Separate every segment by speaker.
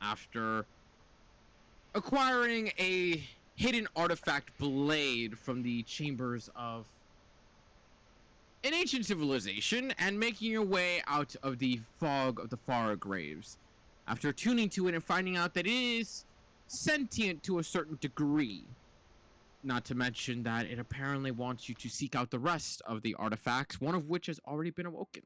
Speaker 1: after acquiring a hidden artifact blade from the chambers of an ancient civilization and making your way out of the fog of the far graves. After tuning to it and finding out that it is sentient to a certain degree. Not to mention that it apparently wants you to seek out the rest of the artifacts, one of which has already been awoken.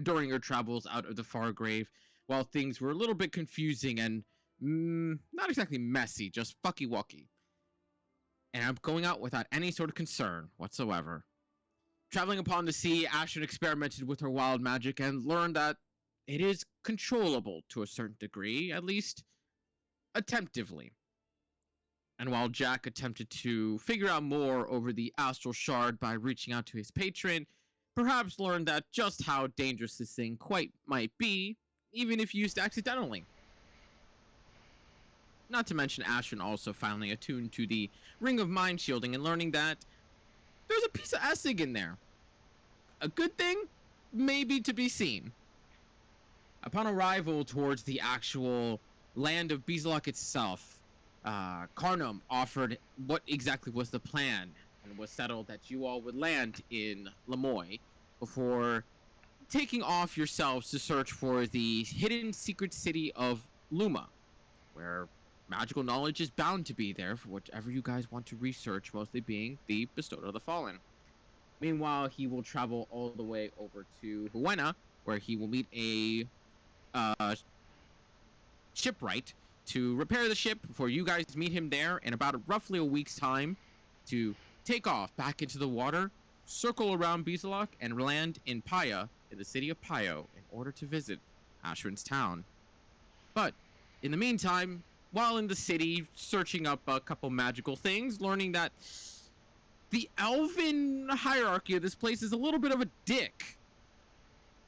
Speaker 1: During your travels out of the far grave, while things were a little bit confusing and not exactly messy, just fucky-wucky. And I'm going out without any sort of concern whatsoever. Traveling upon the sea, Ashton experimented with her wild magic and learned that it is controllable to a certain degree, at least attemptively. And while Jack attempted to figure out more over the astral shard by reaching out to his patron, perhaps learned that just how dangerous this thing quite might be, even if used accidentally. Not to mention Ashton also finally attuned to the ring of mind shielding and learning that there's a piece of Essig in there. A good thing? Maybe to be seen. Upon arrival towards the actual land of Beezalok itself, Karnum offered what exactly was the plan, and was settled that you all would land in Lemoy before taking off yourselves to search for the hidden secret city of Luma, where magical knowledge is bound to be there for whatever you guys want to research, mostly being the Bestowed of the Fallen. Meanwhile, he will travel all the way over to Huena, where he will meet a shipwright to repair the ship before you guys meet him there in about roughly a week's time to take off back into the water, circle around Beezalok, and land in Paya, in the city of Pyo, in order to visit Ashwin's town. But in the meantime, while in the city, searching up a couple magical things, learning that the elven hierarchy of this place is a little bit of a dick.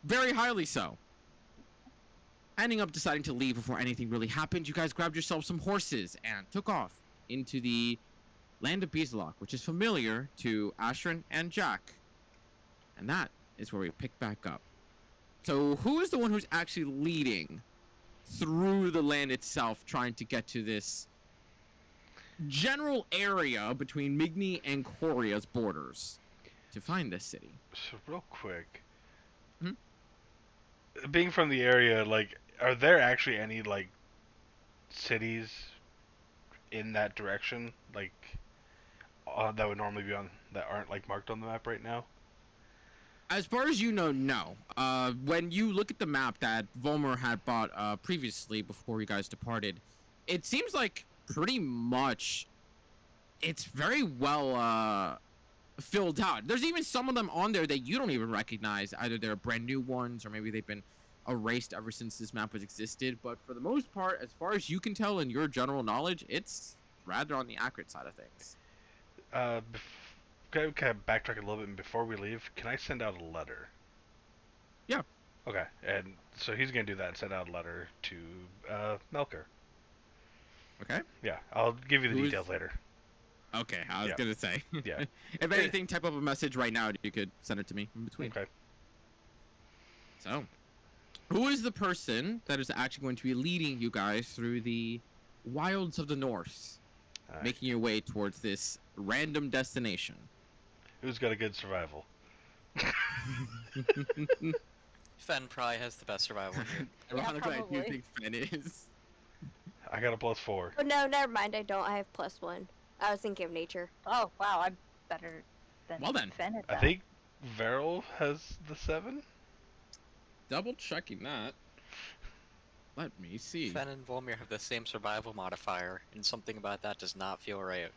Speaker 1: Very highly so. Ending up deciding to leave before anything really happened, you guys grabbed yourselves some horses and took off into the land of Beezalok, which is familiar to Ashrin and Jack. And that is where we pick back up. So who is the one who's actually leading through the land itself, trying to get to this general area between Migni and Coria's borders to find this city?
Speaker 2: So real quick,
Speaker 1: Hmm?
Speaker 2: being from the area, like, are there actually any like cities in that direction, like that would normally be on that aren't like marked on the map right now?
Speaker 1: As far as you know, no. When you look at the map that Volmer had bought previously before you guys departed, it seems like pretty much it's very well filled out. There's even some of them on there that you don't even recognize. Either they're brand new ones or maybe they've been erased ever since this map has existed. But for the most part, as far as you can tell in your general knowledge, it's rather on the accurate side of things.
Speaker 2: Can I backtrack a little bit? And before we leave, can I send out a letter?
Speaker 1: Yeah.
Speaker 2: Okay, and so he's gonna do that and send out a letter to Melker.
Speaker 1: Okay.
Speaker 2: Yeah, I'll give you the
Speaker 1: Who's...
Speaker 2: details later.
Speaker 1: Okay, I was gonna say.
Speaker 2: Yeah.
Speaker 1: If anything, type up a message right now. You could send it to me in between.
Speaker 2: Okay.
Speaker 1: So, who is the person that is actually going to be leading you guys through the wilds of the north,
Speaker 2: Right.
Speaker 1: making your way towards this random destination?
Speaker 2: Who's got a good survival?
Speaker 3: Fen probably has the best survival here.
Speaker 1: Ironically, I do
Speaker 4: probably.
Speaker 1: think Fen is.
Speaker 2: I got a +4.
Speaker 4: Oh no, never mind. I don't. I have +1. I was thinking of nature.
Speaker 5: Oh wow, I'm better than
Speaker 1: Well then.
Speaker 5: Fen at
Speaker 2: I
Speaker 5: that.
Speaker 2: think Veril has the 7.
Speaker 1: Double checking that. Let me see.
Speaker 3: Fen and Volmir have the same survival modifier, and something about that does not feel right.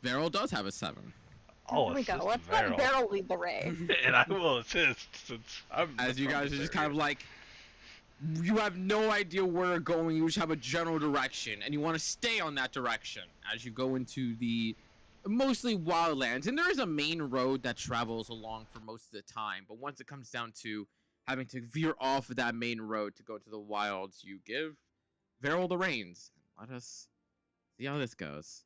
Speaker 1: Beryl does have a 7.
Speaker 2: I'll
Speaker 5: There we go.
Speaker 2: assist
Speaker 5: Let's
Speaker 2: Veril.
Speaker 5: let Beryl lead the way.
Speaker 2: And I will assist since I'm
Speaker 1: As you
Speaker 2: from
Speaker 1: guys are
Speaker 2: this
Speaker 1: just kind of
Speaker 2: area.
Speaker 1: like, you have no idea where you're going. You just have a general direction, and you want to stay on that direction as you go into the mostly wildlands. And there is a main road that travels along for most of the time, but once it comes down to having to veer off of that main road to go to the wilds, you give Veril the reins. Let us see how this goes.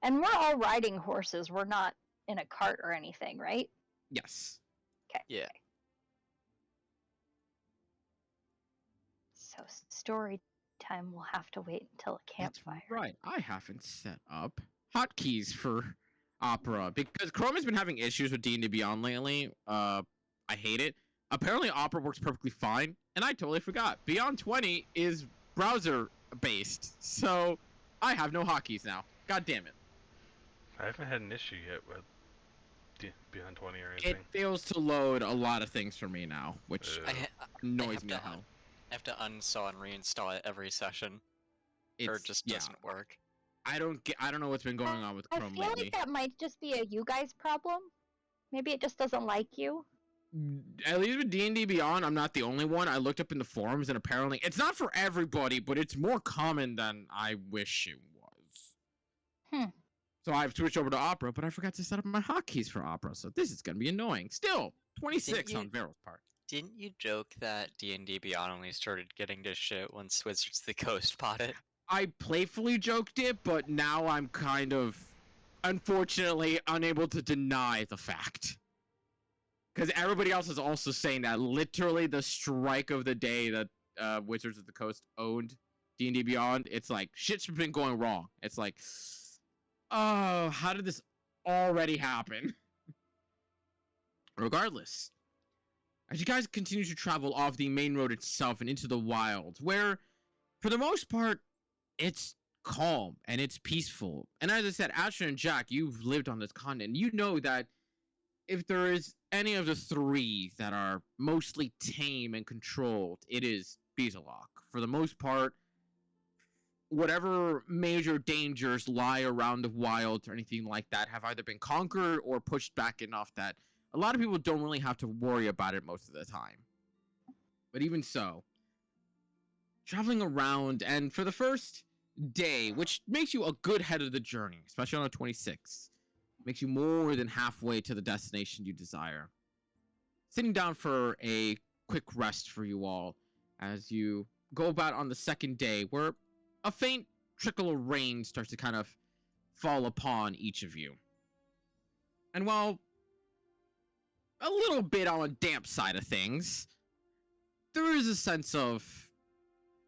Speaker 5: And we're all riding horses. We're not in a cart or anything, right?
Speaker 1: Yes.
Speaker 5: Okay.
Speaker 3: Yeah.
Speaker 5: So Coast. Story time will have to wait until a
Speaker 1: That's
Speaker 5: campfire.
Speaker 1: right. I haven't set up hotkeys for Opera because Chrome has been having issues with D&D Beyond lately. I hate it. Apparently, Opera works perfectly fine, and I totally forgot. Beyond 20 is browser based, so I have no hotkeys now. God damn it!
Speaker 2: I haven't had an issue yet with Beyond 20 or
Speaker 1: It
Speaker 2: anything.
Speaker 1: fails to load a lot of things for me now, which
Speaker 2: Uh,
Speaker 1: annoys
Speaker 3: have
Speaker 1: me
Speaker 3: to
Speaker 1: to hell.
Speaker 3: I have to uninstall and reinstall it every session, or it just doesn't work.
Speaker 1: I don't know what's been going on with
Speaker 5: I
Speaker 1: Chrome
Speaker 5: feel
Speaker 1: lately.
Speaker 5: like that might just be a you guys problem. Maybe it just doesn't like you.
Speaker 1: At least with D&D Beyond, I'm not the only one. I looked up in the forums, and apparently it's not for everybody, but it's more common than I wish it was. So I've switched over to Opera, but I forgot to set up my hotkeys for Opera, so this is gonna be annoying. Still, 26 on Veril's part.
Speaker 3: Didn't you joke that D&D Beyond only started getting to shit once Wizards of the Coast bought it?
Speaker 1: I playfully joked it, but now I'm kind of, unfortunately, unable to deny the fact. Because everybody else is also saying that literally the strike of the day that Wizards of the Coast owned D&D Beyond, it's like, shit's been going wrong. It's like, oh, how did this already happen? Regardless, as you guys continue to travel off the main road itself and into the wilds, where, for the most part, it's calm and it's peaceful. And as I said, Asher and Jack, you've lived on this continent. You know that if there is any of the three that are mostly tame and controlled, it is Beezalok. For the most part, whatever major dangers lie around the wilds or anything like that have either been conquered or pushed back enough that a lot of people don't really have to worry about it most of the time. But even so, traveling around, and for the first day, which makes you a good head of the journey, especially on a 26, makes you more than halfway to the destination you desire. Sitting down for a quick rest for you all as you go about on the second day, where a faint trickle of rain starts to kind of fall upon each of you. And while a little bit on the damp side of things, there is a sense of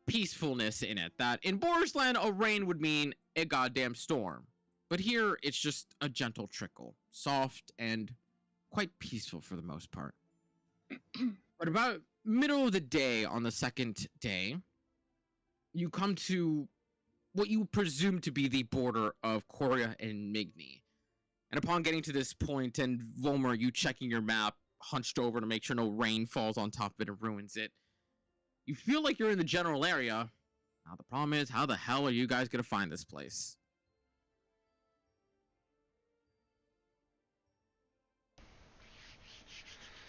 Speaker 1: peacefulness in it, that in Borisland, a rain would mean a goddamn storm. But here, it's just a gentle trickle, soft and quite peaceful for the most part. But about middle of the day on the second day, you come to what you presume to be the border of Korea and Migni. And upon getting to this point, and Volmer, you checking your map, hunched over to make sure no rain falls on top of it and ruins it, you feel like you're in the general area. Now the problem is, how the hell are you guys gonna find this place?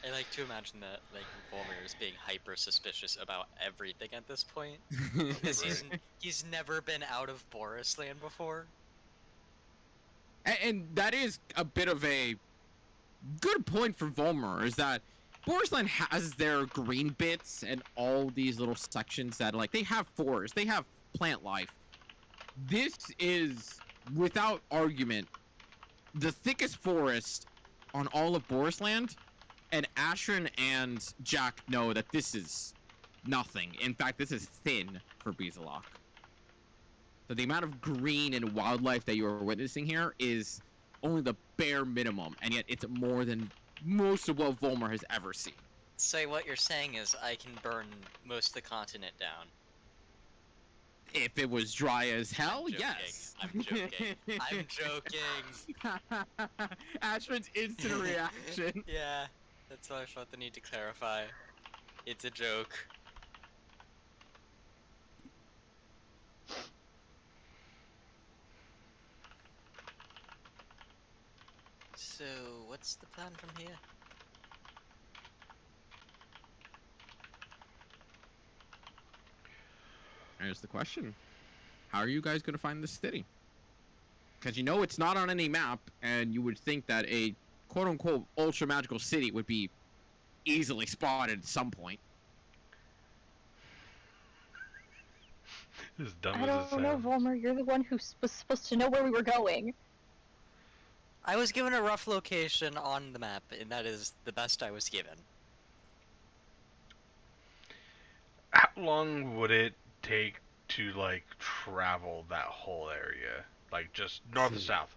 Speaker 3: I like to imagine that, like, Volmer is being hyper suspicious about everything at this point. Because he's never been out of Borisland before.
Speaker 1: And that is a bit of a good point for Volmer, is that Borisland has their green bits and all these little sections that, like, they have forests, they have plant life. This is, without argument, the thickest forest on all of Borisland, and Ashrin and Jack know that this is nothing. In fact, this is thin for Beezalok. So the amount of green and wildlife that you are witnessing here is only the bare minimum, and yet it's more than most of what Volmer has ever seen.
Speaker 3: So what you're saying is I can burn most of the continent down.
Speaker 1: If it was dry as hell,
Speaker 3: I'm joking.
Speaker 1: yes.
Speaker 3: I'm joking. I'm joking.
Speaker 1: Ashrin's instant reaction.
Speaker 3: Yeah, that's why I felt the need to clarify. It's a joke. So, what's the plan from here?
Speaker 1: Here's the question. How are you guys going to find this city? Because you know it's not on any map, and you would think that a quote-unquote ultra-magical city would be easily spotted at some point.
Speaker 2: As dumb
Speaker 5: I
Speaker 2: as it
Speaker 5: don't know,
Speaker 2: sounds.
Speaker 5: Volmer. You're the one who was supposed to know where we were going.
Speaker 3: I was given a rough location on the map, and that is the best I was given.
Speaker 2: long would it take to like travel that whole area, like just north to south?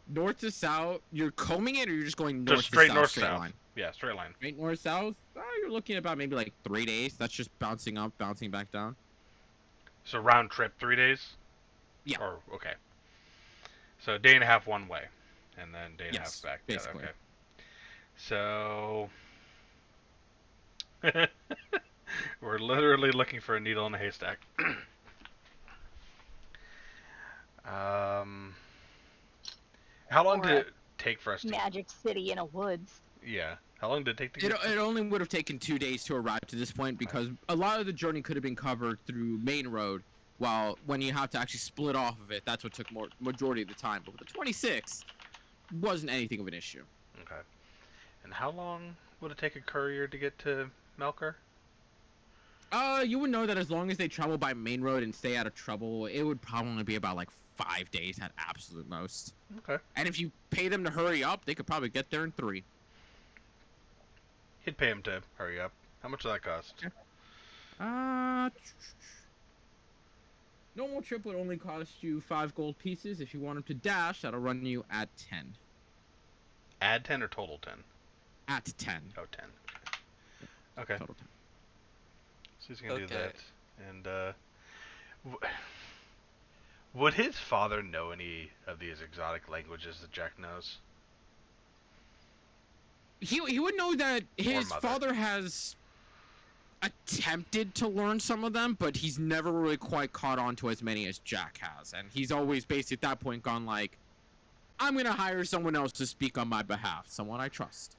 Speaker 1: North to south, you're combing it, or you're just going
Speaker 2: Just
Speaker 1: north
Speaker 2: straight
Speaker 1: to south,
Speaker 2: north
Speaker 1: straight
Speaker 2: south.
Speaker 1: line?
Speaker 2: Yeah, straight line.
Speaker 1: Straight north south. You're looking at about maybe like 3 days. That's just bouncing up, bouncing back down.
Speaker 2: So round trip 3 days.
Speaker 1: Yeah.
Speaker 2: Or okay. So a day and a half one way, and then day and a half
Speaker 1: Yes,
Speaker 2: back.
Speaker 1: basically.
Speaker 2: Yeah, okay. So we're literally looking for a needle in a haystack. um, how long
Speaker 5: Or
Speaker 2: did
Speaker 5: a
Speaker 2: it take for us to?
Speaker 5: Magic city in a woods.
Speaker 2: Yeah. How long did it take to
Speaker 1: It,
Speaker 2: get?
Speaker 1: it only would have taken 2 days to arrive to this point because a lot of the journey could have been covered through main road. While when you have to actually split off of it, that's what took majority of the time. But with the 26, wasn't anything of an issue.
Speaker 2: Okay. And how long would it take a courier to get to Melker?
Speaker 1: You would know that as long as they travel by main road and stay out of trouble, it would probably be about like 5 days at absolute most.
Speaker 2: Okay.
Speaker 1: And if you pay them to hurry up, they could probably get there in 3.
Speaker 2: He'd pay him to hurry up. How much does that cost?
Speaker 1: Normal trip would only cost you 5 gold pieces. If you want them to dash, that'll run you at 10.
Speaker 2: Add 10 or total 10?
Speaker 1: At 10.
Speaker 2: Oh, 10. Okay.
Speaker 1: Total 10.
Speaker 2: So he's gonna do
Speaker 3: Okay.
Speaker 2: that. And would his father know any of these exotic languages that Jack knows?
Speaker 1: He would know that his
Speaker 2: mother.
Speaker 1: father has attempted to learn some of them, but he's never really quite caught on to as many as Jack has. And he's always basically at that point gone like, I'm gonna hire someone else to speak on my behalf, someone I trust.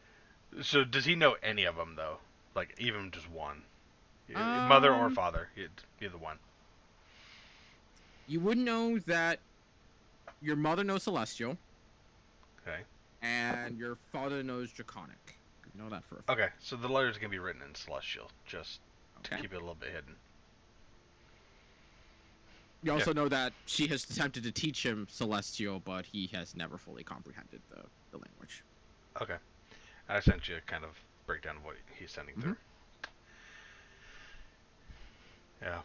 Speaker 2: So does he know any of them though? Like even just one? Mother or father, either one.
Speaker 1: You would know that your mother knows Celestial.
Speaker 2: Okay.
Speaker 1: And your father knows Draconic. You know that for a fact.
Speaker 2: Okay, so the letters can be written in Celestial, just to
Speaker 1: Okay.
Speaker 2: keep it a little bit hidden.
Speaker 1: You also know that she has attempted to teach him Celestial, but he has never fully comprehended the language.
Speaker 2: Okay. I sent you a kind of breakdown of what he's sending through. Yeah.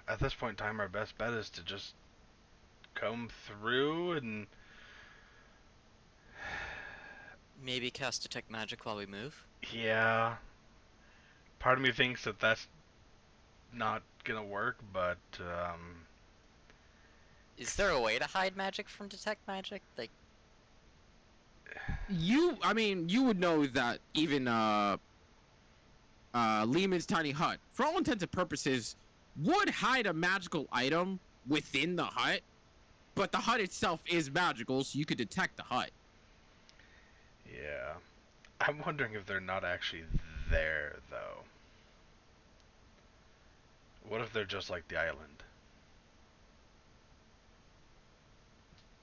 Speaker 2: At this point in time, our best bet is to just comb through and...
Speaker 3: Maybe cast detect magic while we move.
Speaker 2: Yeah. Part of me thinks that that's not gonna work, but,
Speaker 3: Is there a way to hide magic from detect magic? Like,
Speaker 1: You would know that even Lehman's tiny hut, for all intents and purposes, would hide a magical item within the hut, but the hut itself is magical, so you could detect the hut.
Speaker 2: yeah. I'm wondering if they're not actually there, though. What if they're just like the island?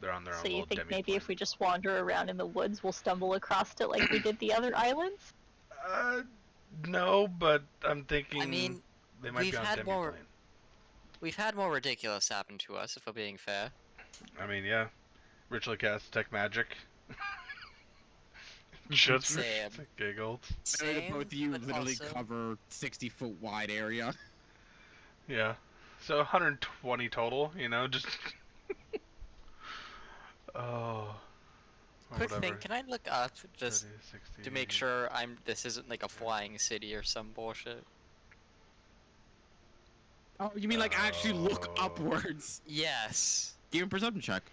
Speaker 2: They're on their own
Speaker 5: So you
Speaker 2: little
Speaker 5: think maybe
Speaker 2: demi-plane.
Speaker 5: if we just wander around in the woods, we'll stumble across it like we did the other islands?
Speaker 2: No, but I'm thinking
Speaker 3: I mean,
Speaker 2: they might be
Speaker 3: we've
Speaker 2: on
Speaker 3: had more-
Speaker 2: demi-plane.
Speaker 3: we've had more ridiculous happen to us, if we're being fair.
Speaker 2: I mean, yeah. Ritually cast detect magic. Just for
Speaker 3: Same.
Speaker 2: shits and giggles.
Speaker 3: Same,
Speaker 1: Both of you
Speaker 3: but
Speaker 1: literally
Speaker 3: also-
Speaker 1: cover 60-foot wide area.
Speaker 2: Yeah. So 120 total, just... oh. Or
Speaker 3: Quick thing,
Speaker 2: whatever.
Speaker 3: can I look up just
Speaker 2: 30, 60,
Speaker 3: to make sure this isn't like a flying city or some bullshit?
Speaker 1: Oh, you mean like actually look
Speaker 2: Oh.
Speaker 1: upwards?
Speaker 3: Yes.
Speaker 1: Give him a perception check.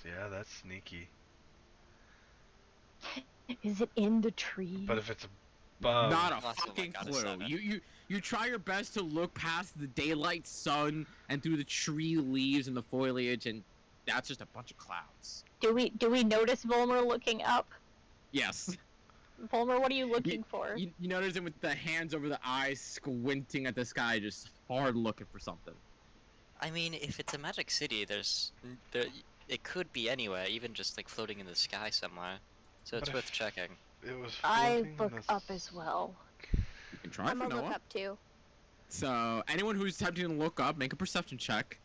Speaker 2: Yeah, that's sneaky.
Speaker 5: Is it in the tree?
Speaker 2: But if it's above...
Speaker 1: Not a
Speaker 3: Also,
Speaker 1: fucking
Speaker 3: got a
Speaker 1: clue.
Speaker 3: 7.
Speaker 1: You try your best to look past the daylight sun and through the tree leaves and the foliage, and that's just a bunch of clouds.
Speaker 5: Do we notice Volmer looking up?
Speaker 1: Yes.
Speaker 5: Volmer, what are you looking for?
Speaker 1: You notice him with the hands over the eyes, squinting at the sky, just hard looking for something.
Speaker 3: I mean, if it's a magic city, it could be anywhere, even just like floating in the sky somewhere. So it's
Speaker 2: But
Speaker 3: worth
Speaker 2: if-
Speaker 3: checking.
Speaker 2: It was
Speaker 5: I
Speaker 2: floating in
Speaker 5: look
Speaker 2: the
Speaker 5: up as well.
Speaker 1: You can try
Speaker 4: I'm
Speaker 1: for
Speaker 4: gonna look
Speaker 1: Noah.
Speaker 4: up too.
Speaker 1: So anyone who's attempting to look up, make a perception check.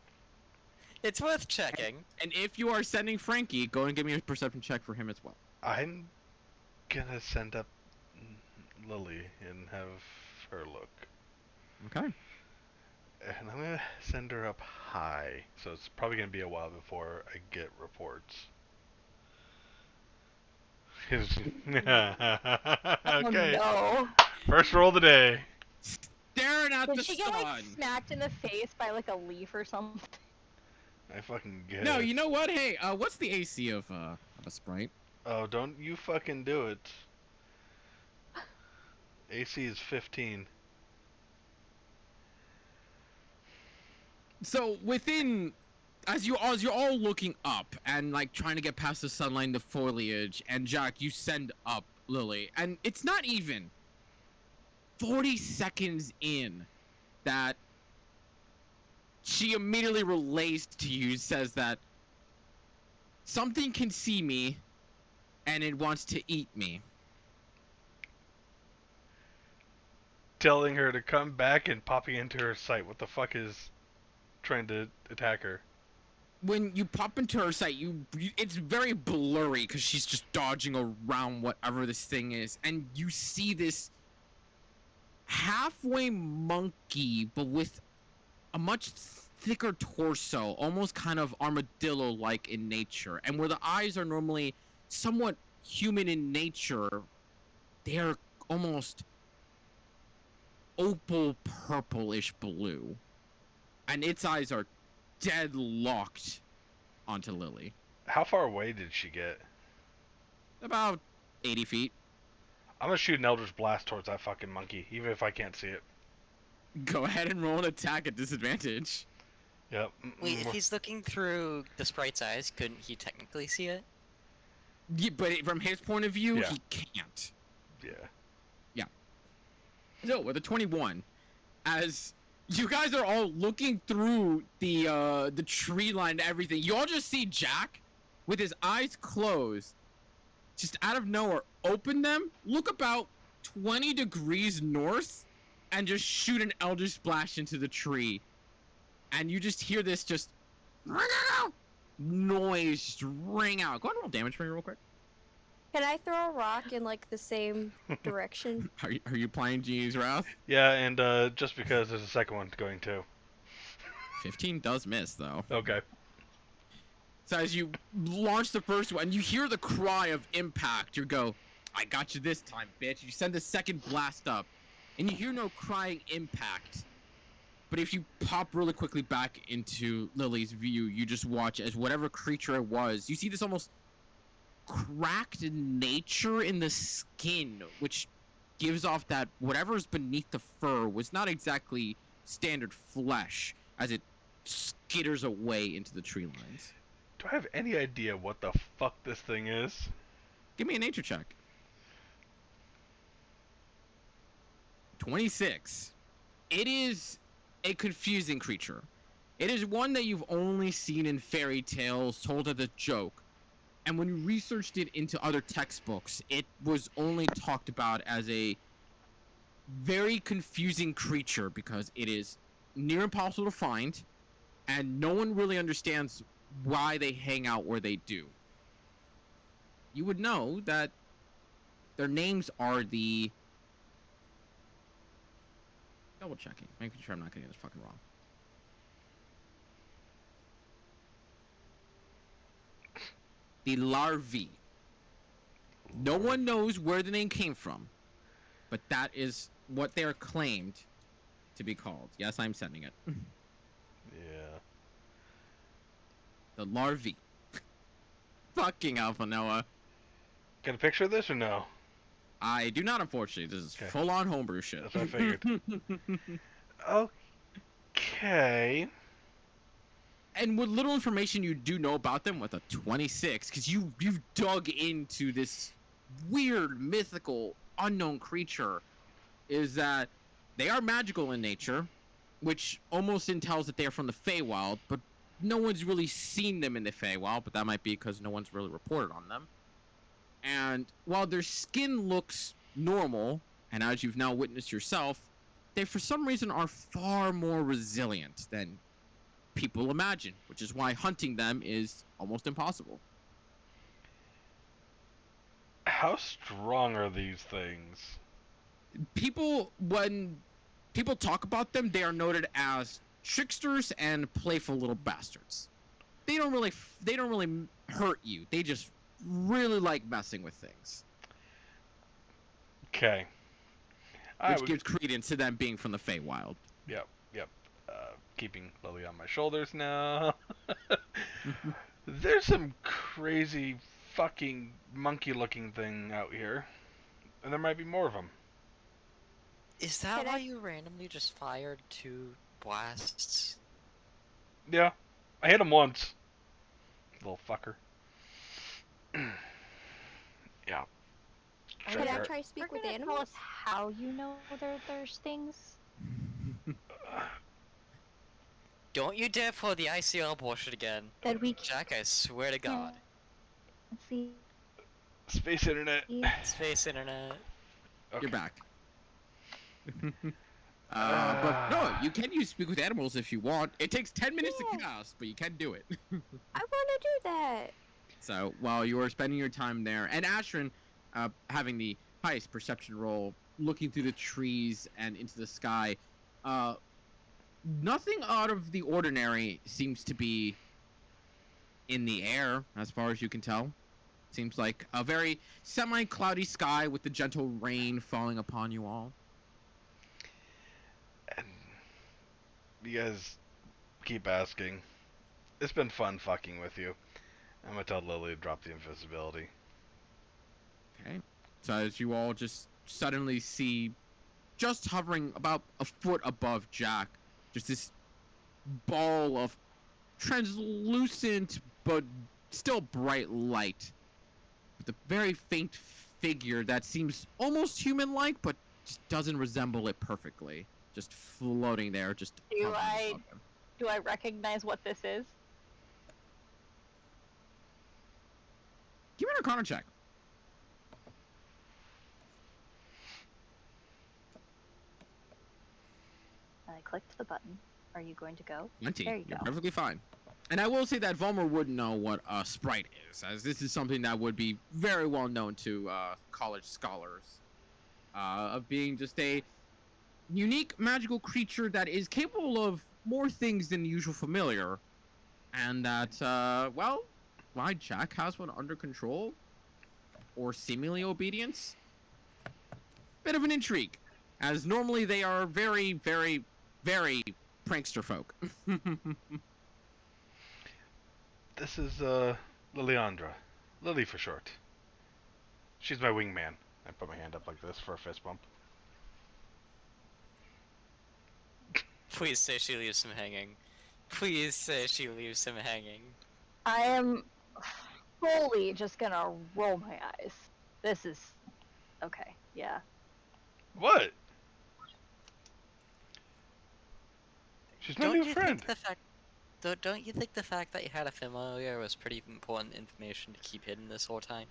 Speaker 3: It's worth checking.
Speaker 1: And if you are sending Frankie, go and give me a perception check for him as well.
Speaker 2: I'm gonna send up Lily and have her look.
Speaker 1: Okay.
Speaker 2: And I'm gonna send her up high, so it's probably gonna be a while before I get reports.
Speaker 5: Oh
Speaker 2: Okay,
Speaker 5: no.
Speaker 2: first roll of the day.
Speaker 1: Staring at the
Speaker 5: Did she get like
Speaker 1: sun.
Speaker 5: smacked in the face by like a leaf or something?
Speaker 2: I fucking get
Speaker 1: No,
Speaker 2: it.
Speaker 1: you know what? Hey, what's the AC of a sprite?
Speaker 2: Oh, don't you fucking do it. AC is 15.
Speaker 1: So within, as you're all looking up and like trying to get past the sunlight and the foliage, and Jack, you send up Lily, and it's not even 40 seconds in that she immediately relays to you, says that something can see me and it wants to eat me.
Speaker 2: Telling her to come back and popping into her sight. What the fuck is trying to attack her?
Speaker 1: When you pop into her sight, it's very blurry because she's just dodging around whatever this thing is, and you see this halfway monkey, but with a much thicker torso, almost kind of armadillo-like in nature, and where the eyes are normally somewhat human in nature, they're almost opal purplish blue, and its eyes are deadlocked onto Lily.
Speaker 2: How far away did she get?
Speaker 1: About 80 feet.
Speaker 2: I'm gonna shoot an Eldritch Blast towards that fucking monkey, even if I can't see it.
Speaker 1: Go ahead and roll an attack at disadvantage.
Speaker 2: Yep.
Speaker 3: Wait, if he's looking through the sprite's eyes, couldn't he technically see it?
Speaker 1: Yeah, but from his point of view,
Speaker 2: Yeah.
Speaker 1: he can't.
Speaker 2: Yeah.
Speaker 1: No, with a 21, as you guys are all looking through the tree line and everything, you all just see Jack with his eyes closed, just out of nowhere, open them, look about 20 degrees north, and just shoot an Eldritch Splash into the tree. And you just hear this just noise just ring out. Go ahead and roll damage for me real quick.
Speaker 4: Can I throw a rock in like the same direction?
Speaker 1: Are you playing Genie's Wrath?
Speaker 2: Yeah, and just because there's a second one going too.
Speaker 1: 15 does miss, though.
Speaker 2: Okay.
Speaker 1: So as you launch the first one, you hear the cry of impact. You go, I got you this time, bitch. You send the second blast up, and you hear no crying impact. But if you pop really quickly back into Lily's view, you just watch as whatever creature it was, you see this almost cracked nature in the skin, which gives off that whatever's beneath the fur was not exactly standard flesh, as it skitters away into the tree lines.
Speaker 2: Do I have any idea what the fuck this thing is?
Speaker 1: Give me a nature check. 26. It is a confusing creature. It is one that you've only seen in fairy tales told as a joke. And when you researched it into other textbooks, it was only talked about as a very confusing creature because it is near impossible to find, and no one really understands why they hang out where they do. You would know that their names are the... Double checking, making sure I'm not getting this fucking wrong. The larvae. No one knows where the name came from, but that is what they are claimed to be called. Yes, I'm sending it.
Speaker 2: Yeah.
Speaker 1: The larvae. Fucking Alpha Noah.
Speaker 2: Get a picture of this or no?
Speaker 1: I do not, unfortunately. This is
Speaker 2: Okay.
Speaker 1: full-on homebrew shit.
Speaker 2: That's what I figured. Okay.
Speaker 1: And with little information you do know about them, with a 26, because you've dug into this weird, mythical, unknown creature, is that they are magical in nature, which almost entails that they are from the Feywild, but no one's really seen them in the Feywild, but that might be because no one's really reported on them. And while their skin looks normal, and as you've now witnessed yourself, they for some reason are far more resilient than people imagine, which is why hunting them is almost impossible.
Speaker 2: How strong are these things?
Speaker 1: when people talk about them, they are noted as tricksters and playful little bastards. They don't really hurt you. They just really like messing with things,
Speaker 2: Okay.
Speaker 1: which gives credence to them being from the Feywild.
Speaker 2: Yep. Keeping Lily on my shoulders now. There's some crazy fucking monkey-looking thing out here, and there might be more of them.
Speaker 3: Is that
Speaker 4: Can
Speaker 3: why
Speaker 4: I-
Speaker 3: you randomly just fired 2 blasts?
Speaker 2: Yeah, I hit him once. Little fucker. Yeah.
Speaker 4: Can I
Speaker 2: Sure.
Speaker 4: try speak
Speaker 5: We're
Speaker 4: with
Speaker 5: gonna tell
Speaker 4: animals?
Speaker 5: us how you know there's things.
Speaker 3: Don't you dare pull the ICL bullshit again.
Speaker 5: That we
Speaker 3: Jack, I swear to God.
Speaker 5: can't see.
Speaker 2: Space internet.
Speaker 3: Space internet.
Speaker 2: Okay.
Speaker 1: You're back. But no, you can use speak with animals if you want. It takes 10 minutes to
Speaker 4: Yeah.
Speaker 1: cast, but you can do it.
Speaker 4: I want to do that.
Speaker 1: So while you are spending your time there, and Ashrin, having the highest perception roll, looking through the trees and into the sky, nothing out of the ordinary seems to be in the air, as far as you can tell. Seems like a very semi-cloudy sky with the gentle rain falling upon you all.
Speaker 2: And you guys keep asking. It's been fun fucking with you. I'm gonna tell Lily to drop the invisibility.
Speaker 1: Okay. So as you all just suddenly see, just hovering about a foot above Jack, just this ball of translucent but still bright light, with a very faint figure that seems almost human-like, but just doesn't resemble it perfectly. Just floating there, just
Speaker 5: Do
Speaker 1: hovering
Speaker 5: I-
Speaker 1: above him.
Speaker 5: Do I recognize what this is?
Speaker 1: Give me an Arcana check.
Speaker 5: I clicked the button. Are you going to go?
Speaker 1: 20.
Speaker 5: There you
Speaker 1: You're
Speaker 5: go.
Speaker 1: perfectly fine. And I will say that Vollmer wouldn't know what a sprite is, as this is something that would be very well known to college scholars. Of being just a unique magical creature that is capable of more things than the usual familiar. And that, well, why Jack has one under control? Or seemingly obedience? Bit of an intrigue. As normally they are very, very, very prankster folk.
Speaker 2: This is Liliandra. Lily for short. She's my wingman. I put my hand up like this for a fist bump.
Speaker 3: Please say she leaves him hanging. Please say she leaves him hanging.
Speaker 5: I am fully just gonna roll my eyes. This is okay. Yeah.
Speaker 2: What? She's my new friend.
Speaker 3: Don't you think the fact that you had a familiar was pretty important information to keep hidden this whole time?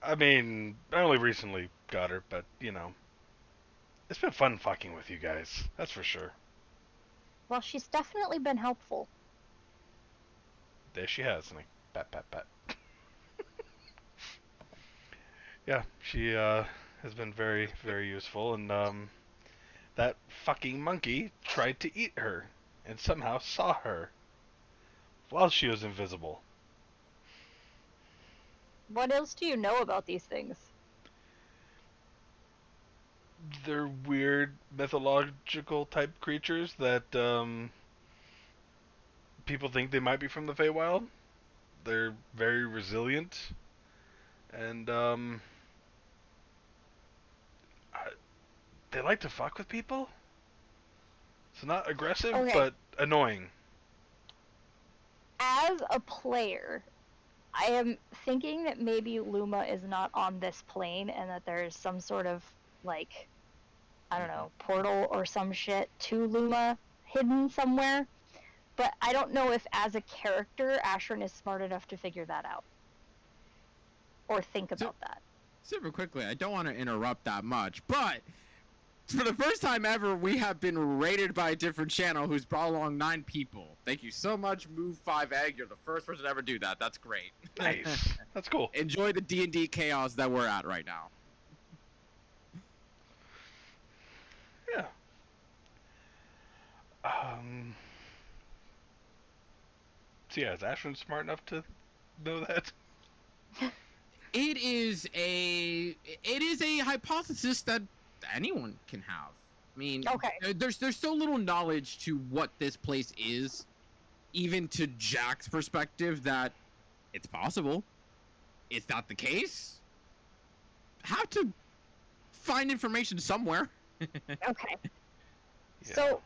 Speaker 2: I mean, I only recently got her, but you know, it's been fun fucking with you guys. That's for sure.
Speaker 5: Well, she's definitely been helpful.
Speaker 2: There she has, and I pat pat pat. Yeah, she has been very very useful, and that fucking monkey tried to eat her, and somehow saw her while she was invisible.
Speaker 5: What else do you know about these things?
Speaker 2: They're weird mythological type creatures that people think they might be from the Feywild. They're very resilient, and they like to fuck with people. So not aggressive,
Speaker 5: Okay.
Speaker 2: but annoying.
Speaker 5: As a player, I am thinking that maybe Luma is not on this plane and that there's some sort of, like, I don't know, portal or some shit to Luma hidden somewhere. But I don't know if, as a character, Ashrin is smart enough to figure that out. Or think about that.
Speaker 1: Super quickly, I don't want to interrupt that much, but for the first time ever, we have been rated by a different channel who's brought along 9 people. Thank you so much, Move 5 Egg. You're the first person to ever do that. That's great.
Speaker 2: Nice. That's cool.
Speaker 1: Enjoy the D&D chaos that we're at right now.
Speaker 2: yeah, is Ashton smart enough to know that?
Speaker 1: It is a hypothesis that anyone can have. I mean,
Speaker 5: Okay.
Speaker 1: there's so little knowledge to what this place is, even to Jack's perspective, that it's possible. Is that the case? Have to find information somewhere.
Speaker 5: Okay.
Speaker 2: Yeah.
Speaker 5: So,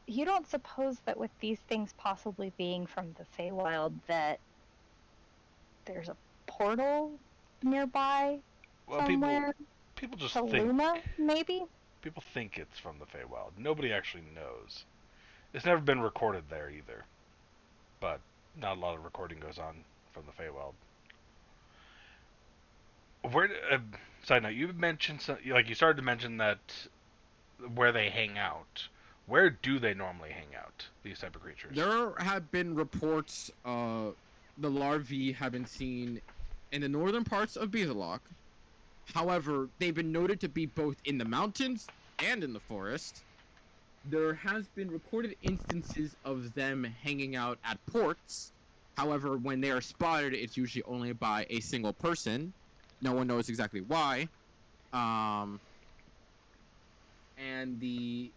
Speaker 5: you don't suppose that with these things possibly being from the Feywild that there's a portal nearby
Speaker 2: Well,
Speaker 5: somewhere
Speaker 2: people just
Speaker 5: to
Speaker 2: think
Speaker 5: Luma, maybe?
Speaker 2: people think it's from the Feywild. Nobody actually knows. It's never been recorded there either. But not a lot of recording goes on from the Feywild. Where? Side note: you mentioned you started to mention that where they hang out. Where do they normally hang out? These type of creatures.
Speaker 1: There have been reports the larvae have been seen in the northern parts of Beezalok. However, they've been noted to be both in the mountains and in the forest. There has been recorded instances of them hanging out at ports. However, when they are spotted, it's usually only by a single person. No one knows exactly why. And the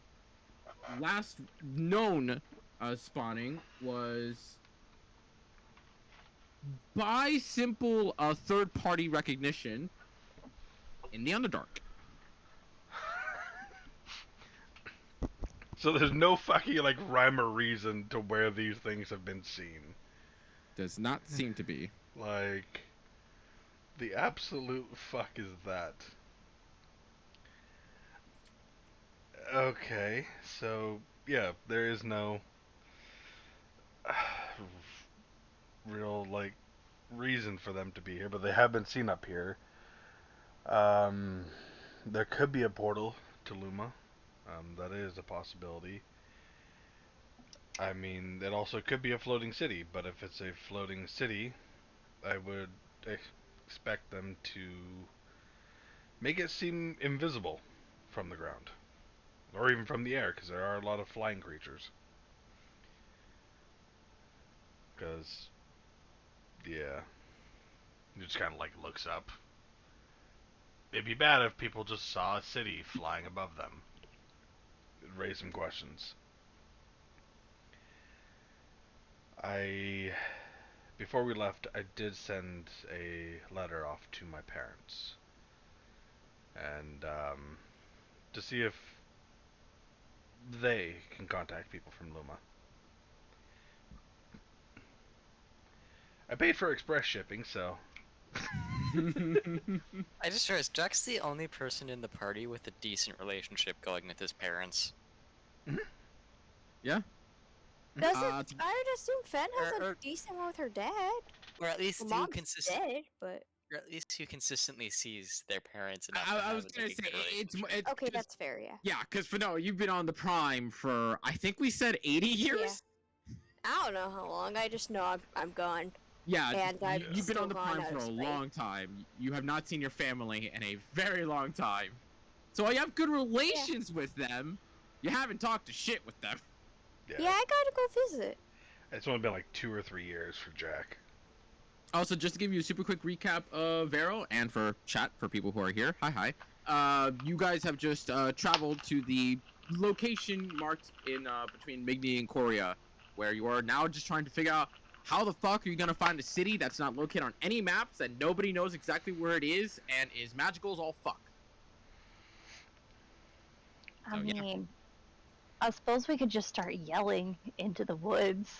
Speaker 1: last known spawning was by simple third-party recognition in the Underdark.
Speaker 2: So there's no fucking rhyme or reason to where these things have been seen.
Speaker 1: Does not seem to be.
Speaker 2: Like, the absolute fuck is that? Okay, so yeah, there is no real reason for them to be here, but they have been seen up here. Um, there could be a portal to Luma. That is a possibility. I mean, it also could be a floating city, but if it's a floating city, I would expect them to make it seem invisible from the ground, or even from the air, because there are a lot of flying creatures. Because, yeah, it just kind of looks up. It'd be bad if people just saw a city flying above them. It'd raise some questions. Before we left, I did send a letter off to my parents, and to see if they can contact people from Luma. I paid for express shipping, so
Speaker 3: I just realized Jack's the only person in the party with a decent relationship going with his parents.
Speaker 1: Yeah.
Speaker 4: Doesn't
Speaker 1: Uh,
Speaker 4: I would assume Fen has a
Speaker 3: or-
Speaker 4: decent one with her dad?
Speaker 3: Or at least
Speaker 4: Her
Speaker 3: who
Speaker 4: mom's dead, but
Speaker 3: consistently sees their parents enough to
Speaker 1: I
Speaker 3: have
Speaker 1: was gonna
Speaker 3: a
Speaker 1: say
Speaker 3: good relationship.
Speaker 1: it's
Speaker 4: okay,
Speaker 1: 'cause-
Speaker 4: that's fair. Yeah.
Speaker 1: yeah, because for no, you've been on the Prime for I think we said 80 years.
Speaker 4: I don't know how long. I just know I'm gone.
Speaker 1: Yeah,
Speaker 4: And I'm
Speaker 1: you've been
Speaker 4: still
Speaker 1: on the
Speaker 4: gone
Speaker 1: Prime
Speaker 4: out
Speaker 1: for
Speaker 4: of
Speaker 1: a
Speaker 4: spite.
Speaker 1: long time. You have not seen your family in a very long time. So you have good relations with them. You haven't talked to shit with them.
Speaker 4: Yeah, I gotta go visit.
Speaker 2: It's only been 2 or 3 years for Jack.
Speaker 1: Also, just to give you a super quick recap of Vero, and for chat for people who are here, hi. You guys have just traveled to the location marked in between Migny and Korea, where you are now just trying to figure out how the fuck are you gonna find a city that's not located on any maps, that nobody knows exactly where it is, and is magical as all fuck.
Speaker 5: I
Speaker 1: So, yeah.
Speaker 5: mean, I suppose we could just start yelling into the woods,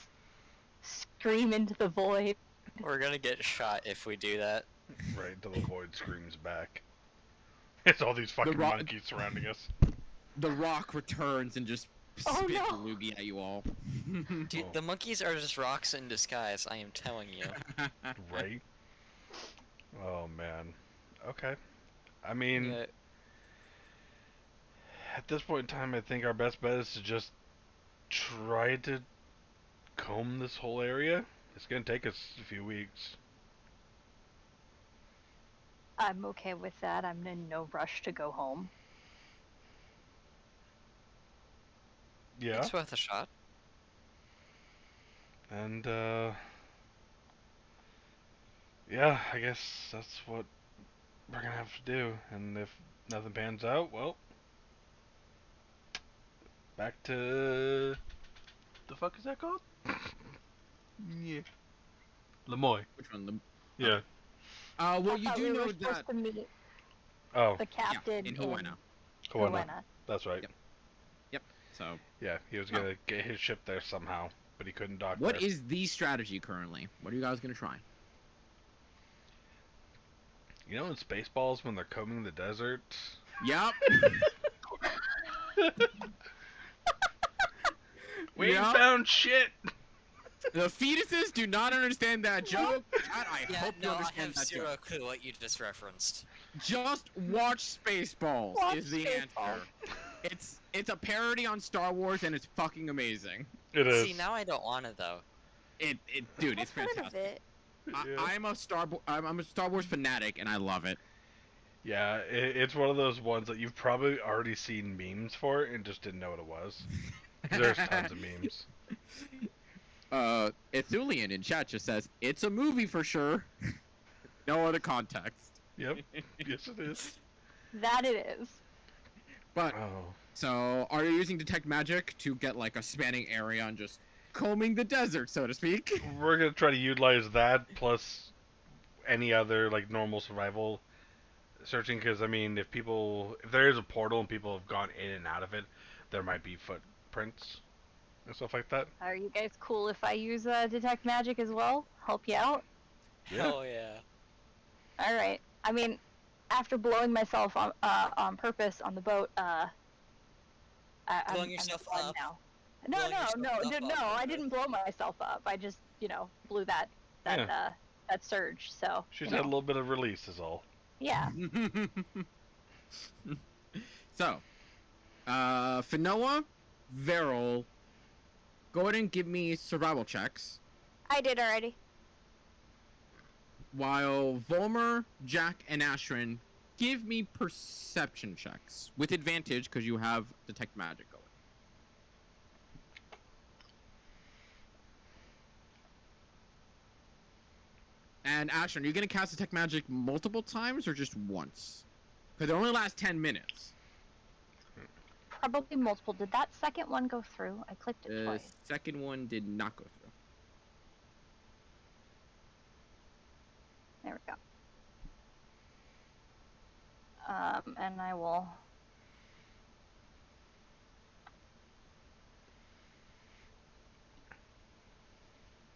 Speaker 5: scream into the void.
Speaker 3: We're gonna get shot if we do that.
Speaker 2: Right until the void screams back. It's all these fucking monkeys surrounding us.
Speaker 1: The Rock returns and just
Speaker 5: Oh,
Speaker 1: spits
Speaker 5: no.
Speaker 1: a loogie at you all.
Speaker 3: Dude, the monkeys are just rocks in disguise, I am telling you.
Speaker 2: Right? Oh, man. Okay. I mean,
Speaker 3: Yeah,
Speaker 2: at this point in time, I think our best bet is to just try to comb this whole area. It's gonna take us a few weeks.
Speaker 5: I'm okay with that. I'm in no rush to go home.
Speaker 2: Yeah?
Speaker 3: it's worth a shot.
Speaker 2: And yeah, I guess that's what we're gonna have to do. And if nothing pans out, well, back to the fuck is that called? Yeah, Lemoy.
Speaker 1: Which one? The
Speaker 2: Yeah.
Speaker 1: well,
Speaker 5: I
Speaker 1: you
Speaker 5: thought
Speaker 1: do
Speaker 5: we were
Speaker 1: know
Speaker 5: supposed
Speaker 1: that
Speaker 5: to meet
Speaker 2: Oh,
Speaker 5: the captain
Speaker 1: in Hawana.
Speaker 2: Kawana.
Speaker 5: Rowena.
Speaker 2: That's right.
Speaker 1: Yep. Yep. So,
Speaker 2: Yeah, he was
Speaker 1: Oh.
Speaker 2: gonna get his ship there somehow, but he couldn't dock
Speaker 1: what
Speaker 2: there.
Speaker 1: is the strategy currently? What are you guys gonna try?
Speaker 2: You know in Spaceballs when they're combing the desert?
Speaker 1: Yep.
Speaker 2: We ain't
Speaker 1: Yep.
Speaker 2: found shit!
Speaker 1: The fetuses do not understand that joke. Chad, I
Speaker 3: Yeah,
Speaker 1: hope you
Speaker 3: no, I
Speaker 1: understand
Speaker 3: have
Speaker 1: that
Speaker 3: zero
Speaker 1: joke.
Speaker 3: clue what you just referenced.
Speaker 1: Just watch Spaceballs
Speaker 5: Watch
Speaker 1: is the
Speaker 5: Spaceballs.
Speaker 1: answer. It's a parody on Star Wars and it's fucking amazing.
Speaker 2: It is.
Speaker 3: See, now I don't want to though.
Speaker 1: Dude, it's
Speaker 4: I've heard of
Speaker 1: fantastic.
Speaker 4: it.
Speaker 2: Yeah.
Speaker 1: I'm a Star Wars fanatic and I love it.
Speaker 2: Yeah, it's one of those ones that you've probably already seen memes for and just didn't know what it was. There's tons of memes.
Speaker 1: Ithulian in chat just says it's a movie for sure. No other context.
Speaker 2: Yep. Yes, it is.
Speaker 5: That it is.
Speaker 1: But
Speaker 2: Oh.
Speaker 1: so, are you using detect magic to get like a spanning area and just combing the desert, so to speak?
Speaker 2: We're gonna try to utilize that plus any other like normal survival searching, because I mean, if there is a portal and people have gone in and out of it, there might be footprints and stuff like that.
Speaker 5: Are you guys cool if I use detect magic as well? Help you out?
Speaker 2: Yeah.
Speaker 3: Hell yeah.
Speaker 5: All right. I mean, after blowing myself on purpose on the boat,
Speaker 3: Blowing
Speaker 5: I'm
Speaker 3: yourself
Speaker 5: fine
Speaker 3: up?
Speaker 5: now. No,
Speaker 3: Blowing yourself up
Speaker 5: no,
Speaker 3: on
Speaker 5: I
Speaker 3: purpose?
Speaker 5: didn't blow myself up. I just, blew that surge. So
Speaker 2: She's
Speaker 5: you
Speaker 2: had a
Speaker 5: know.
Speaker 2: little bit of release, is all.
Speaker 5: Yeah.
Speaker 1: So, Finoa, Veril, go ahead and give me survival checks.
Speaker 4: I did already.
Speaker 1: While Volmer, Jack, and Ashrin give me perception checks with advantage because you have detect magic going. And Ashrin, are you gonna cast detect magic multiple times or just once? Because it only lasts 10 minutes.
Speaker 5: Probably multiple. Did that second one go through? I clicked it
Speaker 1: The
Speaker 5: twice.
Speaker 1: second one did not go through.
Speaker 5: There we go. And I will.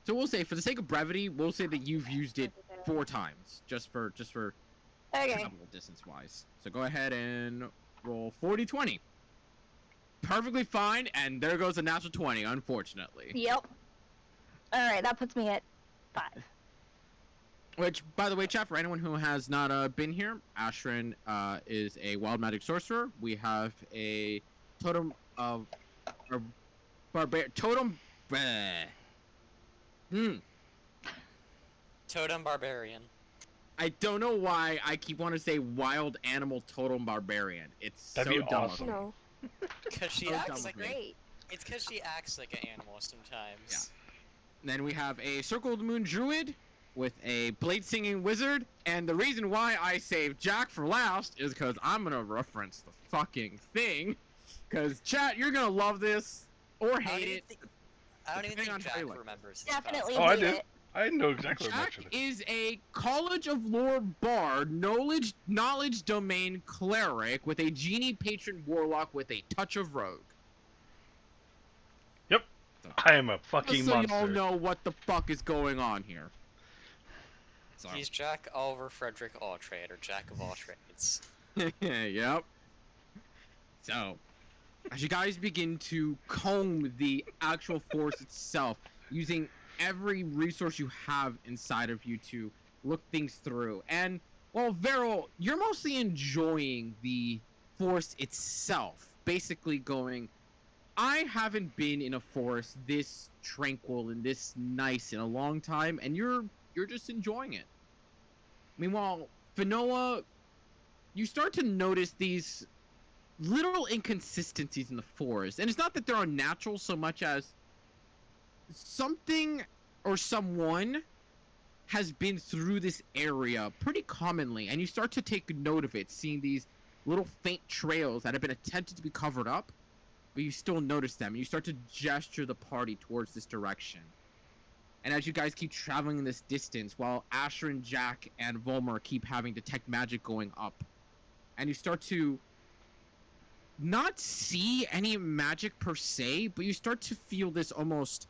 Speaker 1: So we'll say, for the sake of brevity, we'll say that you've used it 4 times, just for
Speaker 4: Okay.
Speaker 1: travel distance wise. So go ahead and roll 40-20. Perfectly fine, and there goes a natural 20, unfortunately.
Speaker 5: Yep. All right, that puts me at 5.
Speaker 1: Which, by the way, chat, for anyone who has not been here, Ashrin is a wild magic sorcerer. We have a totem of totem.
Speaker 3: Totem Barbarian.
Speaker 1: I don't know why I keep wanting to say wild animal totem barbarian. It's
Speaker 2: That'd
Speaker 1: so
Speaker 2: be
Speaker 1: dumb.
Speaker 2: awesome.
Speaker 4: No.
Speaker 3: Cause she
Speaker 1: So
Speaker 3: acts
Speaker 1: dumb
Speaker 3: like
Speaker 1: of me.
Speaker 4: Great.
Speaker 3: It's cause she acts like an animal sometimes.
Speaker 1: Then we have a Circle of the Moon druid with a blade singing wizard, and the reason why I saved Jack for last is because I'm gonna reference the fucking thing. Because chat, you're gonna love this or
Speaker 3: I don't
Speaker 1: hate
Speaker 3: even
Speaker 1: it.
Speaker 3: think, I don't even
Speaker 1: depending
Speaker 3: think
Speaker 1: on how you
Speaker 3: Jack
Speaker 1: like it.
Speaker 3: remembers. His
Speaker 5: Definitely
Speaker 2: Oh, I
Speaker 5: hate
Speaker 2: did.
Speaker 5: it.
Speaker 2: I know exactly what
Speaker 1: Jack
Speaker 2: mentioned it.
Speaker 1: is a College of Lore bard, knowledge domain cleric with a genie patron warlock with a touch of rogue.
Speaker 2: I am a
Speaker 1: Just
Speaker 2: fucking
Speaker 1: so
Speaker 2: monster.
Speaker 1: y'all know what the fuck is going on here. So.
Speaker 3: He's Jack Oliver Frederick Alltrade, or Jack of all trades.
Speaker 1: Yep. So, as you guys begin to comb the actual force itself, using every resource you have inside of you to look things through, and well, Veril, you're mostly enjoying the force itself. Basically, going, I haven't been in a forest this tranquil and this nice in a long time, and you're just enjoying it. Meanwhile, Finoa, you start to notice these little inconsistencies in the forest, and it's not that they're unnatural so much as something or someone has been through this area pretty commonly, and you start to take note of it, seeing these little faint trails that have been attempted to be covered up, but you still notice them. You start to gesture the party towards this direction. And as you guys keep traveling in this distance, while Asher and Jack and Volmer keep having detect magic going up, and you start to not see any magic per se, but you start to feel this almost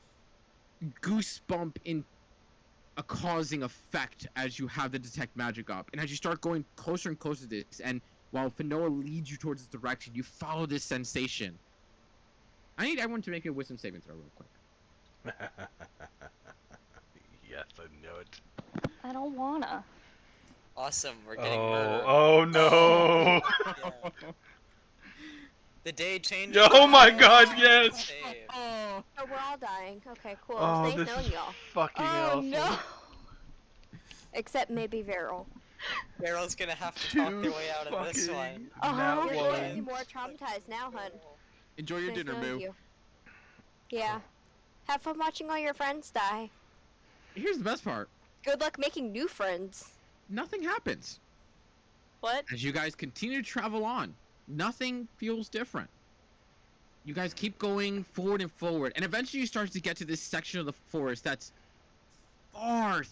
Speaker 1: goosebump in a causing effect as you have the detect magic up. And as you start going closer and closer to this, and while Fanoa leads you towards this direction, you follow this sensation. I need everyone to make a wisdom saving throw real quick.
Speaker 2: Yes, I know it.
Speaker 5: I don't wanna.
Speaker 3: Awesome, we're getting murdered.
Speaker 2: Oh no!
Speaker 3: Yeah. The day changes.
Speaker 2: Oh my god, yes!
Speaker 3: Save.
Speaker 1: Oh,
Speaker 4: Oh, we're all dying. Okay, cool.
Speaker 2: Oh,
Speaker 4: Nice
Speaker 2: this
Speaker 4: knowing
Speaker 2: is
Speaker 4: y'all.
Speaker 2: fucking
Speaker 5: Oh
Speaker 2: awesome.
Speaker 5: no!
Speaker 4: Except maybe Viral.
Speaker 3: Daryl's gonna have to talk their way out of this one.
Speaker 2: Nat
Speaker 4: You're going to be
Speaker 2: ones.
Speaker 4: more traumatized now, hun.
Speaker 1: enjoy your
Speaker 4: Nice
Speaker 1: dinner,
Speaker 4: knowing
Speaker 1: Moo.
Speaker 4: you. Yeah. Have fun watching all your friends die.
Speaker 1: Here's the best part.
Speaker 4: Good luck making new friends.
Speaker 1: Nothing happens.
Speaker 5: What?
Speaker 1: As you guys continue to travel on, nothing feels different. You guys keep going forward and forward, and eventually you start to get to this section of the forest that's far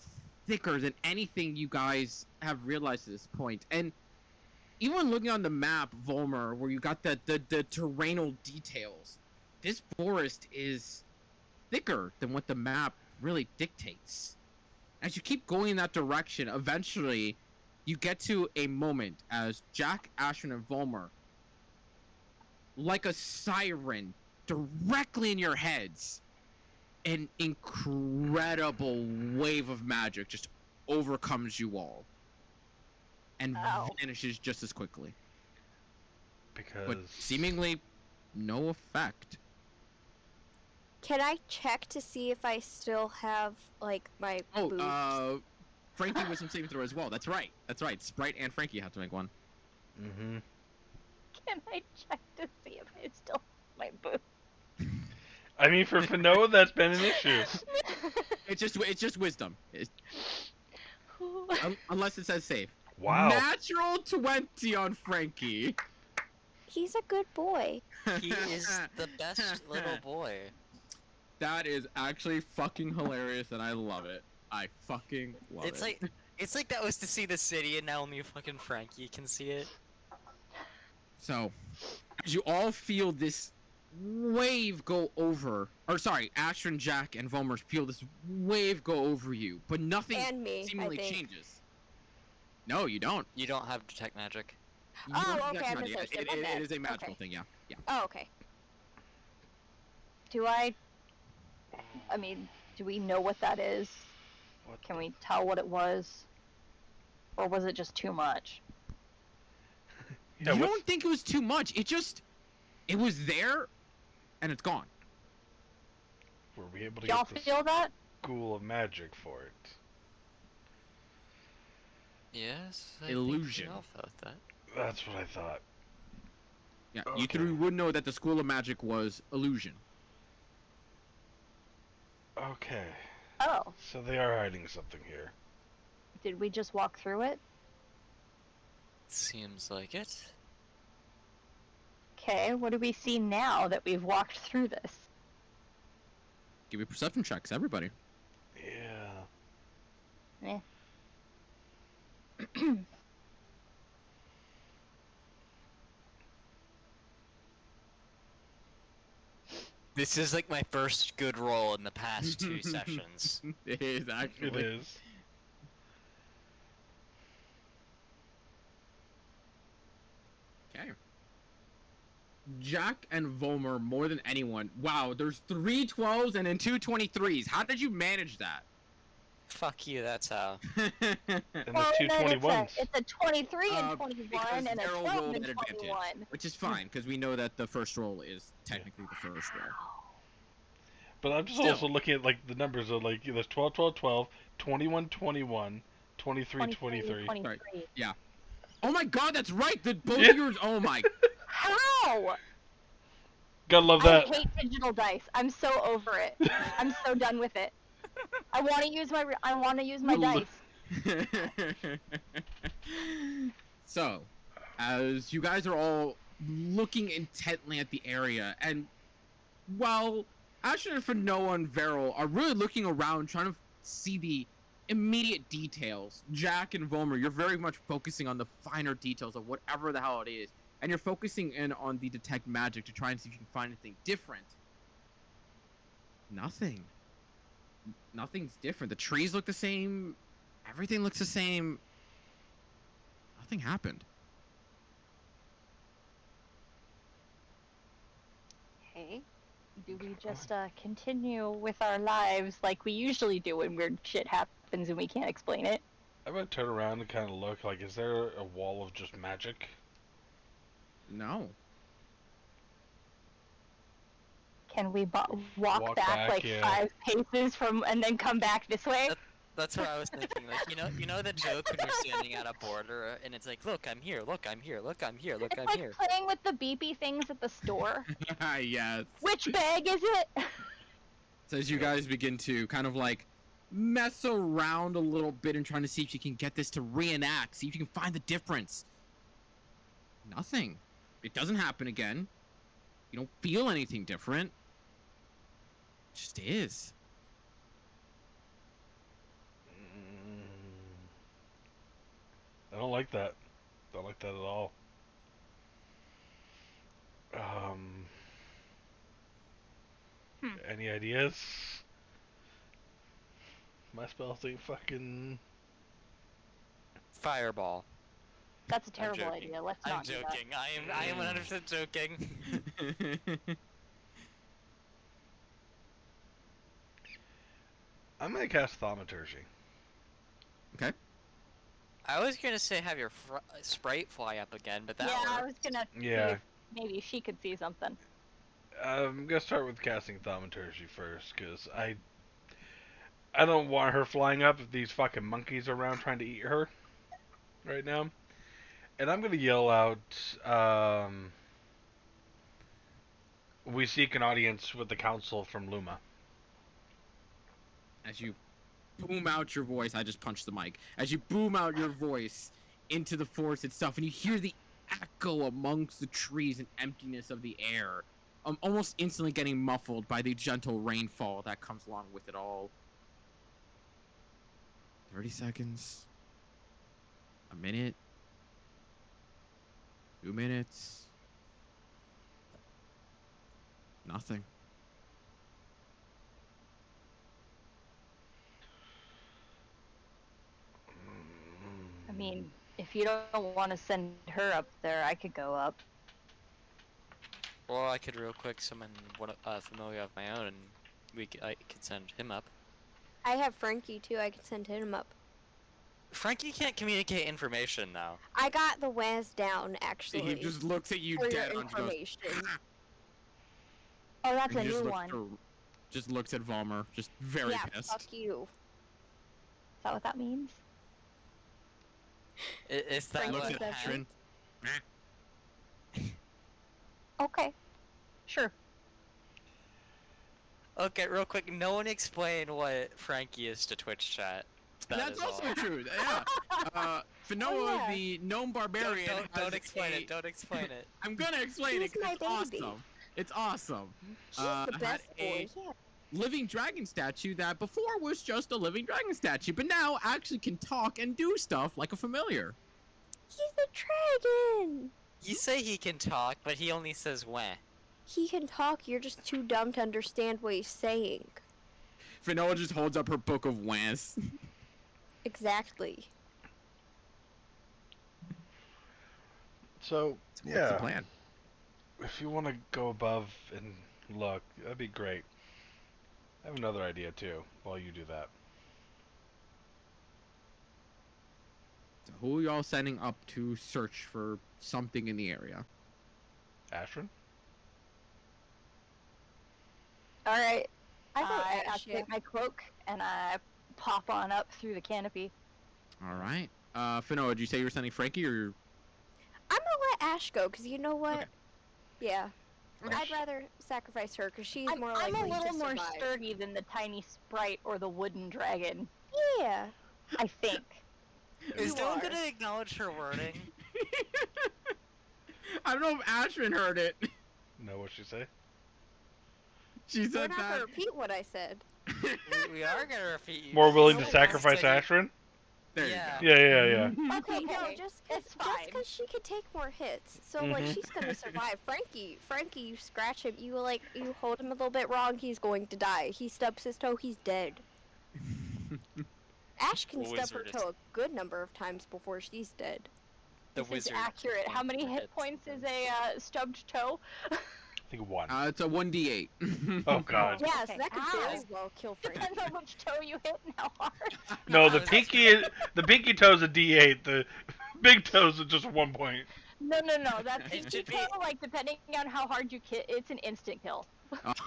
Speaker 1: thicker than anything you guys have realized at this point. And even when looking on the map, Volmer, where you got the terrainal details, this forest is thicker than what the map really dictates. As you keep going in that direction, eventually you get to a moment as Jack, Ashton, and Volmer, like a siren directly in your heads, an incredible wave of magic just overcomes you all and
Speaker 4: Ow.
Speaker 1: vanishes just as quickly.
Speaker 2: Because
Speaker 1: But seemingly no effect.
Speaker 4: Can I check to see if I still have, like, my boots?
Speaker 1: Oh, Frankie was some saving throw as well. That's right. That's right. Sprite and Frankie have to make one.
Speaker 2: Mm-hmm.
Speaker 5: Can I check to see if I still have my boot?
Speaker 2: I mean, for Fanoa, that's been an issue.
Speaker 1: It's just wisdom. Unless it says save.
Speaker 2: Wow.
Speaker 1: Natural 20 on Frankie.
Speaker 4: He's a good boy.
Speaker 3: He is the best little boy.
Speaker 1: That is actually fucking hilarious, and I love it. I fucking love
Speaker 3: It's
Speaker 1: it.
Speaker 3: like that was to see the city, and now only fucking Frankie can see it.
Speaker 1: So, as you all feel this wave go over, or sorry, Asher and Jack and Volmer feel this wave go over you, but nothing
Speaker 4: And me,
Speaker 1: seemingly
Speaker 4: I think.
Speaker 1: changes. No, you don't.
Speaker 3: You don't have detect magic.
Speaker 1: You
Speaker 4: Oh,
Speaker 1: don't have
Speaker 4: okay,
Speaker 1: that
Speaker 4: I
Speaker 1: magic.
Speaker 4: misunderstood.
Speaker 1: It
Speaker 4: My bad.
Speaker 1: is a magical
Speaker 4: Okay.
Speaker 1: thing, yeah.
Speaker 4: Oh, okay.
Speaker 5: I mean, do we know what that is?
Speaker 2: What
Speaker 5: Can we tell what it was? Or was it just too much?
Speaker 2: Yeah,
Speaker 1: You
Speaker 2: what's-
Speaker 1: don't think it was too much. It was there, and it's gone.
Speaker 2: Were we able to
Speaker 5: Y'all
Speaker 2: get the
Speaker 5: feel that?
Speaker 2: school of magic for it?
Speaker 3: Yes.
Speaker 1: Illusion.
Speaker 3: That.
Speaker 2: That's what I thought.
Speaker 1: Yeah, you
Speaker 2: Okay.
Speaker 1: three would know that the School of Magic was illusion.
Speaker 2: Okay.
Speaker 5: Oh,
Speaker 2: So they are hiding something here.
Speaker 5: did we just walk through it?
Speaker 3: Seems like it.
Speaker 5: Okay, what do we see now that we've walked through this?
Speaker 1: Give me perception checks, everybody.
Speaker 2: Yeah.
Speaker 3: This is like my first good roll in the past 2 sessions.
Speaker 1: It is actually.
Speaker 2: It is.
Speaker 1: Okay. Jack and Volmer, more than anyone. Wow, there's 3 12s and then 2 23s. How did you manage that?
Speaker 3: Fuck you, that's how.
Speaker 2: And
Speaker 5: Well,
Speaker 2: the
Speaker 5: and then
Speaker 2: 221s.
Speaker 5: it's a 23 and
Speaker 1: because
Speaker 5: 21 and a
Speaker 1: Daryl
Speaker 5: 12
Speaker 1: rolled
Speaker 5: and
Speaker 1: at advantage.
Speaker 5: 21.
Speaker 1: Which is fine, because we know that the first roll is technically the first roll.
Speaker 2: But I'm just
Speaker 1: Still.
Speaker 2: also looking at like the numbers of like there's 12, 12, 12, 21, 21, 23, 23.
Speaker 5: 23.
Speaker 1: Oh my god, that's right! The both
Speaker 2: Yeah.
Speaker 1: of yours. Oh my.
Speaker 5: How?
Speaker 2: Gotta love
Speaker 5: I
Speaker 2: that.
Speaker 5: hate digital dice. I'm so over it. I'm so done with it. I want to use my
Speaker 2: L-
Speaker 5: dice.
Speaker 1: So, as you guys are all looking intently at the area, and while Ashton, Fanoa, and Veril are really looking around, trying to see the immediate details, Jack and Vollmer, you're very much focusing on the finer details of whatever the hell it is, and you're focusing in on the detect magic to try and see if you can find anything different. Nothing. Nothing's different. The trees look the same. Everything looks the same. Nothing happened.
Speaker 5: Okay. Do we just continue with our lives like we usually do when weird shit happens and we can't explain it?
Speaker 2: I'm gonna turn around and kind of look. Like, is there a wall of just magic?
Speaker 1: No.
Speaker 5: Can we walk back
Speaker 2: back,
Speaker 5: like
Speaker 2: yeah.
Speaker 5: 5 paces from and then come back this way?
Speaker 3: That's what I was thinking. Like, you know the joke when you're standing at a border and it's like, look, I'm here, look, I'm here, look, I'm here, look,
Speaker 5: It's
Speaker 3: I'm
Speaker 5: like
Speaker 3: here.
Speaker 5: playing with the beepy things at the store.
Speaker 1: Yes.
Speaker 5: Which bag is it?
Speaker 1: So as you guys begin to kind of like mess around a little bit and trying to see if you can get this to reenact, see if you can find the difference. Nothing. It doesn't happen again. You don't feel anything different. It just is.
Speaker 2: I don't like that. Don't like that at all. Um. Any ideas? My spells ain't fucking.
Speaker 3: Fireball.
Speaker 5: That's a
Speaker 3: I'm
Speaker 5: terrible
Speaker 3: joking.
Speaker 5: idea. Let's
Speaker 3: I'm
Speaker 5: not do that.
Speaker 3: joking. I am 100% joking.
Speaker 2: I'm gonna cast Thaumaturgy.
Speaker 1: Okay.
Speaker 3: I was gonna say have your sprite fly up again, but that
Speaker 5: Yeah, I
Speaker 3: worked.
Speaker 5: was gonna see
Speaker 2: Yeah.
Speaker 5: if maybe she could see something.
Speaker 2: I'm gonna start with casting Thaumaturgy first, cause I don't want her flying up if these fucking monkeys are around trying to eat her right now. And I'm gonna yell out, we seek an audience with the council from Luma.
Speaker 1: As you boom out your voice, I just punched the mic. As you boom out your voice into the forest itself, and you hear the echo amongst the trees and emptiness of the air, almost instantly getting muffled by the gentle rainfall that comes along with it all. 30 seconds. A minute. 2 minutes. Nothing.
Speaker 5: I mean, if you don't want to send her up there, I could go up.
Speaker 3: Or I could real quick summon one familiar of my own, and I could send him up.
Speaker 4: I have Frankie too. I can send him up.
Speaker 3: Frankie can't communicate information now.
Speaker 4: I got the Waz down actually.
Speaker 1: He just looks at you
Speaker 4: for your
Speaker 1: dead on. Goes,
Speaker 4: information.
Speaker 5: Oh, that's
Speaker 1: and
Speaker 5: a
Speaker 1: he just
Speaker 5: new
Speaker 1: looks
Speaker 5: one.
Speaker 1: just looks at Vollmer, just very
Speaker 4: Yeah,
Speaker 1: pissed.
Speaker 4: fuck you.
Speaker 5: Is that what that means?
Speaker 3: It's that
Speaker 4: Frankie
Speaker 1: Looks
Speaker 3: what
Speaker 1: at
Speaker 4: said
Speaker 1: Trin.
Speaker 5: Okay. Sure.
Speaker 3: Okay, real quick, no one explain what Frankie is to Twitch chat.
Speaker 1: That's also true. Yeah. Fanoa,
Speaker 5: Oh, yeah.
Speaker 1: the gnome barbarian.
Speaker 3: Don't
Speaker 1: has
Speaker 3: explain
Speaker 1: a-
Speaker 3: it. Don't explain it.
Speaker 1: I'm gonna explain it
Speaker 4: He's
Speaker 1: because it's
Speaker 4: my baby.
Speaker 1: awesome. It's awesome.
Speaker 4: He's the
Speaker 1: had
Speaker 4: best
Speaker 1: a
Speaker 4: boy. Yeah.
Speaker 1: living dragon statue that before was just a living dragon statue, but now actually can talk and do stuff like a familiar.
Speaker 4: He's a dragon.
Speaker 3: You say he can talk, but he only says wah.
Speaker 4: He can talk. You're just too dumb to understand what he's saying.
Speaker 1: Fanoa just holds up her book of Wans.
Speaker 4: Exactly.
Speaker 2: So,
Speaker 1: What's the
Speaker 2: yeah,
Speaker 1: plan?
Speaker 2: if you want to go above and look, that'd be great. I have another idea too, while you do that.
Speaker 1: So who are y'all sending up to search for something in the area?
Speaker 2: Ashrin?
Speaker 5: All right.
Speaker 4: I vote
Speaker 5: I
Speaker 4: Ash, yeah.
Speaker 5: activate my cloak and I pop on up through the canopy.
Speaker 1: All right. Fanoa, did you say you were sending Frankie or?
Speaker 4: I'm gonna let Ash go, cause you know what?
Speaker 1: Okay.
Speaker 4: Yeah. I'd rather sacrifice her because she's
Speaker 5: I'm
Speaker 4: more
Speaker 5: a
Speaker 4: likely
Speaker 5: little
Speaker 4: to
Speaker 5: more
Speaker 4: survive.
Speaker 5: sturdy than the tiny sprite or the wooden dragon,
Speaker 4: Yeah.
Speaker 5: I think.
Speaker 3: Is
Speaker 4: You
Speaker 3: no one
Speaker 4: are.
Speaker 3: gonna acknowledge her wording?
Speaker 1: I don't know if Ashman heard it.
Speaker 2: Know what she say?
Speaker 1: She
Speaker 4: We're
Speaker 1: said
Speaker 4: not
Speaker 1: that.
Speaker 4: gonna repeat what I said.
Speaker 3: We are gonna repeat you.
Speaker 2: More willing to
Speaker 4: No,
Speaker 2: sacrifice
Speaker 3: Second-
Speaker 2: Ashrin?
Speaker 1: There
Speaker 3: Yeah.
Speaker 1: you go.
Speaker 2: Yeah.
Speaker 4: Okay, no,
Speaker 5: Okay,
Speaker 4: just
Speaker 5: it's
Speaker 4: because
Speaker 5: fine.
Speaker 4: she could take more hits, so like
Speaker 2: Mhm.
Speaker 4: she's gonna survive. Frankie, you scratch him, you hold him a little bit wrong, he's going to die. He stubs his toe, he's dead. Ash can
Speaker 3: The
Speaker 4: stub her
Speaker 3: wizard is-
Speaker 4: toe a good number of times before she's dead.
Speaker 3: The
Speaker 5: This is
Speaker 3: wizard
Speaker 5: accurate. How many hit
Speaker 3: hits
Speaker 5: points is
Speaker 3: things.
Speaker 5: a stubbed toe?
Speaker 2: I think 1.
Speaker 1: It's a 1d8.
Speaker 2: Oh god.
Speaker 4: Yeah,
Speaker 5: Okay.
Speaker 4: so that could
Speaker 5: Ow.
Speaker 4: very well kill Frankie.
Speaker 5: Depends on which toe you hit and how hard.
Speaker 2: No,
Speaker 3: I
Speaker 2: the
Speaker 3: was
Speaker 2: pinky toe's a D8. The big toe's just 1 point.
Speaker 5: No, that
Speaker 3: It
Speaker 5: pinky
Speaker 3: should be-
Speaker 5: toe, like depending on how hard you hit, it's an instant kill.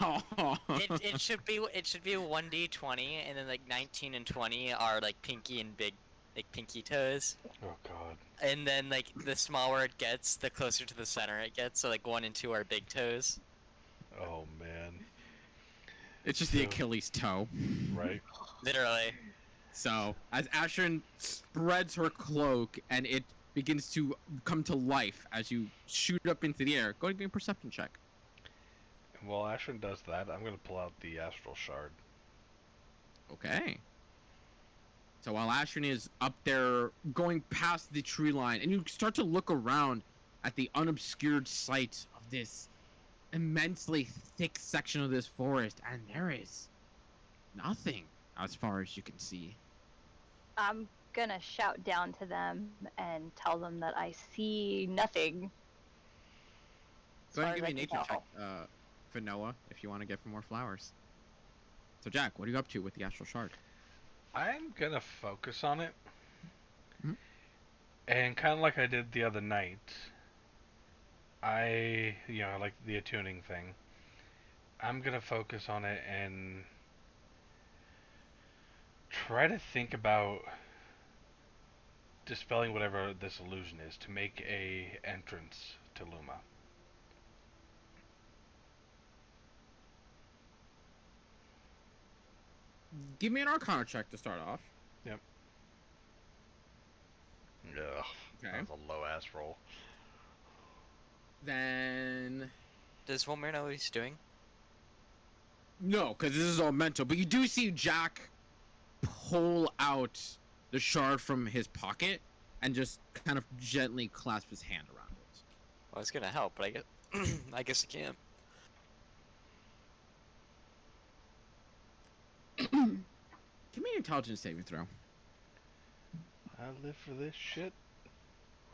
Speaker 1: Oh.
Speaker 3: It should be 1d20 and then like 19 and 20 are like pinky and big like pinky toes.
Speaker 2: Oh god.
Speaker 3: And then like the smaller it gets, the closer to the center it gets. So like 1 and 2 are big toes.
Speaker 2: Oh man.
Speaker 1: It's just the
Speaker 2: So-
Speaker 1: Achilles toe.
Speaker 2: Right?
Speaker 3: Literally.
Speaker 1: So, as Ashrin spreads her cloak and it begins to come to life as you shoot up into the air, go ahead and give me a perception check.
Speaker 2: And while Ashrin does that, I'm gonna pull out the astral shard.
Speaker 1: Okay. So while Ashrin is up there going past the tree line, and you start to look around at the unobscured sight of this immensely thick section of this forest, and there is nothing as far as you can see.
Speaker 5: I'm gonna shout down to them and tell them that I see nothing.
Speaker 1: Go ahead and
Speaker 5: far
Speaker 1: give me a
Speaker 5: as I
Speaker 1: nature
Speaker 5: can
Speaker 1: check for Noah if you want to get for more flowers. So Jack, what are you up to with the astral shard?
Speaker 2: I'm gonna focus on it.
Speaker 1: Mhm.
Speaker 2: And kind of like I did the other night, I like the attuning thing. I'm gonna focus on it and try to think about dispelling whatever this illusion is to make a entrance to Luma.
Speaker 1: Give me an Arcana check to start off.
Speaker 2: Ugh,
Speaker 1: Okay.
Speaker 2: that was a low ass roll.
Speaker 1: Then
Speaker 3: Does Wilmer know what he's doing?
Speaker 1: no, because this is all mental. But you do see Jack pull out the shard from his pocket and just kind of gently clasp his hand around it.
Speaker 3: Well, I was gonna help, but I guess I guess I can't.
Speaker 1: Give me an intelligence saving throw.
Speaker 2: I live for this shit.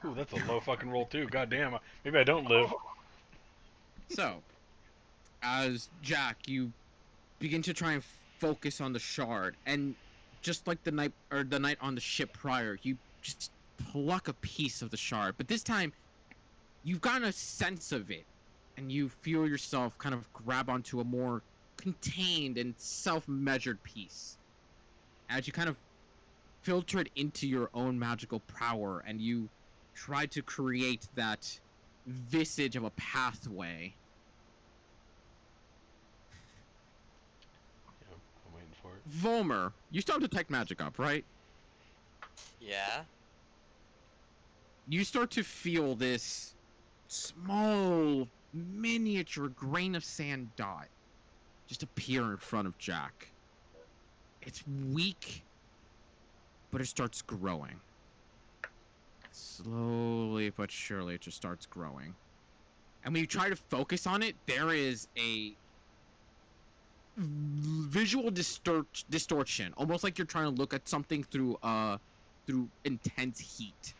Speaker 2: Ooh, that's a low fucking roll too. God damn. Maybe I don't live.
Speaker 1: So, as Jack, you begin to try and focus on the shard, and just like the night on the ship prior, you just pluck a piece of the shard. But this time, you've gotten a sense of it, and you feel yourself kind of grab onto a more contained and self-measured piece. As you kind of filter it into your own magical power, and you try to create that visage of a pathway.
Speaker 2: Yep, I'm waiting for it.
Speaker 1: Volmer, you start to detect magic up, right?
Speaker 3: Yeah.
Speaker 1: You start to feel this small, miniature grain of sand dot just appear in front of Jack. It's weak, but it starts growing. Slowly but surely, it just starts growing. And when you try to focus on it, there is a visual distortion, almost like you're trying to look at something through intense heat,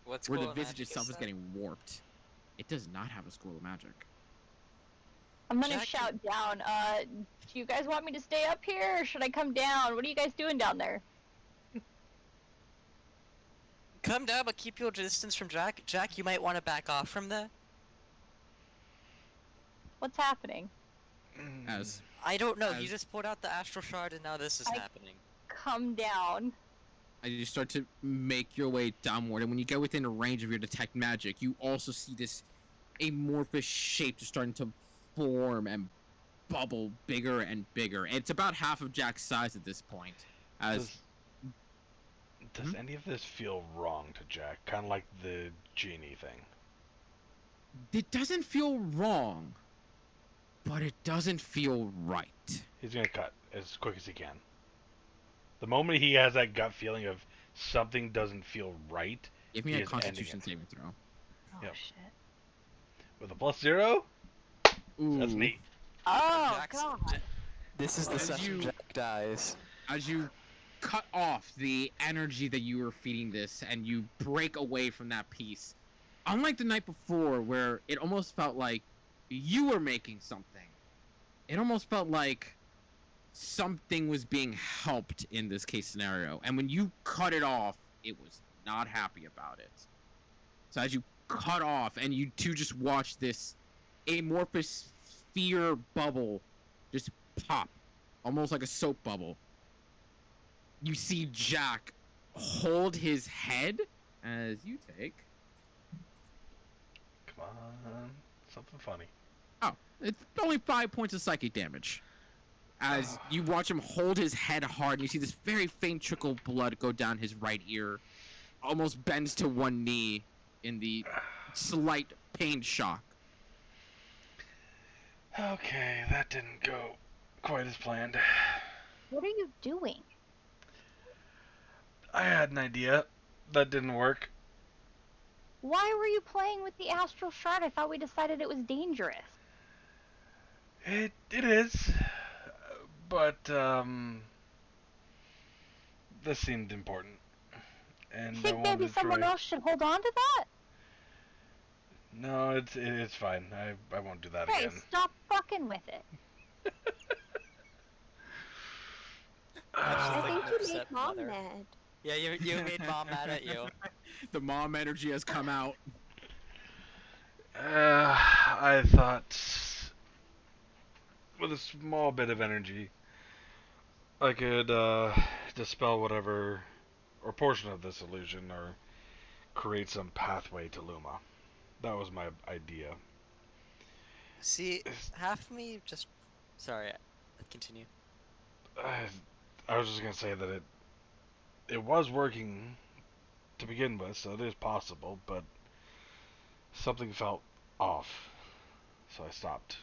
Speaker 3: What's
Speaker 1: where
Speaker 3: cool
Speaker 1: the
Speaker 3: of
Speaker 1: visage
Speaker 3: magic
Speaker 1: itself is
Speaker 3: that?
Speaker 1: getting warped. It does not have a school of magic.
Speaker 5: I'm gonna
Speaker 3: Jack-
Speaker 5: shout down. Do you guys want me to stay up here, or should I come down? What are you guys doing down there?
Speaker 3: Come down, but keep your distance from Jack. Jack, you might want to back off from there.
Speaker 5: What's happening?
Speaker 1: As
Speaker 3: I don't know.
Speaker 1: As-
Speaker 3: You just pulled out the astral shard, and now this is
Speaker 5: I-
Speaker 3: happening.
Speaker 5: Come down.
Speaker 1: you start to make your way downward, and when you get within a range of your detect magic, you also see this amorphous shape just starting to form and bubble bigger and bigger. It's about half of Jack's size at this point. As
Speaker 2: Does any of this feel wrong to Jack? Kind of like the genie thing.
Speaker 1: it doesn't feel wrong, but it doesn't feel right.
Speaker 2: He's gonna cut as quick as he can. The moment he has that gut feeling of something doesn't feel right,
Speaker 1: Give me
Speaker 2: he
Speaker 1: a
Speaker 2: is ending
Speaker 1: Constitution
Speaker 2: it.
Speaker 1: saving throw.
Speaker 5: Oh
Speaker 2: Yep.
Speaker 5: shit.
Speaker 2: With a +0,
Speaker 1: Ooh.
Speaker 2: that's neat.
Speaker 5: Oh
Speaker 3: Jackson-
Speaker 5: god.
Speaker 6: This is the
Speaker 1: As
Speaker 6: session
Speaker 1: you-
Speaker 6: Jack dies.
Speaker 1: As you cut off the energy that you were feeding this and you break away from that piece, unlike the night before where it almost felt like you were making something, it almost felt like something was being helped in this case scenario. And when you cut it off, it was not happy about it. So as you cut off and you two just watch this amorphous sphere bubble just pop, almost like a soap bubble, you see Jack hold his head as you take.
Speaker 2: Come on, something funny.
Speaker 1: Oh, it's only 5 points of psychic damage. As you watch him hold his head hard, and you see this very faint trickle of blood go down his right ear, almost bends to one knee in the slight pain shock.
Speaker 2: Okay, that didn't go quite as planned.
Speaker 5: What are you doing?
Speaker 2: I had an idea. That didn't work.
Speaker 5: Why were you playing with the astral shard? I thought we decided it was dangerous.
Speaker 2: It is, but this seemed important, and
Speaker 5: You
Speaker 2: I
Speaker 5: think
Speaker 2: wanted
Speaker 5: maybe
Speaker 2: to
Speaker 5: someone
Speaker 2: try.
Speaker 5: else should hold on to that?
Speaker 2: No, it's fine. I won't do that
Speaker 5: Hey,
Speaker 2: again.
Speaker 5: stop fucking with it.
Speaker 4: I
Speaker 3: Like
Speaker 4: think
Speaker 3: an
Speaker 4: you made
Speaker 3: upset
Speaker 4: mom
Speaker 3: mother.
Speaker 4: mad.
Speaker 3: Yeah, you made mom mad at you.
Speaker 1: The mom energy has come out.
Speaker 2: I thought with a small bit of energy, I could dispel whatever or portion of this illusion, or create some pathway to Luma. That was my idea.
Speaker 3: See, half of me just. Sorry, continue.
Speaker 2: I was just gonna say that it was working to begin with, so it is possible, but something felt off, so I stopped.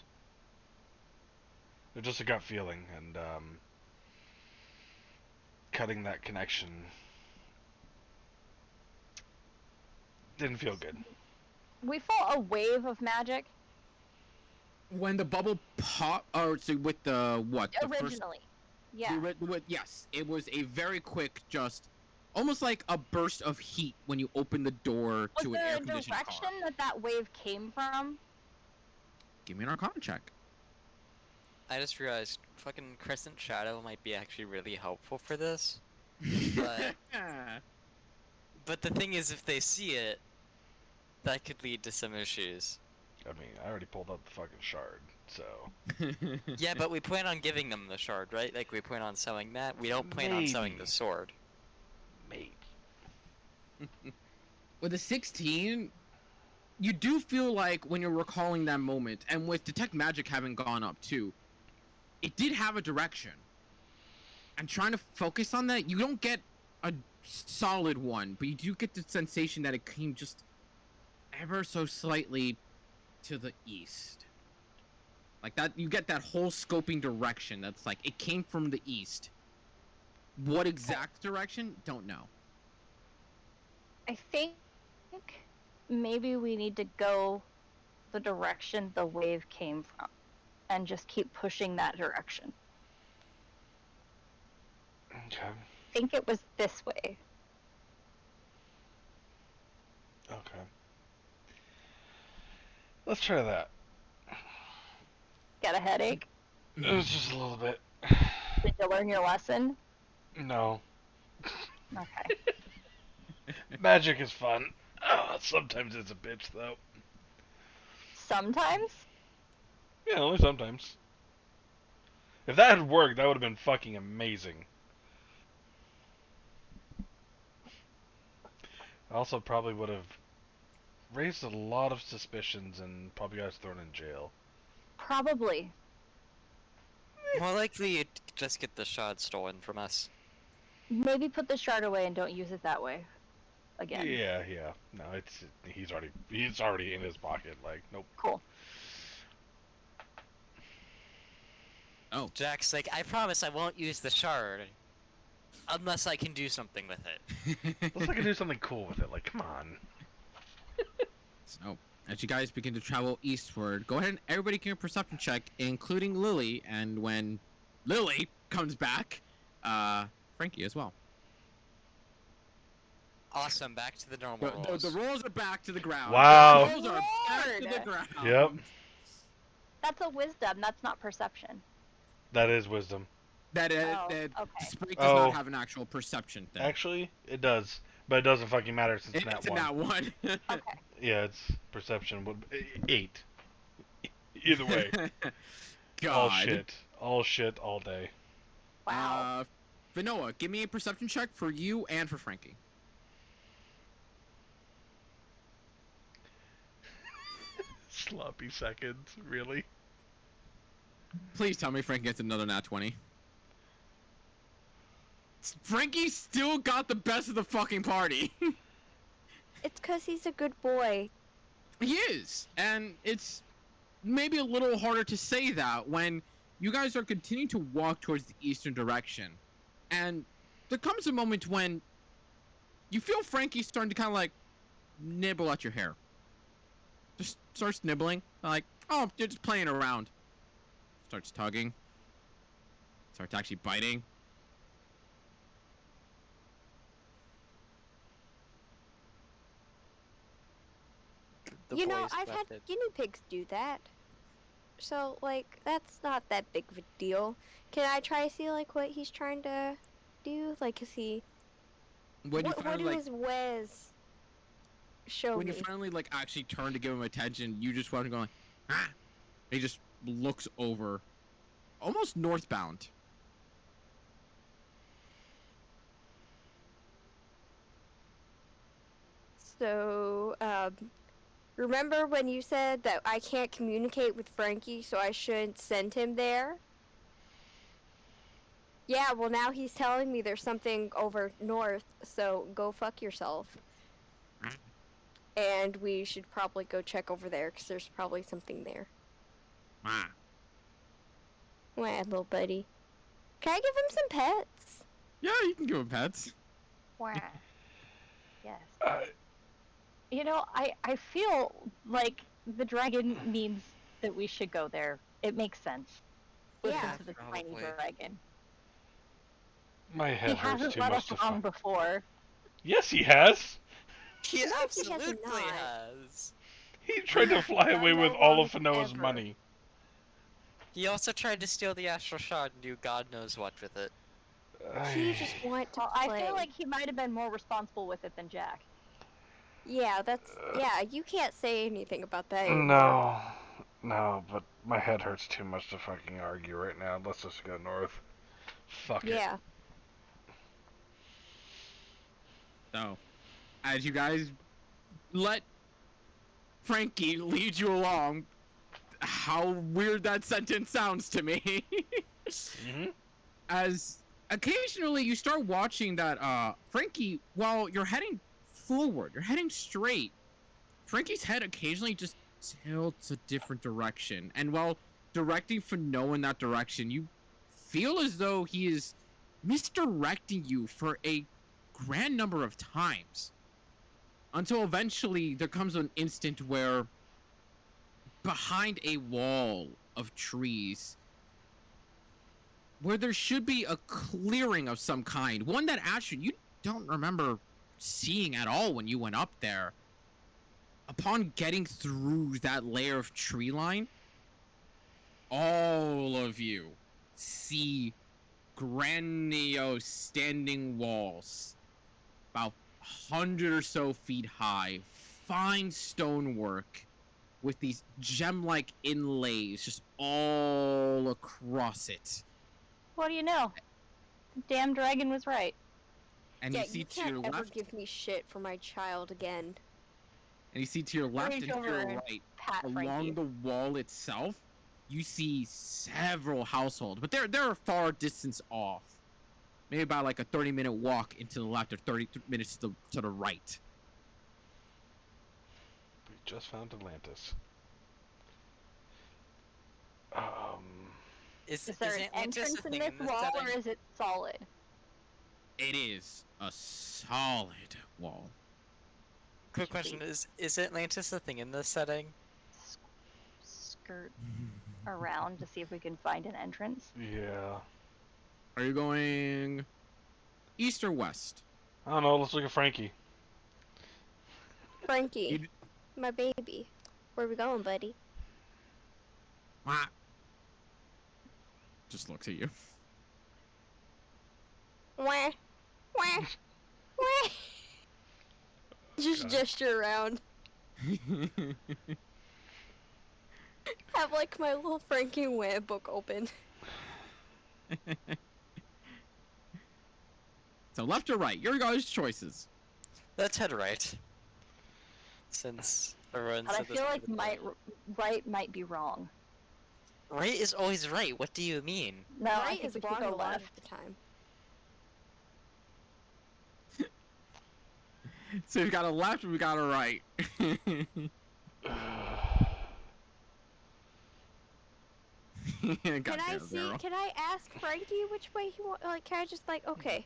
Speaker 2: It was just a gut feeling, and cutting that connection didn't feel good.
Speaker 5: We felt a wave of magic
Speaker 1: When the bubble pop, or so with the what? The first
Speaker 5: originally. Yeah.
Speaker 1: yes, it was a very quick, just almost like a burst of heat when you open the door
Speaker 5: Was
Speaker 1: to an air
Speaker 5: the
Speaker 1: conditioned
Speaker 5: direction
Speaker 1: car.
Speaker 5: that that wave came from?
Speaker 1: Give me an Arcana check.
Speaker 3: I just realized fucking Crescent Shadow might be actually really helpful for this. But but the thing is, if they see it, that could lead to some issues.
Speaker 2: I mean, I already pulled out the fucking shard, so
Speaker 3: Yeah, but we plan on giving them the shard, right? Like we plan on selling that. We don't plan on selling
Speaker 2: Maybe.
Speaker 3: the sword.
Speaker 2: maybe.
Speaker 1: With a 16, you do feel like when you're recalling that moment, and with Detect Magic having gone up too, it did have a direction. And trying to focus on that, you don't get a solid one, but you do get the sensation that it came just ever so slightly to the east. Like that, you get that whole scoping direction that's like, it came from the east. What exact direction? Don't know.
Speaker 5: I think maybe we need to go the direction the wave came from and just keep pushing that direction.
Speaker 2: Okay.
Speaker 5: I think it was this way.
Speaker 2: Okay. Let's try that.
Speaker 5: Got a headache?
Speaker 2: It was just a little bit.
Speaker 5: Did you learn your lesson?
Speaker 2: No.
Speaker 5: Okay.
Speaker 2: Magic is fun. Sometimes it's a bitch, though.
Speaker 5: Sometimes?
Speaker 2: Yeah, only sometimes. If that had worked, that would have been fucking amazing. I also probably would have raised a lot of suspicions and probably got us thrown in jail.
Speaker 5: Probably.
Speaker 3: More likely, you'd just get the shard stolen from us.
Speaker 5: Maybe put the shard away and don't use it that way. Again.
Speaker 2: Yeah, yeah. No, he's already in his pocket. Like, nope.
Speaker 5: Cool.
Speaker 1: Oh,
Speaker 3: Jack's like, I promise I won't use the shard. Unless I can do something with it.
Speaker 2: Let's like do something cool with it. Like, come on.
Speaker 1: So, as you guys begin to travel eastward, go ahead and everybody give a perception check, including Lily. And when Lily comes back, Frankie as well.
Speaker 3: Awesome, back to the normal
Speaker 1: The
Speaker 3: rolls.
Speaker 1: rolls are back to the ground.
Speaker 2: Wow.
Speaker 1: The rolls are back to the
Speaker 5: Lord.
Speaker 1: ground.
Speaker 2: Yep.
Speaker 5: That's a wisdom. That's not perception.
Speaker 2: That is wisdom.
Speaker 1: That
Speaker 5: Oh,
Speaker 1: that
Speaker 5: okay.
Speaker 1: Sprite does
Speaker 2: Oh.
Speaker 1: not have an actual perception thing.
Speaker 2: Actually, it does, but it doesn't fucking matter since it's
Speaker 1: It's
Speaker 2: not
Speaker 1: not
Speaker 2: one.
Speaker 1: one.
Speaker 5: Okay.
Speaker 2: Yeah, it's perception. 8. Either way,
Speaker 1: God.
Speaker 2: all shit, all day.
Speaker 5: Wow.
Speaker 1: Vinoa, give me a perception check for you and for Frankie.
Speaker 2: Sloppy seconds, really?
Speaker 1: Please tell me Frankie gets another nat 20. Frankie still got the best of the fucking party.
Speaker 4: It's because he's a good boy.
Speaker 1: He is, and it's maybe a little harder to say that when you guys are continuing to walk towards the eastern direction, and there comes a moment when you feel Frankie starting to kind of like nibble at your hair. Just starts nibbling, like, oh, you're just playing around. Starts tugging. Starts actually biting.
Speaker 3: The
Speaker 4: You know,
Speaker 3: boys
Speaker 4: I've had
Speaker 3: collected.
Speaker 4: guinea pigs do that. So, like, that's not that big of a deal. Can I try to see, like, what he's trying to do? Like, is he...
Speaker 1: When you
Speaker 4: what
Speaker 1: finally
Speaker 4: do
Speaker 1: like,
Speaker 4: his ways show
Speaker 1: when you
Speaker 4: me?
Speaker 1: finally like actually turn to give him attention, you just want to go like, ah. He just looks over, almost northbound.
Speaker 4: So, remember when you said that I can't communicate with Frankie, so I shouldn't send him there? Yeah, well now he's telling me there's something over north, so go fuck yourself. And we should probably go check over there, because there's probably something there.
Speaker 1: Ah.
Speaker 4: Wow, little buddy. Can I give him some pets?
Speaker 1: Yeah, you can give him pets.
Speaker 5: Wow. Yes.
Speaker 2: Uh,
Speaker 5: You know, I feel like the dragon means that we should go there. It makes sense. Listen
Speaker 4: Yeah.
Speaker 5: to the tiny
Speaker 3: Probably.
Speaker 5: dragon.
Speaker 2: my
Speaker 5: He
Speaker 2: head hurts
Speaker 5: hasn't
Speaker 2: too
Speaker 5: let
Speaker 2: much
Speaker 5: us
Speaker 2: to
Speaker 5: wrong
Speaker 2: fuck.
Speaker 5: before.
Speaker 2: Yes, he has.
Speaker 3: He
Speaker 4: No, he has
Speaker 3: absolutely
Speaker 4: not.
Speaker 3: has.
Speaker 2: He tried to fly
Speaker 4: Done
Speaker 2: away
Speaker 4: no
Speaker 2: with all of
Speaker 4: wrong
Speaker 2: Fanoa's
Speaker 4: ever.
Speaker 2: money.
Speaker 3: He also tried to steal the astral shard and do God knows what with it.
Speaker 4: He just want to
Speaker 5: Well,
Speaker 4: play.
Speaker 5: I feel like he might have been more responsible with it than Jack.
Speaker 4: Yeah, that's... Yeah, you can't say anything about that anymore.
Speaker 2: No, but my head hurts too much to fucking argue right now. Let's just go north. Fuck it.
Speaker 4: Yeah.
Speaker 1: So, as you guys let Frankie lead you along, how weird that sentence sounds to me.
Speaker 2: Mm-hmm.
Speaker 1: As occasionally you start watching that, Frankie, while you're heading forward, you're heading straight, Frankie's head occasionally just tilts a different direction. And while directing Fano in that direction, you feel as though he is misdirecting you for a grand number of times. Until eventually there comes an instant where behind a wall of trees, where there should be a clearing of some kind, one that actually you don't remember seeing at all when you went up there. Upon getting through that layer of tree line, all of you see grandiose standing walls, about 100 or so feet high, fine stonework with these gem-like inlays just all across it.
Speaker 5: What do you know? The damn dragon was right.
Speaker 1: And
Speaker 4: Yeah,
Speaker 1: you see
Speaker 4: you
Speaker 1: to your
Speaker 4: can't ever
Speaker 1: left,
Speaker 4: give me shit for my child again.
Speaker 1: and you see to your left
Speaker 5: Reach
Speaker 1: and to
Speaker 5: over
Speaker 1: your
Speaker 5: and
Speaker 1: right,
Speaker 5: Pat
Speaker 1: along
Speaker 5: Frankie.
Speaker 1: the wall itself, you see several households, but they're a far distance off. Maybe about like a 30-minute walk into the left or 30 minutes to the right.
Speaker 2: We just found Atlantis.
Speaker 3: Is
Speaker 5: there an
Speaker 3: Atlantis
Speaker 5: entrance
Speaker 3: a
Speaker 5: in
Speaker 3: thing
Speaker 5: this
Speaker 3: in this
Speaker 5: wall,
Speaker 3: setting?
Speaker 5: or is it solid?
Speaker 1: It is a solid wall.
Speaker 3: Quick question: Is Atlantis a thing in this setting?
Speaker 5: Skirt around to see if we can find an entrance.
Speaker 2: Yeah.
Speaker 1: Are you going east or west?
Speaker 2: I don't know. Let's look at Frankie.
Speaker 4: Frankie,
Speaker 1: You-
Speaker 4: my baby. Where we going, buddy?
Speaker 1: Wah. Just looks at you.
Speaker 4: Wah, wah, wah. Just
Speaker 2: God.
Speaker 4: gesture around. Have like my little Frankie Wham book open.
Speaker 1: So left or right? Your guys' choices.
Speaker 3: Let's head right. Since everyone
Speaker 5: But I
Speaker 3: said this
Speaker 5: feel
Speaker 3: would
Speaker 5: like
Speaker 3: be the way.
Speaker 5: right might be wrong.
Speaker 3: Right is always right. What do you mean?
Speaker 5: No, I
Speaker 4: Right
Speaker 5: think
Speaker 4: is
Speaker 5: we should
Speaker 4: wrong
Speaker 5: go
Speaker 4: a lot
Speaker 5: left.
Speaker 4: of the time.
Speaker 1: So we got a left and we got a right.
Speaker 4: Can I see? Can I ask Frankie which way he want? Like, can I just like, okay,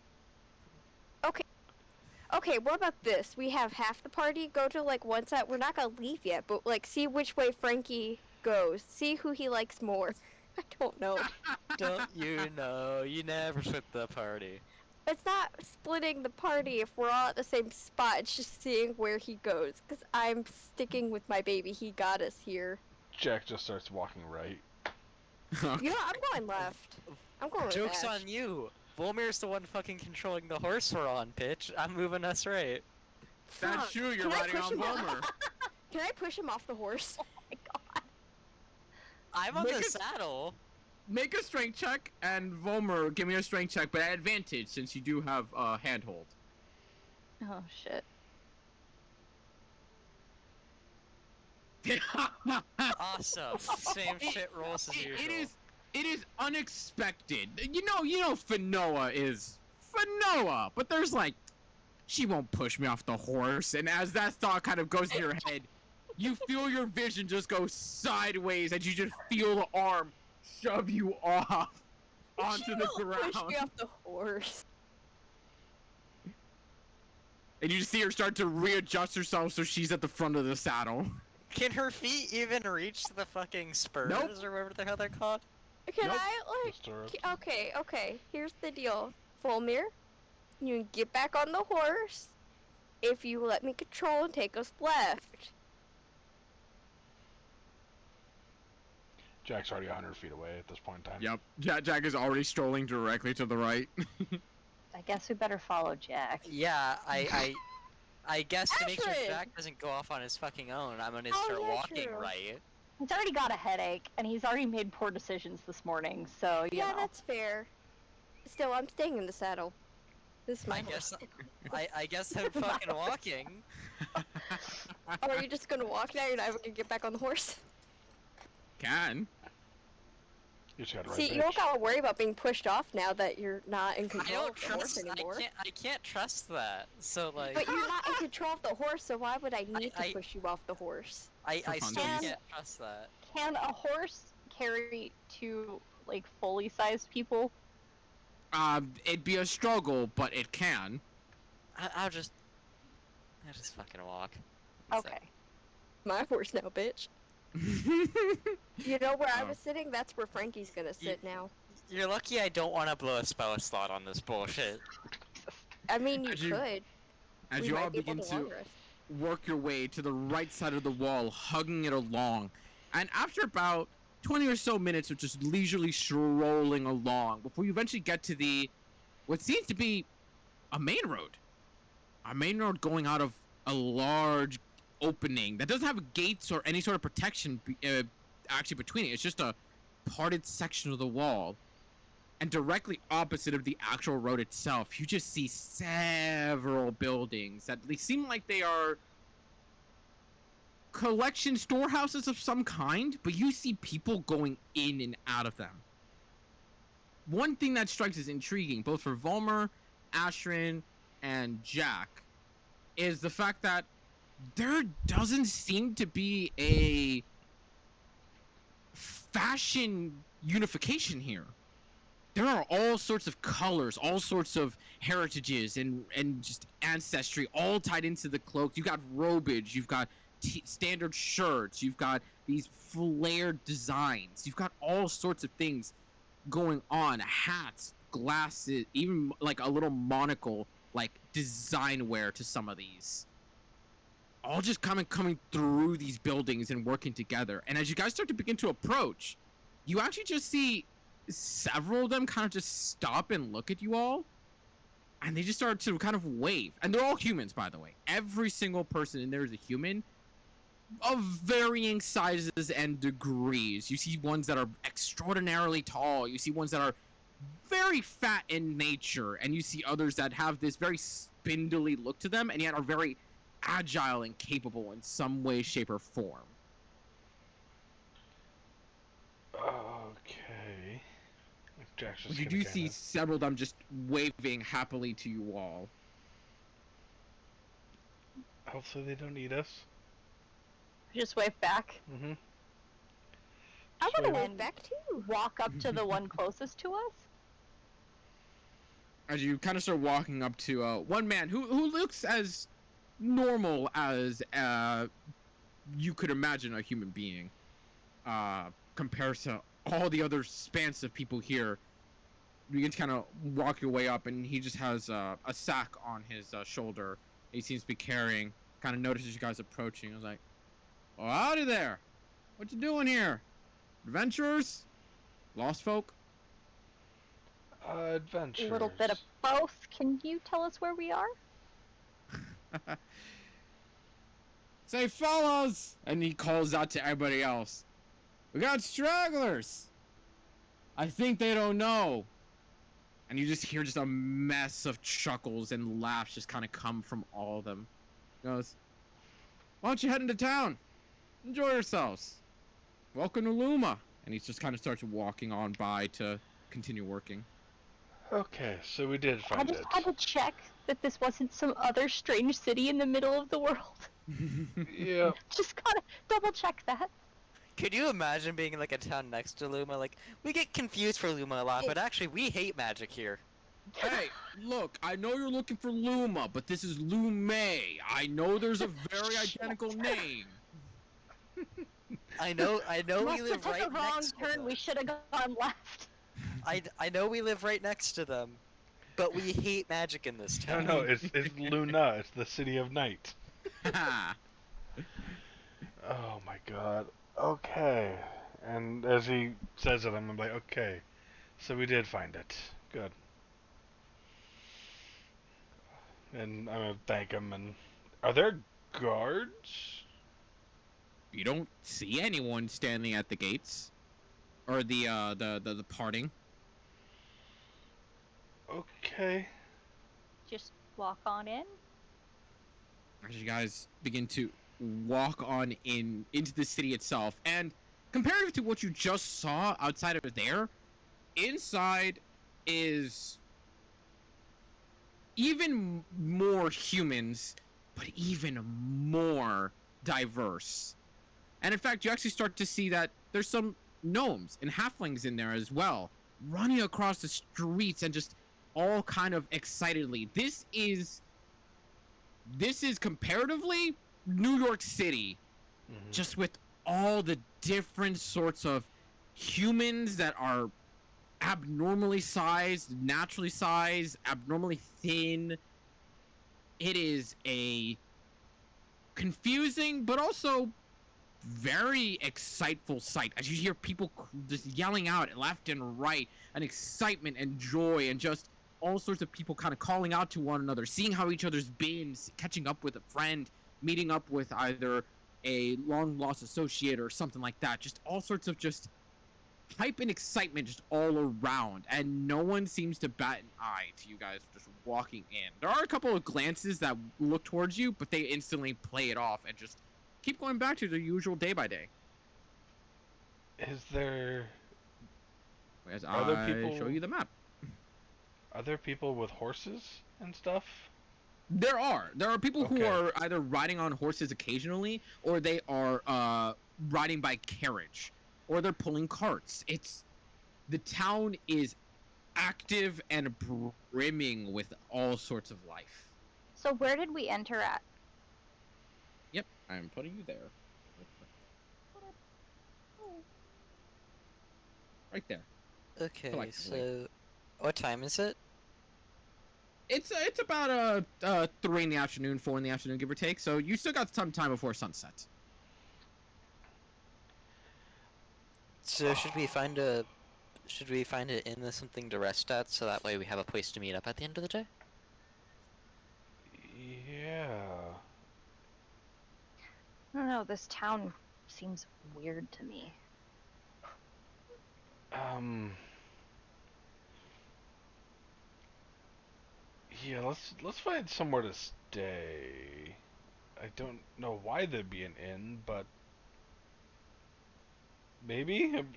Speaker 4: okay. What about this? We have half the party go to like one side. We're not gonna leave yet, but like, see which way Frankie goes. See who he likes more. I don't know.
Speaker 3: Don't you know? You never split the party.
Speaker 4: It's not splitting the party if we're all at the same spot. It's just seeing where he goes. Cause I'm sticking with my baby. He got us here.
Speaker 2: Jack just starts walking right.
Speaker 4: You know, I'm going left. I'm going with
Speaker 3: Joke's
Speaker 4: Ash.
Speaker 3: on you. Volmir's the one fucking controlling the horse we're on, bitch. I'm moving us right.
Speaker 1: That's
Speaker 4: Fuck.
Speaker 1: true, you're
Speaker 4: Can I
Speaker 1: riding
Speaker 4: push
Speaker 1: on
Speaker 4: him off-
Speaker 1: Homer.
Speaker 4: Can I push him off the horse? Oh my god.
Speaker 3: I'm on
Speaker 1: Make
Speaker 3: the
Speaker 1: it-
Speaker 3: saddle.
Speaker 1: Make a strength check, and Vomer, give me a strength check, but at advantage since you do have handhold.
Speaker 5: Oh shit.
Speaker 3: Awesome. Same shit rolls as usual.
Speaker 1: It is unexpected. You know Fanoa is Fanoa, but there's like, she won't push me off the horse, and as that thought kind of goes in your head, you feel your vision just go sideways, and you just feel the arm shove you off onto the ground.
Speaker 4: Push me off the horse.
Speaker 1: And you see her start to readjust herself so she's at the front of the saddle.
Speaker 3: Can her feet even reach the fucking spurs
Speaker 1: Nope.
Speaker 3: or whatever the hell they're called?
Speaker 4: Can
Speaker 1: Nope.
Speaker 4: I like?
Speaker 2: Stirrups.
Speaker 4: Okay. Here's the deal, Volmir. You can get back on the horse if you let me control and take us left.
Speaker 2: Jack's already 100 feet away at this point in time.
Speaker 1: Yep, Jack is already strolling directly to the right.
Speaker 5: I guess we better follow Jack.
Speaker 3: Yeah, I guess to make sure
Speaker 4: Ashton!
Speaker 3: Jack doesn't go off on his fucking own, I'm gonna
Speaker 4: Oh,
Speaker 3: start
Speaker 4: yeah,
Speaker 3: walking
Speaker 4: true.
Speaker 3: right.
Speaker 5: He's already got a headache, and he's already made poor decisions this morning, so, you
Speaker 4: Yeah,
Speaker 5: know.
Speaker 4: that's fair. Still, I'm staying in the saddle. This is my
Speaker 3: I
Speaker 4: horse.
Speaker 3: guess I guess I'm fucking walking.
Speaker 4: Oh, are you just gonna walk now? You're not even gonna get back on the horse?
Speaker 1: Can.
Speaker 2: You just gotta ride
Speaker 4: See, you
Speaker 2: bitch.
Speaker 4: don't gotta worry about being pushed off now that you're not in
Speaker 3: I
Speaker 4: control
Speaker 3: don't
Speaker 4: of the horse
Speaker 3: trust.
Speaker 4: anymore.
Speaker 3: I can't trust that. So like,
Speaker 4: But you're not in control of the horse, so why would I need
Speaker 3: I-
Speaker 4: to push you off the horse?
Speaker 3: I
Speaker 1: For
Speaker 3: still
Speaker 1: funsies.
Speaker 3: can't trust that.
Speaker 5: Can a horse carry two, like, fully sized people?
Speaker 1: It'd be a struggle, but it can.
Speaker 3: I'll just fucking walk. That's it.
Speaker 5: Okay.
Speaker 4: My horse now, bitch. You know where I
Speaker 1: Oh.
Speaker 4: was sitting? That's where Frankie's gonna sit now.
Speaker 3: You're lucky I don't want to blow a spell slot on this bullshit.
Speaker 4: I mean, you
Speaker 1: As you-
Speaker 4: could.
Speaker 1: As
Speaker 4: We
Speaker 1: you
Speaker 4: might
Speaker 1: all
Speaker 4: be able
Speaker 1: begin
Speaker 4: to long
Speaker 1: to
Speaker 4: rest.
Speaker 1: work your way to the right side of the wall, hugging it along. And after about 20 or so minutes of just leisurely strolling along, before you eventually get to what seems to be a main road. A main road going out of a large opening that doesn't have gates or any sort of protection actually between it. It's just a parted section of the wall. And directly opposite of the actual road itself, you just see several buildings that they seem like they are collection storehouses of some kind, but you see people going in and out of them. One thing that strikes as intriguing, both for Volmer, Ashrin, and Jack, is the fact that there doesn't seem to be a fashion unification here. There are all sorts of colors, all sorts of heritages and just ancestry all tied into the cloak. You've got robage, you've got standard shirts, you've got these flared designs, you've got all sorts of things going on, hats, glasses, even like a little monocle, like design wear to some of these. All just coming through these buildings and working together. And as you guys start to begin to approach, you actually just see several of them kind of just stop and look at you all. And they just start to kind of wave. And they're all humans, by the way. Every single person in there is a human of varying sizes and degrees. You see ones that are extraordinarily tall. You see ones that are very fat in nature. And you see others that have this very spindly look to them and yet are very agile and capable in some way, shape, or form.
Speaker 2: Okay. Jack's just
Speaker 1: But you
Speaker 2: gonna
Speaker 1: do
Speaker 2: kinda-
Speaker 1: see several of them just waving happily to you all.
Speaker 2: Hopefully they don't eat us.
Speaker 5: Just wave back.
Speaker 2: Mm-hmm.
Speaker 4: I want to
Speaker 5: wave-
Speaker 4: wave back too.
Speaker 5: Walk up to the one closest to us.
Speaker 1: As you kind of start walking up to one man who looks as normal as you could imagine a human being, compared to all the other spans of people here. You can kind of walk your way up, and he just has a sack on his shoulder. He seems to be carrying. Kind of notices you guys approaching. I was like, "Oh, howdy there! What you doing here? Adventurers? Lost folk?"
Speaker 2: Adventures.
Speaker 5: A little bit of both. Can you tell us where we are?
Speaker 1: Say, fellas! And he calls out to everybody else. We got stragglers! I think they don't know. And you just hear just a mess of chuckles and laughs just kind of come from all of them. He goes, why don't you head into town? Enjoy yourselves. Welcome to Luma. And he just kind of starts walking on by to continue working.
Speaker 2: Okay, so we did
Speaker 5: I
Speaker 2: find
Speaker 5: just
Speaker 2: it.
Speaker 5: had to check that this wasn't some other strange city in the middle of the world.
Speaker 2: Yeah.
Speaker 5: Just gotta double check that.
Speaker 3: Could you imagine being like a town next to Luma? Like, we get confused for Luma a lot, but actually we hate magic here.
Speaker 1: Hey, look, I know you're looking for Luma, but this is Lume. I know there's a very identical name.
Speaker 3: I know
Speaker 5: Must
Speaker 3: we
Speaker 5: have
Speaker 3: live
Speaker 5: took
Speaker 3: right
Speaker 5: a wrong
Speaker 3: next to
Speaker 5: turn.
Speaker 3: them.
Speaker 5: We should have gone left.
Speaker 3: I know we live right next to them, but we hate magic in this
Speaker 2: No,
Speaker 3: town.
Speaker 2: no, it's Luna. It's the city of night.
Speaker 1: Ha!
Speaker 2: Oh my god. Okay. And as he says it, I'm like, okay. So we did find it. Good. And I'm gonna thank him. And are there guards?
Speaker 1: You don't see anyone standing at the gates, or the parting.
Speaker 2: Okay.
Speaker 5: Just walk on in.
Speaker 1: As you guys begin to walk on into the city itself, and comparative to what you just saw outside of there, inside is even more humans, but even more diverse. And in fact, you actually start to see that there's some gnomes and halflings in there as well, running across the streets and just all kind of excitedly. This is comparatively New York City,
Speaker 2: Mhm.
Speaker 1: just with all the different sorts of humans that are abnormally sized, naturally sized, abnormally thin. It is a confusing but also very exciteful sight as you hear people just yelling out left and right, and excitement and joy, and just all sorts of people kind of calling out to one another, seeing how each other's been, catching up with a friend, meeting up with either a long lost associate or something like that. Just all sorts of just hype and excitement just all around, and no one seems to bat an eye to you guys just walking in. There are a couple of glances that look towards you, but they instantly play it off and just keep going back to the usual day by day.
Speaker 2: Is there
Speaker 1: As
Speaker 2: Are there
Speaker 1: I
Speaker 2: people-
Speaker 1: show you the map.
Speaker 2: are there people with horses and stuff?
Speaker 1: There are people who
Speaker 2: Okay.
Speaker 1: are either riding on horses occasionally, or they are riding by carriage, or they're pulling carts. The town is active and brimming with all sorts of life.
Speaker 5: So where did we enter at?
Speaker 1: Yep, I'm putting you there. Right there.
Speaker 3: Okay,
Speaker 1: Collectively.
Speaker 3: so what time is it?
Speaker 1: It's about 3 in the afternoon, 4 in the afternoon, give or take. So you still got some time before sunset.
Speaker 3: So should we find an inn or something to rest at, so that way we have a place to meet up at the end of the day?
Speaker 2: Yeah.
Speaker 5: I don't know. This town seems weird to me.
Speaker 2: Yeah, let's find somewhere to stay. I don't know why there'd be an inn, but maybe. I'm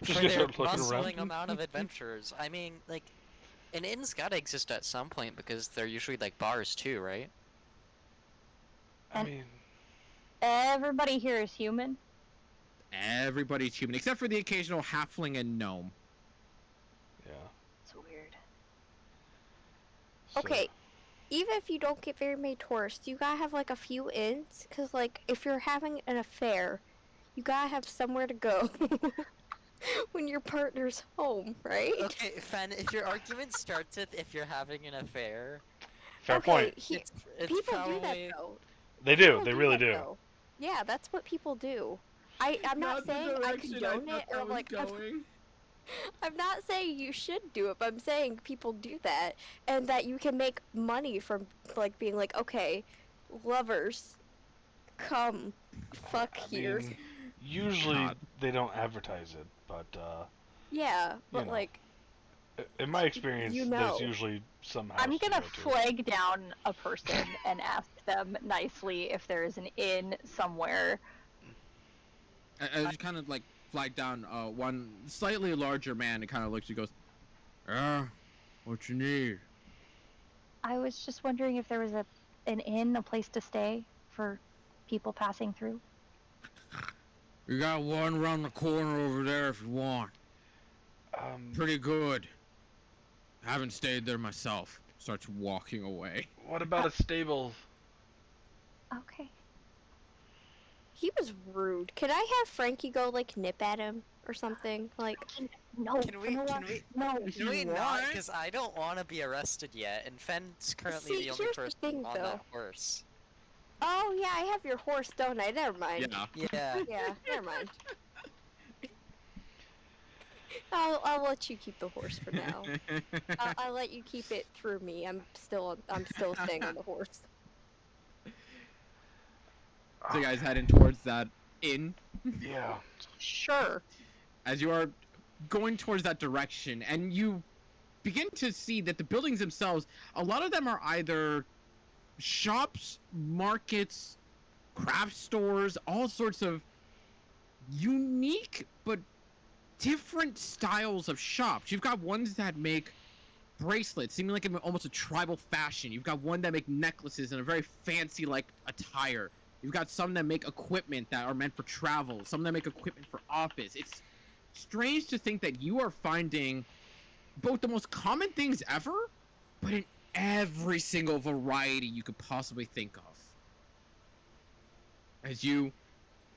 Speaker 2: just
Speaker 3: For
Speaker 2: gonna
Speaker 3: their
Speaker 2: start looking
Speaker 3: bustling
Speaker 2: around.
Speaker 3: amount of adventurers. I mean, like, an inn's gotta exist at some point because they're usually like bars too, right?
Speaker 2: I
Speaker 5: And-
Speaker 2: mean,
Speaker 5: Everybody here is human.
Speaker 1: Everybody's human, except for the occasional halfling and gnome.
Speaker 2: yeah.
Speaker 5: It's weird.
Speaker 2: So-
Speaker 4: Okay, even if you don't get very many tourists, you gotta have like a few inns, cause like if you're having an affair, you gotta have somewhere to go when your partner's home, right?
Speaker 3: Okay, Fen, if your argument starts with if you're having an affair,
Speaker 2: Fair point.
Speaker 3: it's
Speaker 4: People
Speaker 3: probably...
Speaker 4: do that though.
Speaker 2: They do.
Speaker 4: People
Speaker 2: They really
Speaker 4: that,
Speaker 2: do.
Speaker 4: though. Yeah, that's what people do. I'm not saying I condone it, or like I'm not saying you should do it, but I'm saying people do that, and that you can make money from like being like, okay, lovers, come, fuck
Speaker 2: I
Speaker 4: here.
Speaker 2: mean, usually
Speaker 1: God.
Speaker 2: they don't advertise it, but
Speaker 4: Yeah, but
Speaker 2: know.
Speaker 4: like,
Speaker 2: in my experience,
Speaker 4: You
Speaker 2: there's
Speaker 4: know.
Speaker 2: usually some house
Speaker 5: I'm gonna
Speaker 2: to go to.
Speaker 5: flag down a person and ask them nicely if there is an inn somewhere.
Speaker 1: I just kind of like flag down one slightly larger man and kind of looks and goes, what you need?
Speaker 5: I was just wondering if there was an inn, a place to stay for people passing through.
Speaker 1: You got one around the corner over there if you want. Pretty good. Haven't stayed there myself. Starts walking away.
Speaker 2: What about a stable?
Speaker 5: Okay.
Speaker 4: he was rude. Can I have Frankie go like nip at him or something? Like,
Speaker 5: No.
Speaker 3: Can we,
Speaker 5: you know
Speaker 3: can
Speaker 5: what?
Speaker 3: we,
Speaker 5: No.
Speaker 3: can we not?
Speaker 1: want?
Speaker 3: Because I don't want to be arrested yet, and Fen's currently
Speaker 4: See,
Speaker 3: the only
Speaker 4: here's the
Speaker 3: person
Speaker 4: thing,
Speaker 3: on
Speaker 4: though.
Speaker 3: that horse.
Speaker 4: oh yeah, I have your horse, don't I? Never mind.
Speaker 1: Yeah.
Speaker 3: Yeah.
Speaker 4: Yeah, never mind. I'll let you keep the horse for now. I'll let you keep it through me. I'm still staying on the horse.
Speaker 1: So you guys heading towards that inn.
Speaker 2: Yeah.
Speaker 5: Sure.
Speaker 1: As you are going towards that direction, and you begin to see that the buildings themselves, a lot of them are either shops, markets, craft stores, all sorts of unique but different styles of shops. You've got ones that make bracelets, seeming like almost a tribal fashion. You've got one that make necklaces in a very fancy like attire. You've got some that make equipment that are meant for travel, some that make equipment for office. It's strange to think that you are finding both the most common things ever, but in every single variety you could possibly think of. As you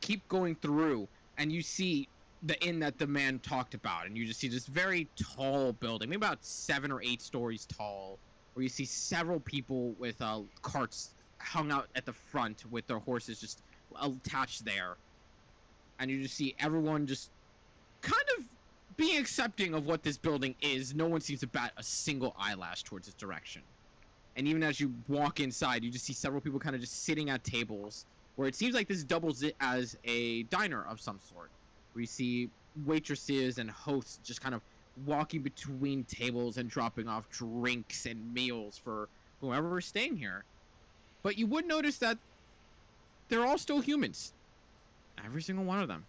Speaker 1: keep going through and you see the inn that the man talked about, and you just see this very tall building, maybe about 7 or 8 stories tall, where you see several people with carts hung out at the front with their horses just attached there. And you just see everyone just kind of being accepting of what this building is. No one seems to bat a single eyelash towards its direction. And even as you walk inside, you just see several people kind of just sitting at tables, where it seems like this doubles it as a diner of some sort. We see waitresses and hosts just kind of walking between tables and dropping off drinks and meals for whoever is staying here. But you would notice that they're all still humans. Every single one of them.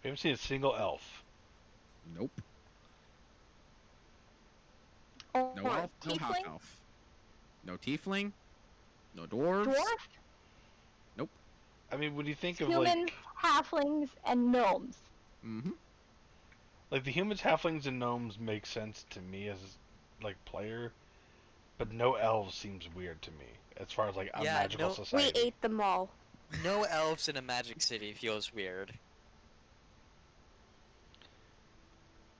Speaker 2: We haven't seen a single elf.
Speaker 1: Nope.
Speaker 5: Or
Speaker 1: No elf, no half
Speaker 5: tiefling?
Speaker 1: elf. No tiefling. No dwarves.
Speaker 5: Dwarf?
Speaker 2: I mean, when you think of
Speaker 5: Humans, halflings, and gnomes.
Speaker 1: Mm-hmm.
Speaker 2: like the humans, halflings, and gnomes make sense to me as like player, but no elves seems weird to me as far as like a
Speaker 3: Yeah,
Speaker 2: magical
Speaker 3: no-
Speaker 4: We
Speaker 2: society.
Speaker 4: ate them all.
Speaker 3: No elves in a magic city feels weird.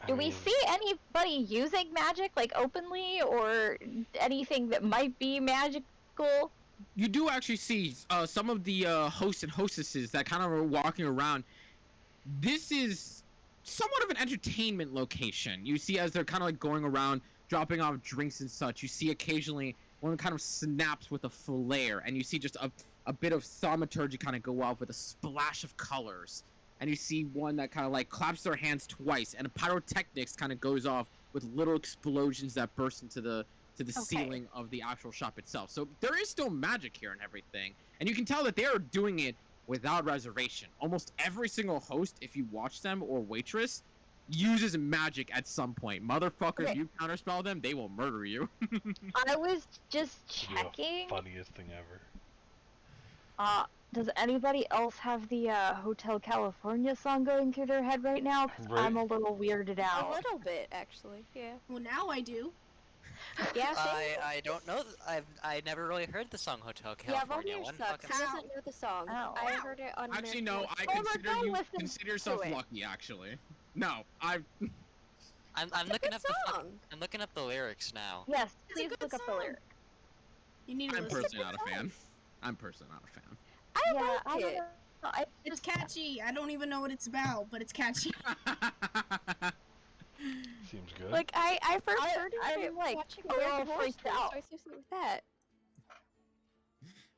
Speaker 2: I
Speaker 5: Do we
Speaker 2: mean,
Speaker 5: see anybody using magic, like, openly, or anything that might be magical?
Speaker 1: You do actually see some of the hosts and hostesses that kind of are walking around. This is somewhat of an entertainment location. You see as they're kind of like going around, dropping off drinks and such. You see occasionally one kind of snaps with a flare, and you see just a bit of thaumaturgy kind of go off with a splash of colors. And you see one that kind of like claps their hands twice, and a pyrotechnics kind of goes off with little explosions that burst into the ceiling of the actual shop itself. So there is still magic here and everything, and you can tell that they are doing it without reservation. Almost every single host, if you watch them, or waitress, uses magic at some point. Motherfucker,
Speaker 5: Okay.
Speaker 1: if you counterspell them, they will murder you.
Speaker 5: I was just
Speaker 2: it'd be
Speaker 5: checking.
Speaker 2: the funniest thing ever.
Speaker 5: Does anybody else have the Hotel California song going through their head right now? 'Cause
Speaker 2: Right.
Speaker 5: I'm a little weirded
Speaker 4: A
Speaker 5: out.
Speaker 4: little bit, actually. Yeah.
Speaker 7: Well, now I do.
Speaker 4: Yeah, same.
Speaker 3: I don't know. I never really heard the song Hotel
Speaker 4: Yeah,
Speaker 3: California.
Speaker 4: Romeo
Speaker 3: When
Speaker 4: sucks. He
Speaker 3: fucking-
Speaker 4: doesn't know the song.
Speaker 5: Ow.
Speaker 4: I heard it on
Speaker 1: Actually,
Speaker 4: American
Speaker 1: no. I
Speaker 4: Idol.
Speaker 1: consider
Speaker 5: don't
Speaker 1: you
Speaker 5: listen
Speaker 1: consider yourself
Speaker 4: to it.
Speaker 1: lucky. Actually, no. I
Speaker 3: I'm
Speaker 4: It's a
Speaker 3: looking
Speaker 4: good
Speaker 3: up the
Speaker 4: song.
Speaker 3: I'm looking up the lyrics now.
Speaker 5: Yes,
Speaker 7: It's a
Speaker 5: please
Speaker 7: good
Speaker 5: look up the
Speaker 7: song.
Speaker 5: lyrics.
Speaker 7: You need to
Speaker 1: I'm
Speaker 7: listen.
Speaker 1: personally not a fan. I'm personally not a fan.
Speaker 4: I
Speaker 5: Yeah,
Speaker 4: like
Speaker 5: I don't
Speaker 4: it.
Speaker 5: know.
Speaker 7: It's catchy. I don't even know what it's about, but it's catchy.
Speaker 2: Seems good.
Speaker 4: Like I first
Speaker 5: I-
Speaker 4: heard
Speaker 5: I'm,
Speaker 4: it
Speaker 5: like,
Speaker 4: watching
Speaker 5: a little
Speaker 4: American Horror
Speaker 5: freaked
Speaker 4: Story,
Speaker 5: out.
Speaker 4: so I associate with that.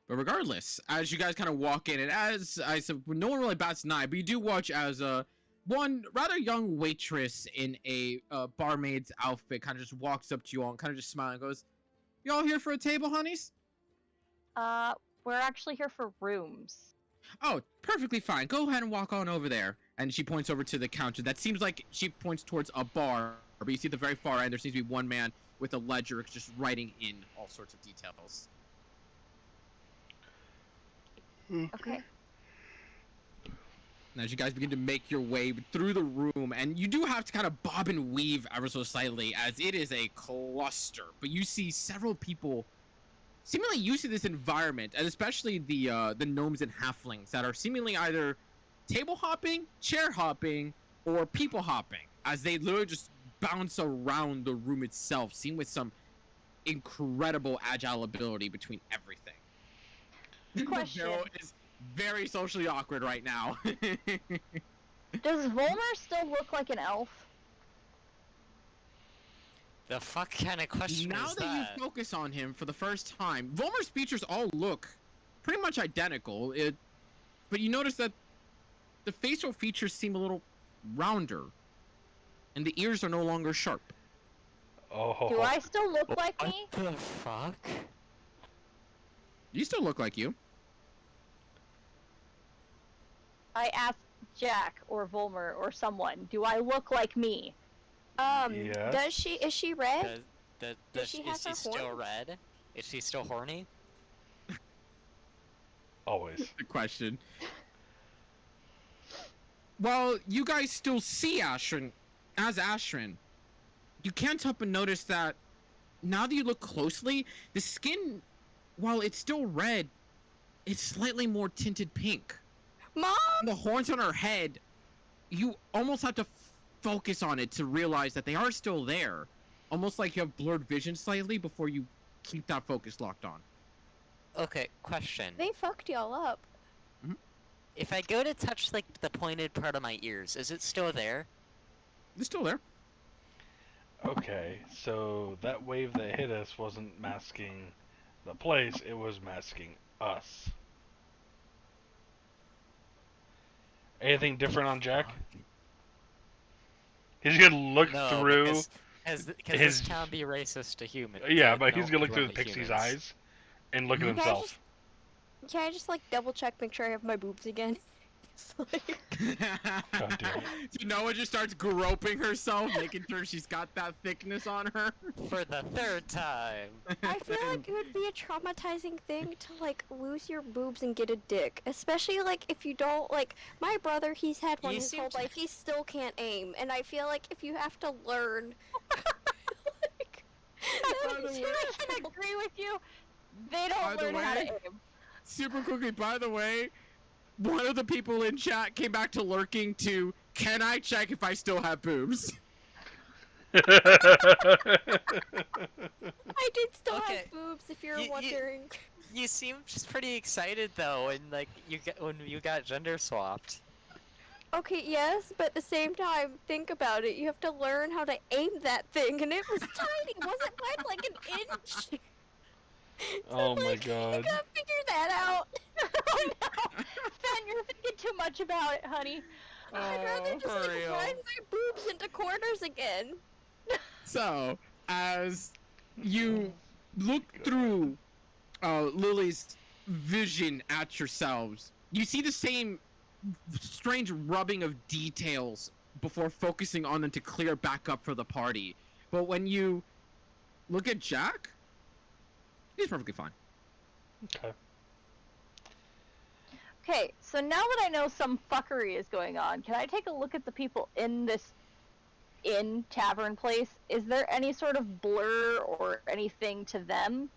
Speaker 1: But regardless, as you guys kind of walk in, and as I said, no one really bats an eye, but you do watch as one rather young waitress in a barmaid's outfit kind of just walks up to you all and kind of just smiling and goes, "You all here for a table, honeys?"
Speaker 5: We're actually here for rooms.
Speaker 1: "Oh, perfectly fine. Go ahead and walk on over there." And she points over to the counter. That seems like she points towards a bar, but you see at the very far end, there seems to be one man with a ledger just writing in all sorts of details.
Speaker 5: Okay.
Speaker 1: And as you guys begin to make your way through the room, and you do have to kind of bob and weave ever so slightly, as it is a cluster. But you see several people seemingly used to this environment, and especially the gnomes and halflings that are seemingly either table hopping, chair hopping, or people hopping, as they literally just bounce around the room itself, seen with some incredible agile ability between everything.
Speaker 5: Question.
Speaker 1: Vero is very socially awkward right now.
Speaker 5: Does Volmer still look like an elf?
Speaker 3: The fuck kind of question
Speaker 1: Now
Speaker 3: is
Speaker 1: that
Speaker 3: that?
Speaker 1: you focus on him for the first time, Volmer's features all look pretty much identical. But you notice that the facial features seem a little rounder, and the ears are no longer sharp.
Speaker 2: Oh.
Speaker 5: Do I still look like
Speaker 3: What
Speaker 5: me?
Speaker 3: the fuck?
Speaker 1: You still look like you.
Speaker 5: I asked Jack or Volmer or someone, do I look like me?
Speaker 2: Yeah.
Speaker 4: Does she? Is she red?
Speaker 3: Does
Speaker 4: she
Speaker 3: is
Speaker 4: have
Speaker 3: she
Speaker 4: her
Speaker 3: still
Speaker 4: horns?
Speaker 3: red? Is she still horny?
Speaker 2: Always.
Speaker 1: The question. While you guys still see Ashrin as Ashrin, you can't help but notice that now that you look closely, the skin, while it's still red, it's slightly more tinted pink.
Speaker 4: Mom.
Speaker 1: And the horns on her head, you almost have to focus on it to realize that they are still there. Almost like you have blurred vision slightly before you keep that focus locked on.
Speaker 3: Okay, question.
Speaker 4: They fucked y'all up.
Speaker 3: If I go to touch like the pointed part of my ears, is it still there?
Speaker 1: It's still there.
Speaker 2: Okay, so that wave that hit us wasn't masking the place, it was masking us. Anything different on Jack? He's gonna look
Speaker 3: No,
Speaker 2: through.
Speaker 3: because
Speaker 2: his-
Speaker 3: this town be racist to humans.
Speaker 2: Yeah, but he's
Speaker 3: no,
Speaker 2: gonna look through
Speaker 3: to
Speaker 2: the pixie's
Speaker 3: humans.
Speaker 2: eyes and look at
Speaker 1: Mhm.
Speaker 4: Can I
Speaker 2: himself.
Speaker 4: just Can I just like double check, make sure I have my boobs again? It's like,
Speaker 2: God damn it.
Speaker 1: So Noah just starts groping herself, making sure she's got that thickness on her.
Speaker 3: For the third time.
Speaker 4: I feel like it would be a traumatizing thing to like lose your boobs and get a dick, especially like if you don't like. My brother, he's had one
Speaker 3: You
Speaker 4: his
Speaker 3: seem
Speaker 4: whole
Speaker 3: to-
Speaker 4: life. He still can't aim, and I feel like if you have to learn, like, that
Speaker 5: I
Speaker 4: would be
Speaker 1: the way-
Speaker 5: can
Speaker 4: terrible.
Speaker 5: agree with you. They
Speaker 1: By
Speaker 5: don't
Speaker 1: the
Speaker 5: learn how to
Speaker 1: way-
Speaker 5: aim.
Speaker 1: Super quickly, by the way, one of the people in chat came back to lurking to, can I check if I still have boobs?
Speaker 4: I did still
Speaker 3: Okay,
Speaker 4: have boobs, if you're
Speaker 3: you-
Speaker 4: wondering.
Speaker 3: You seem just pretty excited though, and like when you got gender swapped.
Speaker 4: Okay, yes, but at the same time, think about it. You have to learn how to aim that thing, and it was tiny. It wasn't quite like an inch. So,
Speaker 2: Oh my
Speaker 4: like, you
Speaker 2: god.
Speaker 4: gotta figure that out.
Speaker 5: Oh no! Sven, you're thinking too much about it, honey.
Speaker 4: I'd rather just
Speaker 1: for
Speaker 4: like
Speaker 1: real.
Speaker 4: grind my boobs into quarters again.
Speaker 1: So, as you look through Lily's vision at yourselves, you see the same strange rubbing of details before focusing on them to clear back up for the party. But when you look at Jack, he's perfectly fine.
Speaker 2: Okay.
Speaker 5: Okay, so now that I know some fuckery is going on, can I take a look at the people in this tavern place? Is there any sort of blur or anything to them?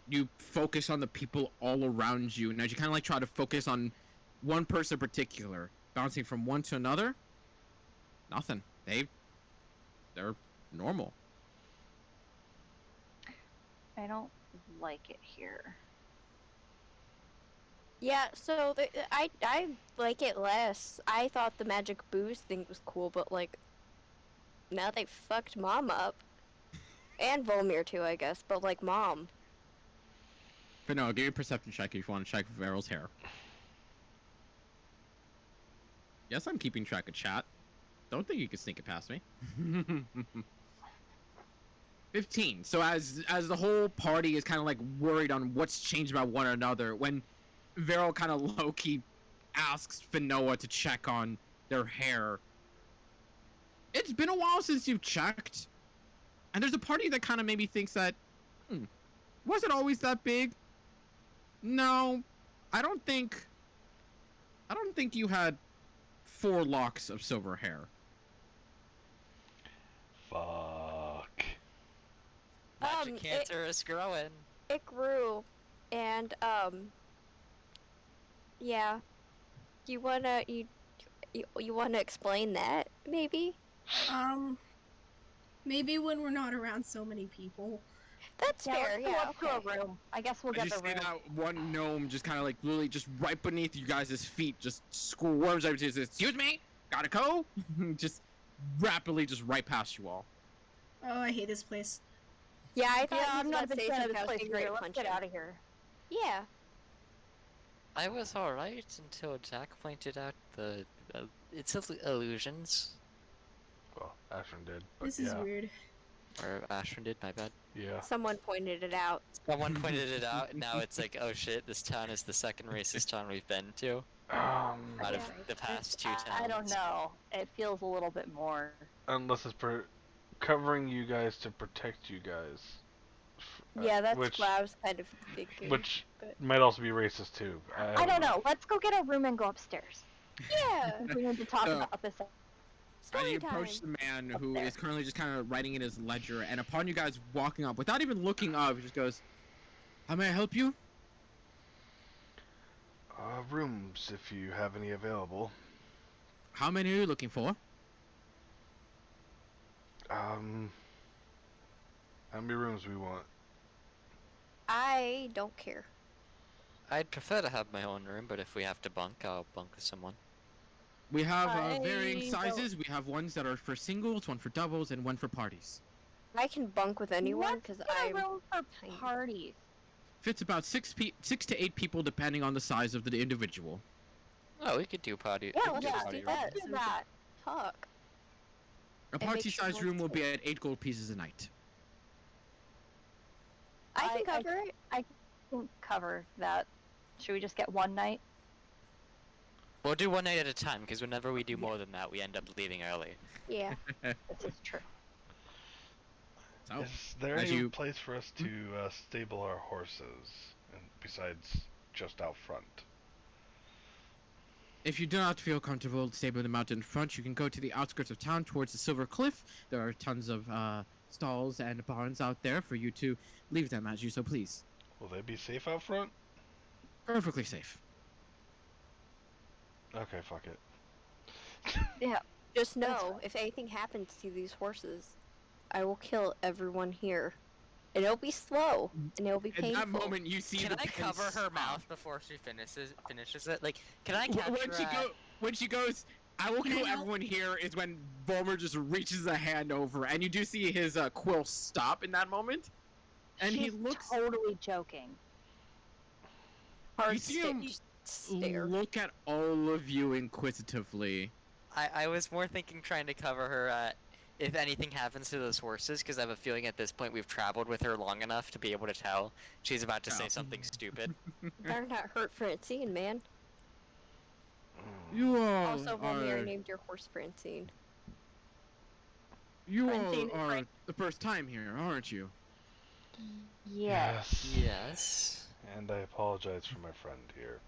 Speaker 1: You focus on the people all around you, and as you kind of like try to focus on one person in particular, bouncing from one to another, nothing. They're normal.
Speaker 5: I don't like it here.
Speaker 4: Yeah, so I like it less. I thought the magic boost thing was cool, but like now they fucked Mom up, and Volmir too, I guess. But like Mom,
Speaker 1: But no, give me a perception check if you want to check Veryl's hair. Yes, I'm keeping track of chat. Don't think you can sneak it past me. 15. So as the whole party is kind of like worried on what's changed about one another, when Veryl kind of low-key asks Finoa to check on their hair, it's been a while since you've checked, and there's a party that kind of maybe thinks that, was it always that big? No, I don't think you had 4 locks of silver hair.
Speaker 2: Fuck.
Speaker 3: Magic
Speaker 4: it-
Speaker 3: cancer is growing.
Speaker 4: it grew, and yeah. You wanna you wanna explain that maybe?
Speaker 7: Maybe when we're not around so many people.
Speaker 4: That's
Speaker 5: Yeah,
Speaker 4: fair.
Speaker 5: let's go
Speaker 4: Yeah.
Speaker 5: up to
Speaker 4: Okay.
Speaker 5: a room. I guess we'll
Speaker 1: I
Speaker 5: get
Speaker 1: just
Speaker 5: the
Speaker 1: see
Speaker 5: room.
Speaker 1: that one gnome just kind of like literally just right beneath you guys' feet, just squirms over to you. Says, "Excuse me, gotta go." Just rapidly, just right past you all.
Speaker 7: Oh, I hate this place.
Speaker 4: Yeah, I thought
Speaker 5: Yeah,
Speaker 4: he was
Speaker 5: I'm not a
Speaker 4: about to
Speaker 5: big
Speaker 4: say
Speaker 5: fan of
Speaker 4: something.
Speaker 5: this
Speaker 4: I was
Speaker 5: place
Speaker 4: getting ready
Speaker 5: either.
Speaker 4: to
Speaker 5: Let's
Speaker 4: punch
Speaker 5: get
Speaker 4: him.
Speaker 5: out of here.
Speaker 4: Yeah.
Speaker 3: I was alright until Jack pointed out the it's illusions.
Speaker 2: Well, Ashton did, but
Speaker 7: This
Speaker 2: yeah.
Speaker 7: is weird.
Speaker 3: Or Ashton did, my bad.
Speaker 2: Yeah.
Speaker 4: Someone pointed it out.
Speaker 3: Someone pointed it out, and now it's like, oh shit, this town is the second racist town we've been to out
Speaker 4: Yeah.
Speaker 3: of the past 2 towns.
Speaker 5: I don't know. It feels a little bit more.
Speaker 2: Unless it's covering you guys to protect you guys.
Speaker 4: Yeah, that's
Speaker 2: which,
Speaker 4: what I was kind of thinking.
Speaker 2: Which
Speaker 4: but-
Speaker 2: might also be racist too.
Speaker 5: I don't know. Let's go get a room and go upstairs.
Speaker 4: Yeah.
Speaker 5: We need to talk
Speaker 1: So-
Speaker 5: about this.
Speaker 1: And
Speaker 4: Story
Speaker 1: you
Speaker 4: time.
Speaker 1: approach the man
Speaker 5: Up
Speaker 1: who
Speaker 5: there.
Speaker 1: is currently just kind of writing in his ledger, and upon you guys walking up, without even looking up, he just goes, "How may I help you?"
Speaker 2: Rooms, if you have any available.
Speaker 1: "How many are you looking for?"
Speaker 2: How many rooms we want?
Speaker 4: I don't care.
Speaker 3: I'd prefer to have my own room, but if we have to bunk, I'll bunk with someone.
Speaker 1: We have
Speaker 5: I
Speaker 1: varying
Speaker 5: don't-
Speaker 1: sizes. We have ones that are for singles, one for doubles, and one for parties.
Speaker 4: I can bunk with anyone
Speaker 5: Let's
Speaker 4: because
Speaker 5: get a
Speaker 4: I'm
Speaker 5: room for
Speaker 4: tiny.
Speaker 5: parties.
Speaker 1: Fits about 6 to 8 people, depending on the size of the individual.
Speaker 3: Oh, we could do party.
Speaker 4: Yeah,
Speaker 3: we could
Speaker 4: let's
Speaker 3: do
Speaker 4: just
Speaker 3: party
Speaker 4: do
Speaker 3: room.
Speaker 4: that.
Speaker 5: Let's do
Speaker 4: so we can
Speaker 5: that.
Speaker 4: talk.
Speaker 1: A
Speaker 4: And make
Speaker 1: party-sized
Speaker 4: sure
Speaker 1: room will
Speaker 4: one's
Speaker 1: be at 8 gold pieces a night.
Speaker 4: I can
Speaker 5: I-
Speaker 4: cover it.
Speaker 5: cover that. Should we just get one night?
Speaker 3: We'll do one night at a time, because whenever we do more than that, we end up leaving early.
Speaker 4: Yeah.
Speaker 5: This is true.
Speaker 1: So,
Speaker 2: Is there
Speaker 1: as
Speaker 2: any
Speaker 1: you-
Speaker 2: place for us to stable our horses, and besides just out front?
Speaker 1: if you do not feel comfortable stabling them out in front, you can go to the outskirts of town towards the Silver Cliff. There are tons of stalls and barns out there for you to leave them as you so please.
Speaker 2: Will they be safe out front?
Speaker 1: Perfectly safe.
Speaker 2: Okay, fuck it.
Speaker 5: Yeah.
Speaker 4: Just
Speaker 5: That's
Speaker 4: know,
Speaker 5: fine.
Speaker 4: if anything happens to these horses, I will kill everyone here. And it'll be slow, and it'll be
Speaker 1: At
Speaker 4: painful.
Speaker 1: that moment, you see
Speaker 3: Can
Speaker 1: the
Speaker 3: I
Speaker 1: pen
Speaker 3: cover her
Speaker 1: stop.
Speaker 3: mouth before she finishes it? Like, can I
Speaker 1: When
Speaker 3: capture
Speaker 1: she when she goes, I will
Speaker 7: Can I
Speaker 1: kill
Speaker 7: help?
Speaker 1: everyone here, is when Vollmer just reaches a hand over, and you do see his quill stop in that moment, and
Speaker 5: She's
Speaker 1: he looks.
Speaker 5: totally joking.
Speaker 4: Hard
Speaker 1: You see him
Speaker 4: stare.
Speaker 1: look at all of you inquisitively.
Speaker 3: I was more thinking trying to cover her if anything happens to those horses, because I have a feeling at this point we've traveled with her long enough to be able to tell she's about to say
Speaker 1: Oh.
Speaker 3: something stupid.
Speaker 4: Better not hurt Francine, man.
Speaker 1: You all
Speaker 4: Also, Volmir
Speaker 1: are.
Speaker 4: named your horse Francine.
Speaker 1: You
Speaker 5: Francine
Speaker 1: all
Speaker 5: and
Speaker 1: are
Speaker 5: Frank-
Speaker 1: the first time here, aren't you?
Speaker 5: Yes.
Speaker 3: Yes.
Speaker 2: And I apologize for my friend here.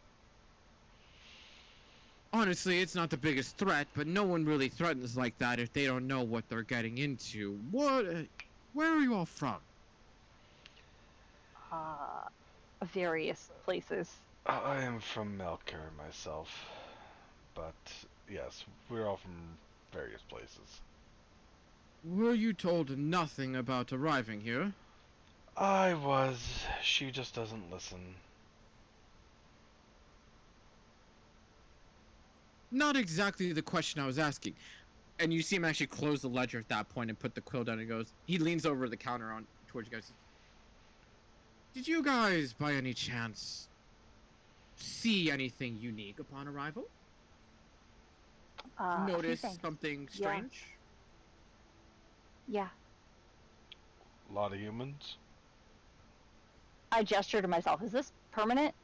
Speaker 1: Honestly, it's not the biggest threat, but no one really threatens like that if they don't know what they're getting into. What? Where are you all from?
Speaker 5: Various places.
Speaker 2: I am from Melker myself, but yes, we're all from various places.
Speaker 1: Were you told nothing about arriving here?
Speaker 2: I was. She just doesn't listen.
Speaker 1: Not exactly the question I was asking. And you see him actually close the ledger at that point and put the quill down and goes, he leans over the counter on towards you guys. Did you guys, by any chance, see anything unique upon arrival?
Speaker 5: A few
Speaker 1: Notice
Speaker 5: things.
Speaker 1: something
Speaker 5: Yeah.
Speaker 1: strange?
Speaker 5: Yeah.
Speaker 2: A lot of humans.
Speaker 5: I gesture to myself. Is this permanent?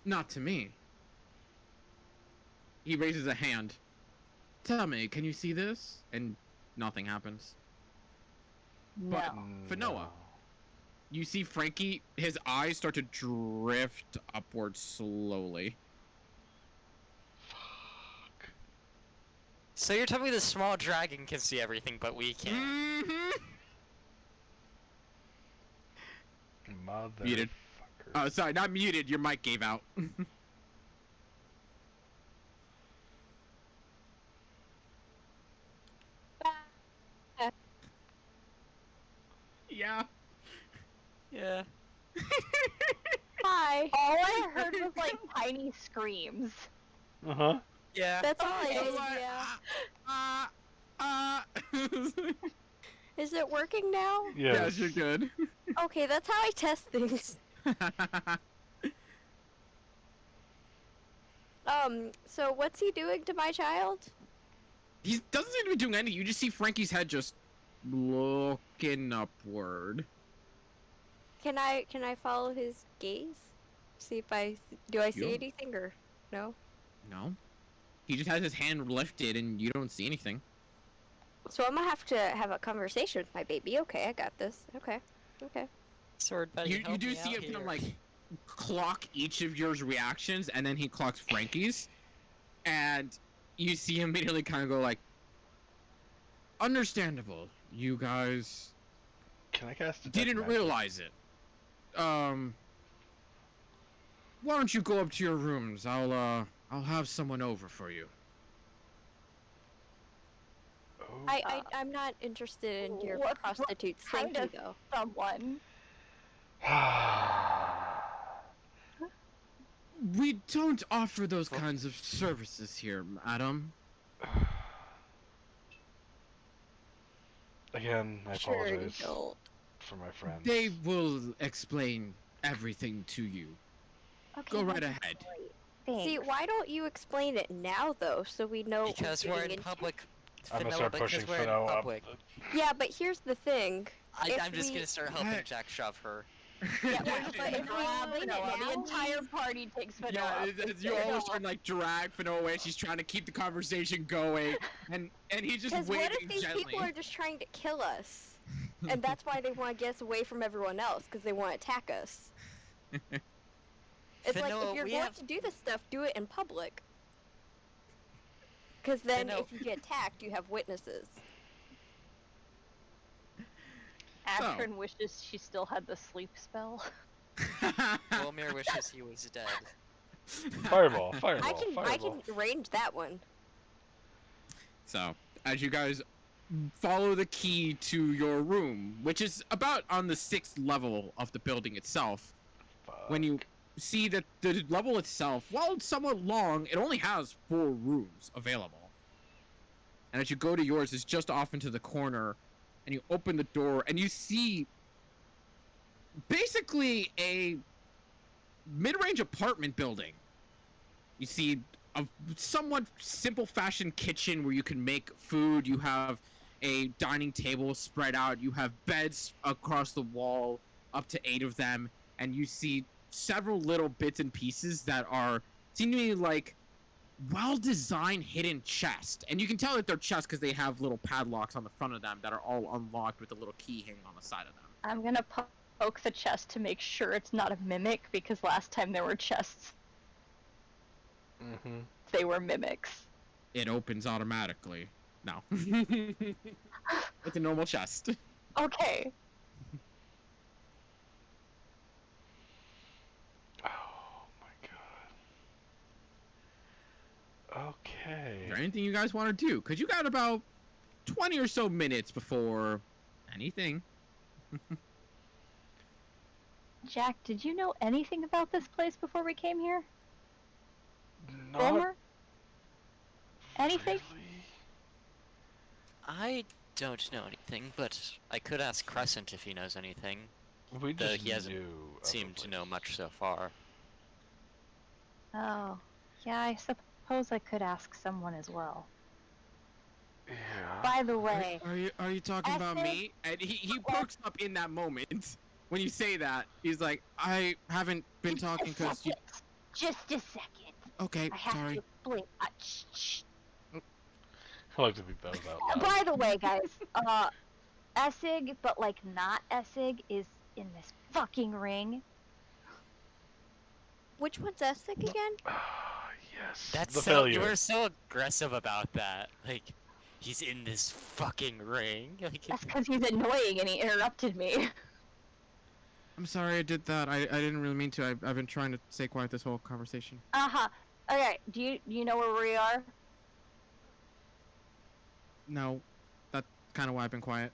Speaker 1: Not to me. He raises a hand. Tell me, can you see this? And nothing happens. But-
Speaker 5: No.
Speaker 1: For Noah. You see Frankie, his eyes start to drift upwards slowly.
Speaker 2: Fuck.
Speaker 3: So you're telling me the small dragon can see everything, but we can't?
Speaker 1: Mm-hmm.
Speaker 2: Mother.
Speaker 1: Muted. Oh, sorry, not muted. Your mic gave out. Yeah.
Speaker 3: Yeah.
Speaker 4: Hi.
Speaker 5: All I heard was like tiny screams.
Speaker 2: Uh huh.
Speaker 3: Yeah.
Speaker 4: That's all I
Speaker 1: It was
Speaker 4: did,
Speaker 1: like,
Speaker 4: yeah. Is it working now?
Speaker 1: Yes, you're good.
Speaker 4: Okay, that's how I test things. So what's he doing to my child?
Speaker 1: He doesn't seem to be doing anything. You just see Frankie's head just looking upward.
Speaker 4: Can I follow his gaze? See if I see
Speaker 1: Yeah.
Speaker 4: anything or no?
Speaker 1: No. He just has his hand lifted and you don't see anything.
Speaker 4: So I'm gonna have to have a conversation with my baby. Okay, I got this. Okay.
Speaker 3: Sword buddy,
Speaker 1: You
Speaker 3: help
Speaker 1: do
Speaker 3: me
Speaker 1: see
Speaker 3: out
Speaker 1: him
Speaker 3: here.
Speaker 1: like clock each of yours reactions and then he clocks Frankie's. And you see him immediately kind of go like, understandable. You guys
Speaker 2: Can I cast detect
Speaker 1: didn't
Speaker 2: magic?
Speaker 1: realize it. Why don't you go up to your rooms? I'll have someone over for you.
Speaker 2: Oh.
Speaker 4: I'm not interested in your
Speaker 5: What
Speaker 4: prostitutes.
Speaker 5: kind
Speaker 4: Thank you
Speaker 5: of-
Speaker 4: though.
Speaker 5: Someone.
Speaker 1: We don't offer those kinds of services here, madam.
Speaker 2: Again, I
Speaker 4: Sure you
Speaker 2: apologize
Speaker 4: don't.
Speaker 2: for my friend.
Speaker 1: They will explain everything to you.
Speaker 5: Okay,
Speaker 1: Go right
Speaker 5: that's
Speaker 1: ahead.
Speaker 5: great. Thanks.
Speaker 4: See, why don't you explain it now though, so we know what
Speaker 3: Because
Speaker 4: we're
Speaker 3: we're
Speaker 4: getting
Speaker 3: in
Speaker 4: into?
Speaker 3: public.
Speaker 2: I'm gonna
Speaker 3: Vanilla,
Speaker 2: start
Speaker 3: because
Speaker 2: pushing
Speaker 3: we're in
Speaker 2: Fino up.
Speaker 3: public.
Speaker 4: Yeah, but here's the thing.
Speaker 3: I'm just gonna start helping Jack shove her.
Speaker 5: Yeah, but if we
Speaker 4: Grab
Speaker 5: explain it
Speaker 4: Fanoa,
Speaker 5: now, the entire party takes Fanoa.
Speaker 1: Yeah, you
Speaker 5: Fanoa.
Speaker 1: always trying to like drag Fanoa away. She's trying to keep the conversation going, and he's just
Speaker 4: Because
Speaker 1: waving
Speaker 4: what if these
Speaker 1: gently.
Speaker 4: people are just trying to kill us? And that's why they want to get us away from everyone else, because they want to attack us. It's like,
Speaker 3: Fanoa,
Speaker 4: if you're
Speaker 3: we
Speaker 4: going
Speaker 3: have-
Speaker 4: to do this stuff, do it in public. Because then
Speaker 3: Fanoa-
Speaker 4: if you get attacked, you have witnesses.
Speaker 5: Astrid wishes she still had the sleep spell.
Speaker 3: Wilmir wishes he was dead.
Speaker 2: Fireball,
Speaker 4: I
Speaker 2: fireball,
Speaker 4: can
Speaker 2: fireball.
Speaker 4: arrange that one.
Speaker 1: So, as you guys follow the key to your room, which is about on the 6th level of the building itself, when you see that the level itself, while it's somewhat long, it only has 4 rooms available. And as you go to yours, it's just off into the corner, and you open the door, and you see basically a mid-range apartment building. You see a somewhat simple fashion kitchen where you can make food. You have a dining table spread out. You have beds across the wall, up to 8 of them, and you see several little bits and pieces that are seemingly like well-designed hidden chests. And you can tell that they're chests because they have little padlocks on the front of them that are all unlocked with a little key hanging on the side of them.
Speaker 5: I'm gonna poke the chest to make sure it's not a mimic, because last time there were chests,
Speaker 2: Mm-hmm.
Speaker 5: they were mimics.
Speaker 1: It opens automatically. No. It's a normal chest.
Speaker 5: Okay.
Speaker 2: Oh my god. Okay.
Speaker 1: Is there anything you guys want to do? Because you got about 20 or so minutes before anything.
Speaker 5: Jack, did you know anything about this place before we came here?
Speaker 2: Not
Speaker 5: Wilmer? Anything?
Speaker 2: really.
Speaker 3: I don't know anything, but I could ask Crescent if he knows anything.
Speaker 2: We
Speaker 3: Though
Speaker 2: just
Speaker 3: he hasn't
Speaker 2: knew of the
Speaker 3: Seemed to know
Speaker 2: place.
Speaker 3: much so far.
Speaker 5: Oh, yeah, I suppose I could ask someone as well.
Speaker 2: Yeah.
Speaker 5: By the way,
Speaker 1: Are you talking about
Speaker 5: Acid?
Speaker 1: me? And he perks up in that moment when you say that. He's like, I haven't been
Speaker 5: just a
Speaker 1: talking because you.
Speaker 5: second. Just a second.
Speaker 1: Okay,
Speaker 5: I have
Speaker 1: sorry.
Speaker 5: to explain. Shh.
Speaker 2: I like to think that was out loud.
Speaker 5: By the way, guys, Essig, but like not Essig, is in this fucking ring.
Speaker 4: Which one's Essig again?
Speaker 2: Yes.
Speaker 3: That's
Speaker 2: the
Speaker 3: so
Speaker 2: failure.
Speaker 3: you were so aggressive about that. Like, he's in this fucking ring. Like,
Speaker 5: That's because he's annoying and he interrupted me.
Speaker 1: I'm sorry I did that. I didn't really mean to. I've been trying to stay quiet this whole conversation.
Speaker 5: Uh-huh. Okay, do you know where we are?
Speaker 1: No, that's kind of why I've been quiet.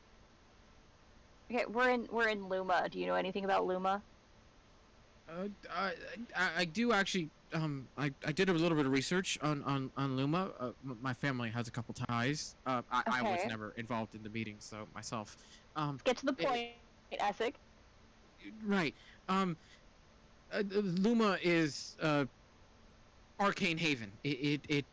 Speaker 5: Okay, we're in Luma. Do you know anything about Luma?
Speaker 1: I do actually. I did a little bit of research on Luma. My family has a couple ties. I was
Speaker 5: Okay.
Speaker 1: never involved in the meeting, so myself.
Speaker 5: Let's get to the point, Essig.
Speaker 1: Right. Luma is Arcane Haven. If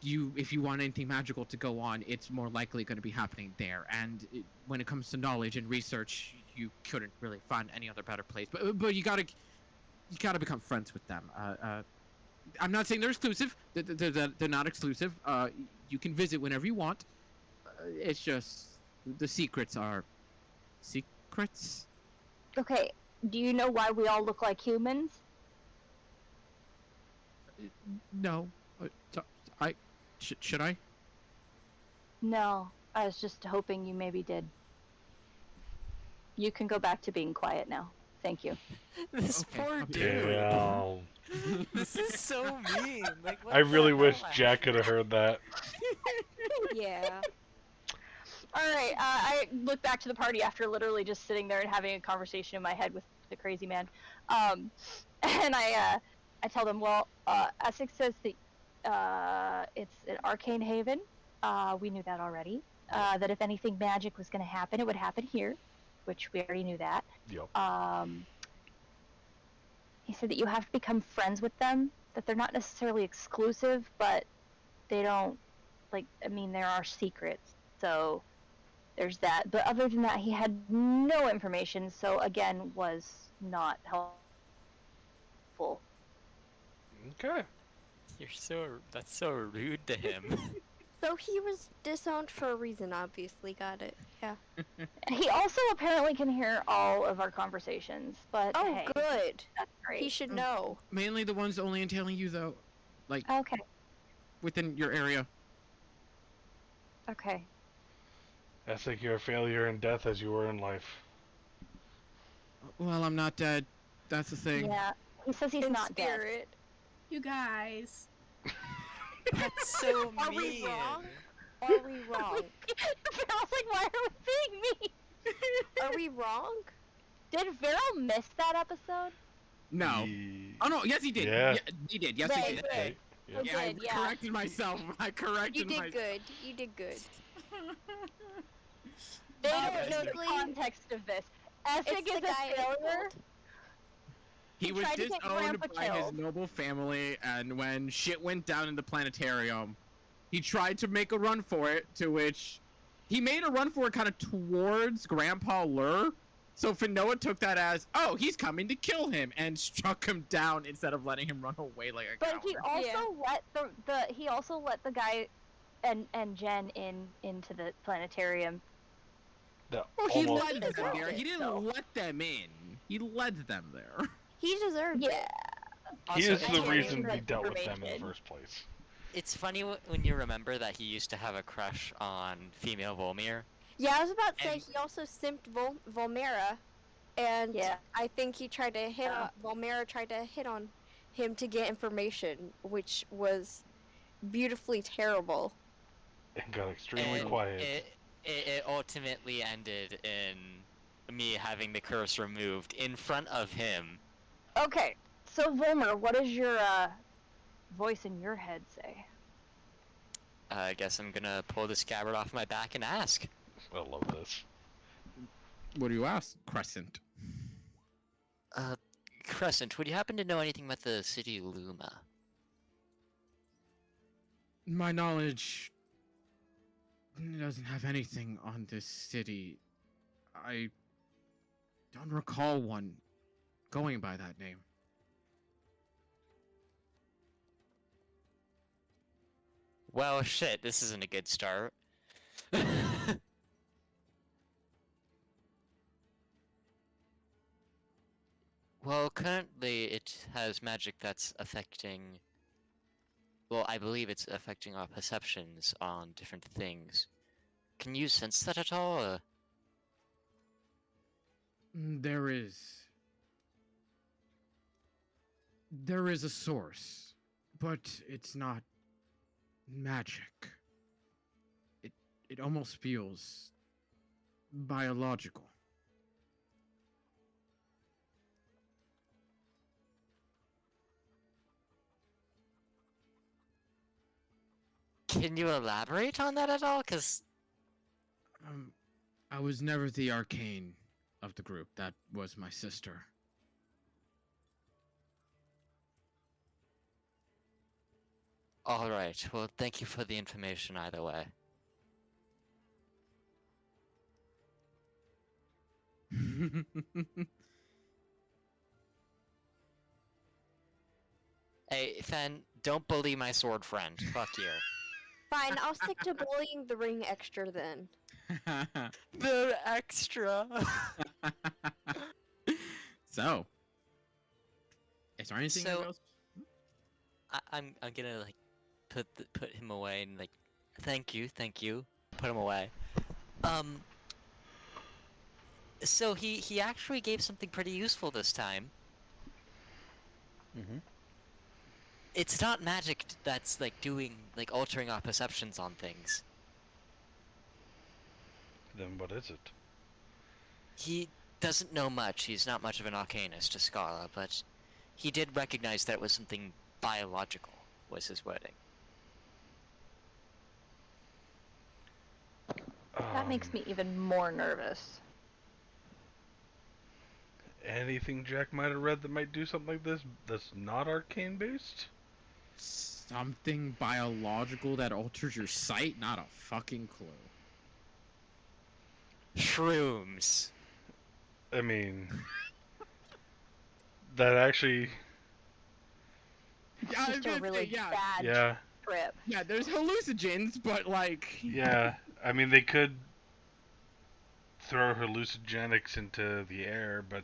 Speaker 1: you want anything magical to go on, it's more likely going to be happening there. And when it comes to knowledge and research, you couldn't really find any other better place. But you gotta become friends with them. I'm not saying they're exclusive. They're not exclusive. You can visit whenever you want. It's just the secrets are secrets.
Speaker 5: Okay, do you know why we all look like humans?
Speaker 1: No. Should I?
Speaker 5: No, I was just hoping you maybe did. You can go back to being quiet now. Thank you.
Speaker 3: this
Speaker 1: Okay,
Speaker 3: poor
Speaker 1: okay.
Speaker 3: dude.
Speaker 2: Damn.
Speaker 3: This is so mean. Like, what
Speaker 2: I
Speaker 3: the
Speaker 2: really wish
Speaker 3: hell,
Speaker 2: Jack could have heard that.
Speaker 4: Yeah.
Speaker 5: Alright, I look back to the party after literally just sitting there and having a conversation in my head with the crazy man. And I tell them, well, Essex says that it's an arcane haven. We knew that already. That if anything magic was going to happen, it would happen here, which we already knew that.
Speaker 2: Yep.
Speaker 5: He said that you have to become friends with them, that they're not necessarily exclusive, but they don't, like, I mean, there are secrets. So there's that. But other than that, he had no information, so again, was not helpful.
Speaker 2: Okay.
Speaker 3: That's so rude to him.
Speaker 4: So he was disowned for a reason, obviously. Got it. Yeah.
Speaker 5: He also apparently can hear all of our conversations, but
Speaker 4: Oh,
Speaker 5: hey,
Speaker 4: good.
Speaker 5: that's great.
Speaker 4: He should know.
Speaker 1: Mainly the ones only entailing you, though. Like,
Speaker 5: Okay,
Speaker 1: within your area.
Speaker 5: okay.
Speaker 2: I think you're a failure in death as you were in life.
Speaker 1: Well, I'm not dead. That's the thing.
Speaker 5: Yeah, he says he's
Speaker 4: In
Speaker 5: not dead.
Speaker 4: spirit.
Speaker 7: You guys.
Speaker 3: That's so mean.
Speaker 4: Are we wrong? Are we wrong?
Speaker 5: I was like, why are we being mean?
Speaker 4: Are we wrong?
Speaker 5: Did Veryl miss that episode?
Speaker 1: No.
Speaker 2: Ye-
Speaker 1: Oh no. Yes, he did.
Speaker 2: Yeah.
Speaker 1: He did. Yes,
Speaker 4: Right,
Speaker 1: he did.
Speaker 4: right.
Speaker 2: Yeah.
Speaker 4: You
Speaker 1: Yeah, I
Speaker 4: did, yeah.
Speaker 1: corrected myself. I corrected
Speaker 4: You did
Speaker 1: myself.
Speaker 4: good. You did good.
Speaker 5: They don't know the
Speaker 4: Basically,
Speaker 5: context of this. Essex
Speaker 4: it's
Speaker 5: is
Speaker 4: the guy
Speaker 5: a failure.
Speaker 4: involved.
Speaker 1: He was
Speaker 5: tried to get
Speaker 1: disowned
Speaker 5: Grandpa
Speaker 1: by his
Speaker 5: killed.
Speaker 1: noble family, and when shit went down in the planetarium, he tried to make a run for it, to which he made a run for it kind of towards Grandpa Lur. So Finoa took that as, oh, he's coming to kill him, and struck him down instead of letting him run away like a
Speaker 5: But
Speaker 1: coward.
Speaker 5: he also
Speaker 4: Yeah.
Speaker 5: let the guy and Jen into the planetarium.
Speaker 2: That
Speaker 1: Well, he
Speaker 2: almost-
Speaker 1: led them
Speaker 4: deserved
Speaker 1: there.
Speaker 4: it,
Speaker 1: He didn't
Speaker 4: though.
Speaker 1: let them in. He led them there.
Speaker 4: He deserved
Speaker 5: Yeah.
Speaker 4: it.
Speaker 2: He
Speaker 3: Also,
Speaker 2: is
Speaker 3: it's
Speaker 2: the
Speaker 5: I
Speaker 3: funny-
Speaker 2: reason we
Speaker 5: that
Speaker 2: dealt with them in the
Speaker 5: information.
Speaker 2: first place.
Speaker 3: It's funny when you remember that he used to have a crush on female Volmir.
Speaker 4: Yeah, I was about to say
Speaker 3: And-
Speaker 4: he also simped Volmera, and
Speaker 5: Yeah.
Speaker 4: I think he tried to hit on Volmera tried to hit on him to get information, which was beautifully terrible.
Speaker 2: And got extremely
Speaker 3: And
Speaker 2: quiet.
Speaker 3: It ultimately ended in me having the curse removed in front of him.
Speaker 5: Okay, so Volmer, what does your voice in your head say?
Speaker 3: I guess I'm gonna pull the scabbard off my back and ask.
Speaker 2: I love this.
Speaker 1: What do you ask, Crescent?
Speaker 3: Crescent, would you happen to know anything about the city Luma?
Speaker 1: My knowledge doesn't have anything on this city. I don't recall one going by that name.
Speaker 3: Well, shit, this isn't a good start. Well, currently it has magic that's affecting... Well, I believe it's affecting our perceptions on different things. Can you sense that at all? Or...
Speaker 1: There is a source, but it's not magic. It almost feels biological.
Speaker 3: Can you elaborate on that at all? Because
Speaker 1: I was never the arcane of the group. That was my sister.
Speaker 3: Alright, well, thank you for the information either way. Hey, Fen, don't bully my sword friend. Fuck you.
Speaker 4: Fine, I'll stick to bullying the ring extra then.
Speaker 3: The extra.
Speaker 1: So, is there anything
Speaker 3: So-
Speaker 1: else?
Speaker 3: I'm gonna like put him away and like thank you, put him away. So he actually gave something pretty useful this time.
Speaker 2: Mm-hmm.
Speaker 3: It's not magic that's like altering our perceptions on things.
Speaker 2: Then what is it?
Speaker 3: He doesn't know much. He's not much of an arcanist, a scholar, but he did recognize that it was something biological, was his wording.
Speaker 5: That makes me even more nervous.
Speaker 2: Anything Jack might have read that might do something like this that's not arcane based?
Speaker 1: Something biological that alters your sight? Not a fucking clue.
Speaker 3: Shrooms.
Speaker 2: I mean, that actually,
Speaker 4: It's
Speaker 1: Yeah, I was
Speaker 4: just a
Speaker 1: gonna
Speaker 4: really
Speaker 1: say, yeah,
Speaker 4: bad
Speaker 2: yeah,
Speaker 4: trip.
Speaker 1: yeah. There's hallucinogens, but like,
Speaker 2: yeah. I mean, they could throw hallucinogenics into the air, but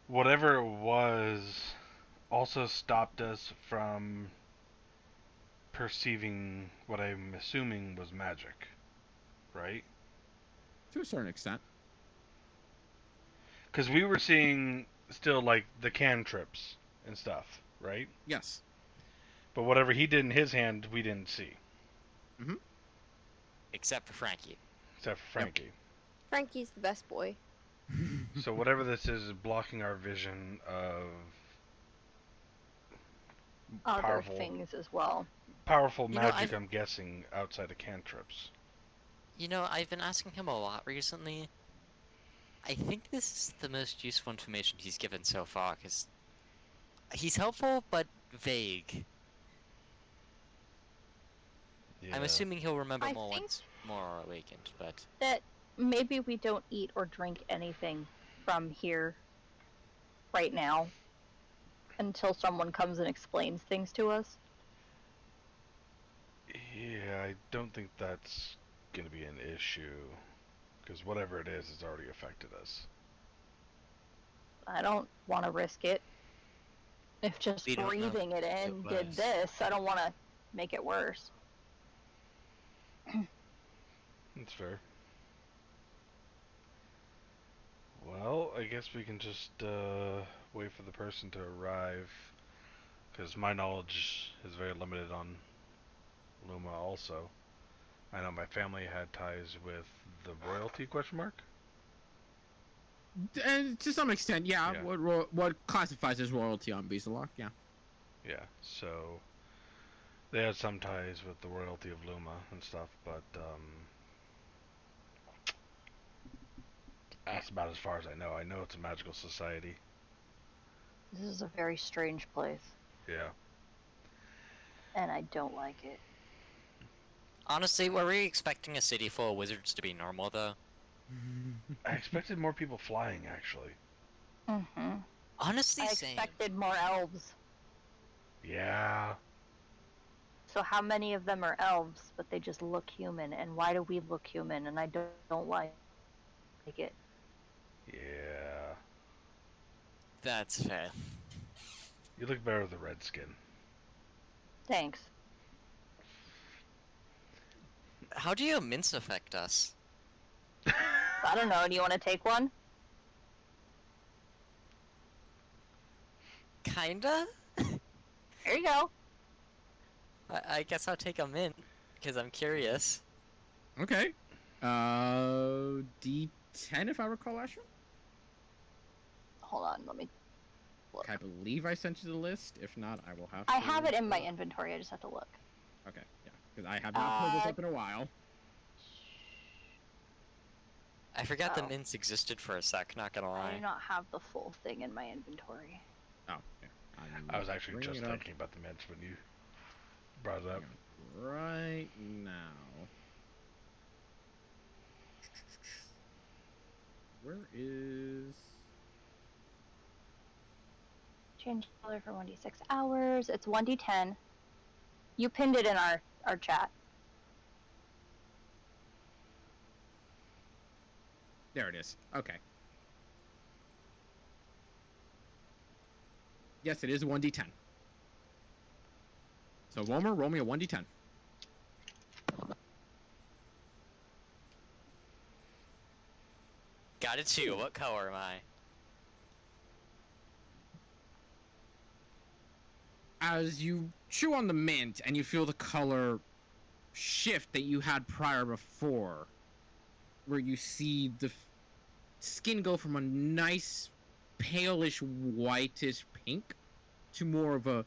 Speaker 2: whatever it was also stopped us from perceiving what I'm assuming was magic, right?
Speaker 1: to a certain extent.
Speaker 2: Because we were seeing still like the cantrips and stuff, right?
Speaker 1: Yes.
Speaker 2: But whatever he did in his hand, we didn't see,
Speaker 3: Except for Frankie.
Speaker 2: except for Frankie.
Speaker 4: Frankie's the best boy.
Speaker 2: So whatever this is blocking our vision of
Speaker 5: Other
Speaker 2: powerful,
Speaker 5: things as well.
Speaker 2: powerful
Speaker 3: You know,
Speaker 2: magic.
Speaker 3: I've-
Speaker 2: I'm guessing outside of cantrips.
Speaker 3: You know, I've been asking him a lot recently. I think this is the most useful information he's given so far, because he's helpful, but vague.
Speaker 2: Yeah.
Speaker 3: I'm assuming he'll remember
Speaker 5: I
Speaker 3: more
Speaker 5: think-
Speaker 3: once more are awakened, but...
Speaker 5: That maybe we don't eat or drink anything from here right now until someone comes and explains things to us.
Speaker 2: Yeah, I don't think that's gonna be an issue, because whatever it is, it's already affected us.
Speaker 5: I don't want to risk it. If just
Speaker 3: We don't know
Speaker 5: breathing it
Speaker 3: if it
Speaker 5: in did
Speaker 3: was.
Speaker 5: this, I don't want to make it worse.
Speaker 2: That's fair. Well, I guess we can just wait for the person to arrive, because my knowledge is very limited on Luma also. I know my family had ties with the royalty, question mark?
Speaker 1: And to some extent, yeah.
Speaker 2: Yeah.
Speaker 1: What classifies as royalty on Beazalock? Yeah.
Speaker 2: Yeah, so they had some ties with the royalty of Luma and stuff, but that's about as far as I know. I know it's a magical society.
Speaker 5: This is a very strange place,
Speaker 2: Yeah.
Speaker 5: and I don't like it.
Speaker 3: Honestly, were we expecting a city full of wizards to be normal, though?
Speaker 2: I expected more people flying, actually.
Speaker 5: Mm-hmm.
Speaker 3: Honestly,
Speaker 5: I
Speaker 3: same.
Speaker 5: expected more elves.
Speaker 2: Yeah.
Speaker 5: So how many of them are elves, but they just look human? And why do we look human? And I don't like it.
Speaker 2: Yeah.
Speaker 3: That's fair.
Speaker 2: You look better with the red skin.
Speaker 5: Thanks.
Speaker 3: How do your mints affect us?
Speaker 5: I don't know. Do you want to take one?
Speaker 3: Kinda?
Speaker 5: Here you go.
Speaker 3: I guess I'll take a mint, because I'm curious.
Speaker 1: Okay. D10 if I recall, Asher.
Speaker 5: Hold on. Let me. Look.
Speaker 1: I believe I sent you the list. If not, I will have.
Speaker 5: I
Speaker 1: to,
Speaker 5: have it in my inventory. I just have to look.
Speaker 1: Okay. Yeah. Because I have not pulled this up in a while.
Speaker 3: I forgot the
Speaker 5: Oh.
Speaker 3: mints existed for a sec, not gonna
Speaker 5: I
Speaker 3: lie.
Speaker 5: do not have the full thing in my inventory.
Speaker 1: Oh. Yeah.
Speaker 2: I was actually
Speaker 1: bringing
Speaker 2: just
Speaker 1: it up
Speaker 2: thinking about the mints when you brought it up.
Speaker 1: right now. Where is?
Speaker 5: Change color for 1d6 hours. It's 1d10. You pinned it in our chat.
Speaker 1: There it is. Okay. Yes, it is a 1d10. So, Wilmer, roll me a 1d10.
Speaker 3: Got it too. What color am I?
Speaker 1: As you chew on the mint and you feel the color shift that you had prior before, where you see the skin go from a nice palish whitish pink to more of a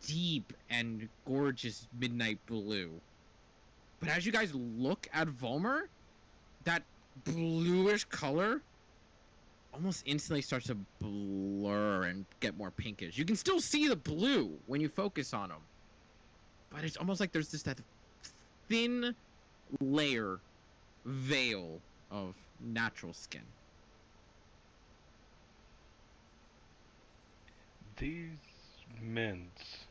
Speaker 1: deep and gorgeous midnight blue. But as you guys look at Volmer, that bluish color almost instantly starts to blur and get more pinkish. You can still see the blue when you focus on them, but it's almost like there's just that thin layer veil of natural skin.
Speaker 2: These mints.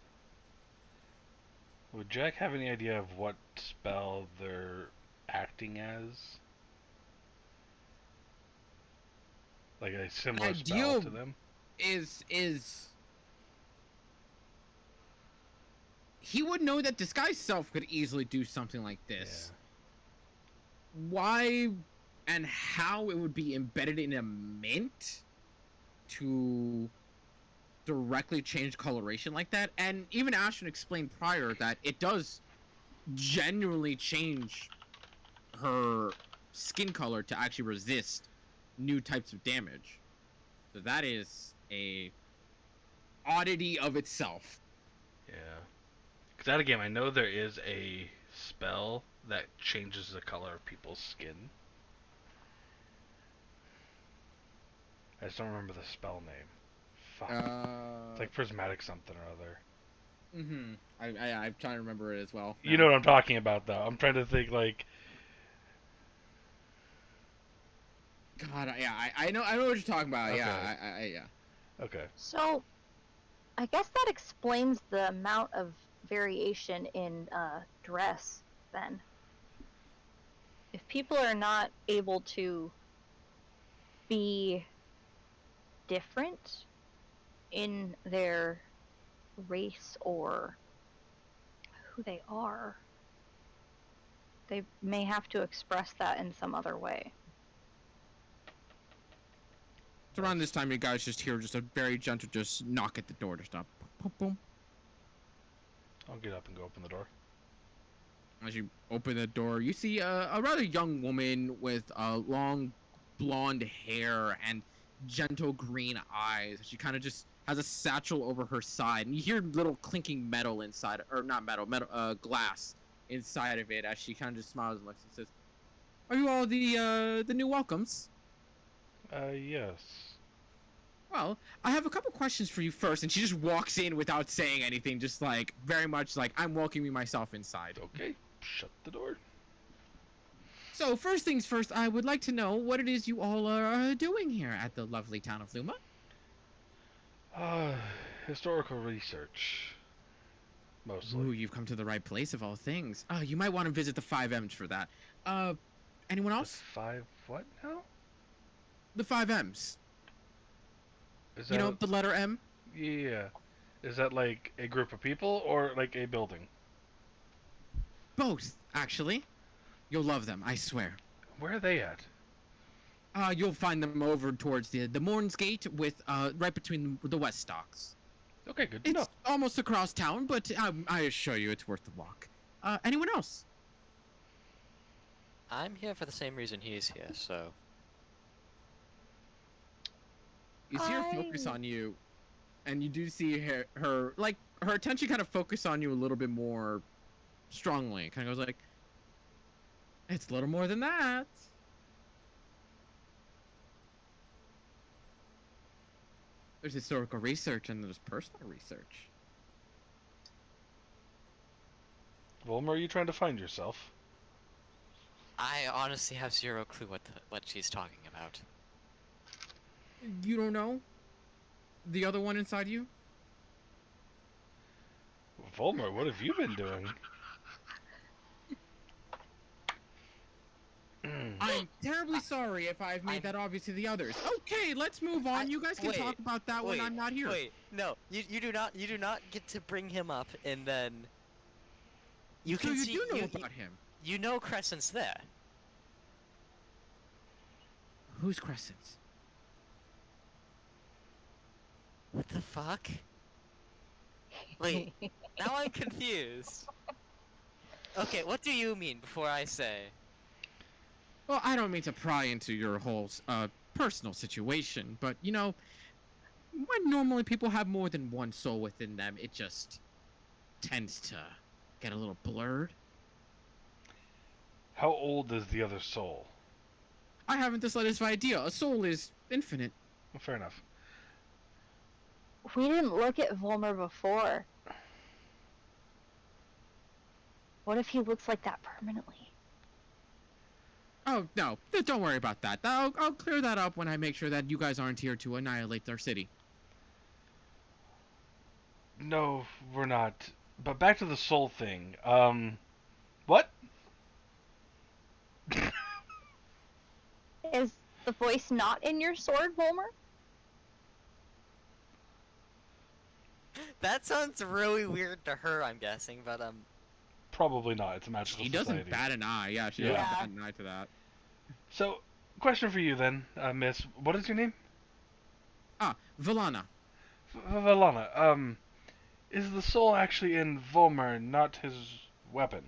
Speaker 2: Would Jack have any idea of what spell they're acting as? Like a similar spell
Speaker 1: Ideal
Speaker 2: to them?
Speaker 1: is he would know that disguise self could easily do something like this. Why and how it would be embedded in a mint to directly change coloration like that, and even Ashton explained prior that it does genuinely change her skin color to actually resist new types of damage. So that is a oddity of itself.
Speaker 2: Yeah. Because out of game, I know there is a spell that changes the color of people's skin. I just don't remember the spell name. Fuck. It's like prismatic something or other.
Speaker 1: I'm trying to remember it as well.
Speaker 2: You know what I'm talking about, though. I'm trying to think, like...
Speaker 1: God, yeah, I know what you're talking about.
Speaker 2: Okay.
Speaker 1: Yeah, yeah.
Speaker 2: Okay.
Speaker 5: So, I guess that explains the amount of variation in dress, then. If people are not able to be different in their race or who they are, they may have to express that in some other way.
Speaker 1: So around this time, you guys just hear just a very gentle just knock at the door to stop. Boom, boom.
Speaker 2: I'll get up and go open the door.
Speaker 1: As you open the door, you see a rather young woman with long blonde hair and gentle green eyes. She kind of just has a satchel over her side, and you hear little clinking metal inside, or not metal, glass inside of it. As she kind of just smiles and looks and says, "Are you all the new welcomes?"
Speaker 2: Yes.
Speaker 1: Well, I have a couple questions for you first, and she just walks in without saying anything, just like very much like I'm welcoming myself inside.
Speaker 2: Okay. Shut the door.
Speaker 1: So first things first, I would like to know what it is you all are doing here at the lovely town of Luma.
Speaker 2: Historical research. Mostly.
Speaker 1: Ooh, you've come to the right place of all things. You might want to visit the 5Ms for that. Anyone else?
Speaker 2: Five what now?
Speaker 1: The 5Ms.
Speaker 2: Is
Speaker 1: You
Speaker 2: that
Speaker 1: know, the letter M?
Speaker 2: Yeah. Is that like a group of people or like a building?
Speaker 1: Both, actually. You'll love them, I swear.
Speaker 2: Where are they at?
Speaker 1: You'll find them over towards the Morn's Gate with, right between the West Stocks.
Speaker 2: Okay, good to
Speaker 1: It's
Speaker 2: know.
Speaker 1: almost across town, but I assure you it's worth the walk. Anyone else?
Speaker 3: I'm here for the same reason he's here, so.
Speaker 1: You see her focus on you, and you do see her like, her attention kind of focus on you a little bit more strongly. It kind of goes like, it's a little more than that. There's historical research and there's personal research.
Speaker 2: Volmer, are you trying to find yourself?
Speaker 3: I honestly have zero clue what she's talking about.
Speaker 1: You don't know? The other one inside you?
Speaker 2: Volmer, what have you been doing?
Speaker 1: I'm terribly sorry if I've made that obvious to the others. Okay, let's move on. You guys can talk about that when I'm not here.
Speaker 3: Wait, no, you do not get to bring him up and then. You
Speaker 1: so
Speaker 3: can
Speaker 1: you
Speaker 3: see
Speaker 1: do know about him.
Speaker 3: You know Crescent's there.
Speaker 1: Who's Crescent?
Speaker 3: What the fuck? Wait, now I'm confused. Okay, what do you mean before I say?
Speaker 1: Well, I don't mean to pry into your whole personal situation, but you know, when normally people have more than one soul within them, it just tends to get a little blurred.
Speaker 2: How old is the other soul?
Speaker 1: I haven't the slightest idea. A soul is infinite.
Speaker 2: Well, fair enough.
Speaker 5: We didn't look at Volmer before. What if he looks like that permanently?
Speaker 1: Oh, no. Don't worry about that. I'll clear that up when I make sure that you guys aren't here to annihilate their city.
Speaker 2: No, we're not. But back to the soul thing. What?
Speaker 5: Is the voice not in your sword, Volmer?
Speaker 3: That sounds really weird to her, I'm guessing, but
Speaker 2: Probably not. It's a magical
Speaker 1: She
Speaker 2: society.
Speaker 1: doesn't bat an eye. Yeah, she
Speaker 2: Yeah.
Speaker 1: doesn't bat an eye to that.
Speaker 2: So, question for you then, Miss. What is your name?
Speaker 1: Valana.
Speaker 2: Valana. Is the soul actually in Volmer, not his weapon?